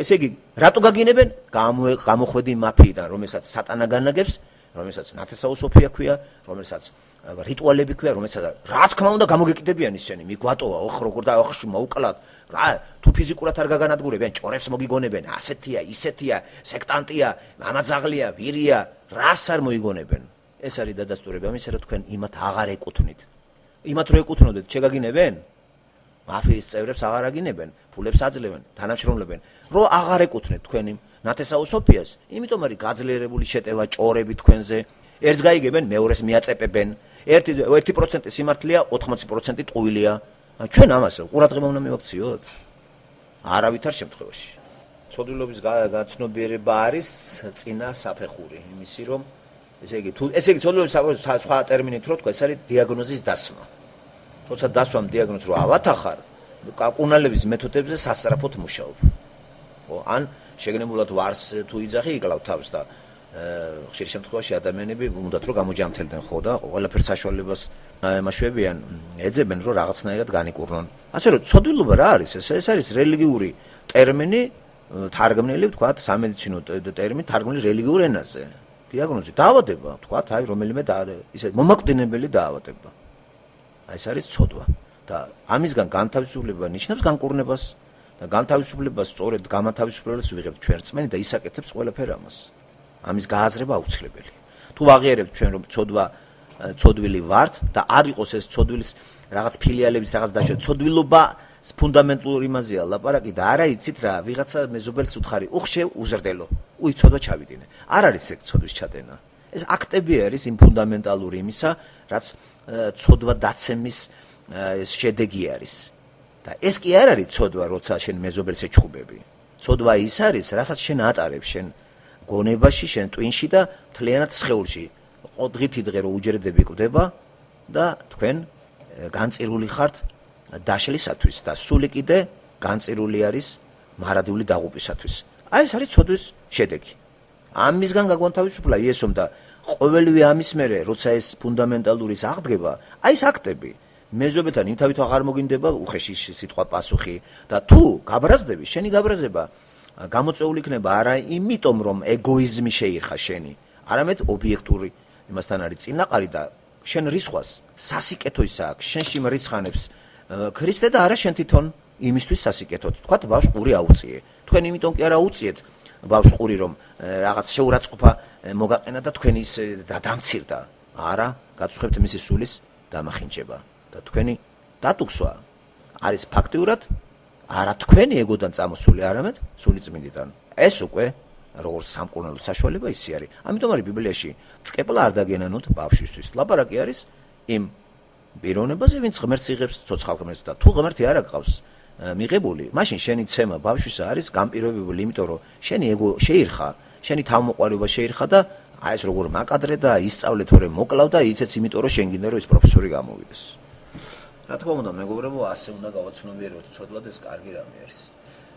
ესე იგი, რატო გაგინებენ? გამოხვედი მაფიიდან, რომელსაც სატანა განაგებს, რომელსაც ნათესაოსოფია ქვია, რომელსაც რიტუალები ქვია, რომელსაც რა თქმა უნდა გამოგეკიდებიან ისინი, მიგვატოვა, ოხ როგორ და ოხში მოუკლათ, რა, თუ ფიზიკურად არ გაგანადგურებიან, ჭორებს მოგიგონებენ, ასეთია, ისეთია, სექტანტია, მამაძაღლია, ვირია, რას არ მოიგონებენ. ეს არის დადასტურება ამისა, რომ თქვენ იმათ აღარ ეკუთვნით. იმათ რო ეკუთვნოდეთ, შეგაგინებენ? მაფიის წევრებს აღარ აგინებენ, ფულებს აძლევენ, თანამშრომლებენ. რო აღარ ეკუთვნეთ თქვენი ნათესაოსოფიას, იმიტომ არის გაძლიერებული შეტევა ჭორები თქვენზე. ერთს გაიგებენ, მეორეს მიაწეპებენ. 1% სიმართლეა, 80% ტყუილია. ჩვენ ამას ყურადღება უნდა მივაქციოთ? არავითარ შემთხვევაში. ცოდვილობის გაცნობიერება არის წინა საფეხური, იმისი რომ ესე იგი ცოდვილობის სხვა ტერმინით რო თქვა, ეს არის დიაგნოზის დასმა. როცა დასვამ დიაგნოზს რო ავათახარ, კუნალების მეთოდებზე სასწრაფოდ მუშაობ. ხო, ან შეგნებულად ვარს თუ იძახი იკლავ თავს და ხშირ შემთხვევაში ადამიანები უნდათ რომ გამოჯამთელდნენ ხო და ყველაფერს საშუალებას ემაშვებიან, ეძებენ რომ რაღაცნაირად განიკურნონ. ასე რომ ცოდვილობა რა არის? ეს არის რელიგიური ტერმინი, თარგმნილი ვთქვათ, სამედიცინო ტერმინი თარგმნილი რელიგიურ ენაზე. დიაგნოზი დაავადება, ვთქვათ, აი რომელიმე ისე მომაკვდინებელი დაავადება. აი ეს არის ცოდვა და ამისგან განთავისუფლება ნიშნავს განკურნებას და განთავისუფლებას სწორედ გამათავისუფლებას ვიღებთ ჩვენ რწმენი და ისაკეთებს ყველაფერ ამას. ამის გააზრება აუცილებელი. თუ ვაღიარებთ ჩვენ რომ ცოდვილი ვართ და არ იყოს ეს ცოდვილის რაღაც ფილიალების რაღაც დაშვა, ცოდვილობა ფუნდამენტურ იმაზეა ლაპარაკი და არა იცით რა, ვიღაცა მეზობელს უთხარი, უხშე უზრდელო, უიცოდვა ჩავიდინე. არ არის ეგ ცოდვის ჩადენა. ეს აქტები არის იმ ფუნდამენტალური იმისა, რაც ცოდვა დაცემის შედეგი არის. და ეს კი არ არის ცოდვა, როცა შენ მეზობელს ეჩხუბები. ცოდვა ის არის, რასაც შენ ატარებ შენ გონებაში, შენ ტვინში და მთლიანად სხეულში. დღითი დღე რო უჯრედები კვდება და თქვენ განწირული ხართ დაშლისათვის და სული კიდე განწირული არის მარადიული დაღუპვისათვის. აი ეს არის ცოდვის შედეგი. ამისგან გაგვანთავისუფლა იესომ და ყოველივე ამის მერე, როცა ეს ფუნდამენტალური აღდგება, აი ეს აქტები მეზობელთან იმთავით აღარ მოგინდება უხეში სიტყვა პასუხი და თუ გაბრაზდები, შენი გაბრაზება გამოწეული იქნება არა იმიტომ რომ ეგოიზმი შეირხა შენი, არამედ ობიექტური იმასთან არის წინაყარი და შენ რისხვას სასიკეთო ის აქვს, შენში მრიცხანებს ქრისტე და არა შენ თვითონ იმისთვის სასიკეთოდ. თქვათ ბავშვს ყური აუწიე. თქვენ იმიტომ კი არ აუწიეთ ბავშვს ყური რომ რაღაც შეურაცხყოფა მოგაყენა და თქვენი ის დამცირდა. არა, გაწუხებთ მისი სულის დამახინჯება და თქვენი დატუქსვა არის ფაქტიურად არა თქვენი ეგოდან წამოსული, არამედ სული წმინდიდან. ეს უკვე როგორც სამკურნალო საშუალება ისი არის. ამიტომ არის ბიბლიაში წყეპლა არ დაგენანოთ ბავშვისთვის. ლაპარაკი არის იმ პიროვნებაზე, ვინც ღმერთს იღებს ცოცხალ ღმერთს და თუ ღმერთი არ აკყავს მიღებული, მაშინ შენი ცემა ბავშვისა არის განპირობებული, იმიტომ რომ შენი ეგო შეირხა, შენი თავმოყარეობა შეირხა და აი ეს როგორ მაკადრე და ისწავლე თორე მოკლავ და იცეც იმიტომ რომ შენ გინდა რომ ეს პროფესორი გამოვიდეს. რა თქმა უნდა, მეგობრებო, ასე უნდა გავაცნობიეროთ, ცოდვად ეს კარგი რამე არის.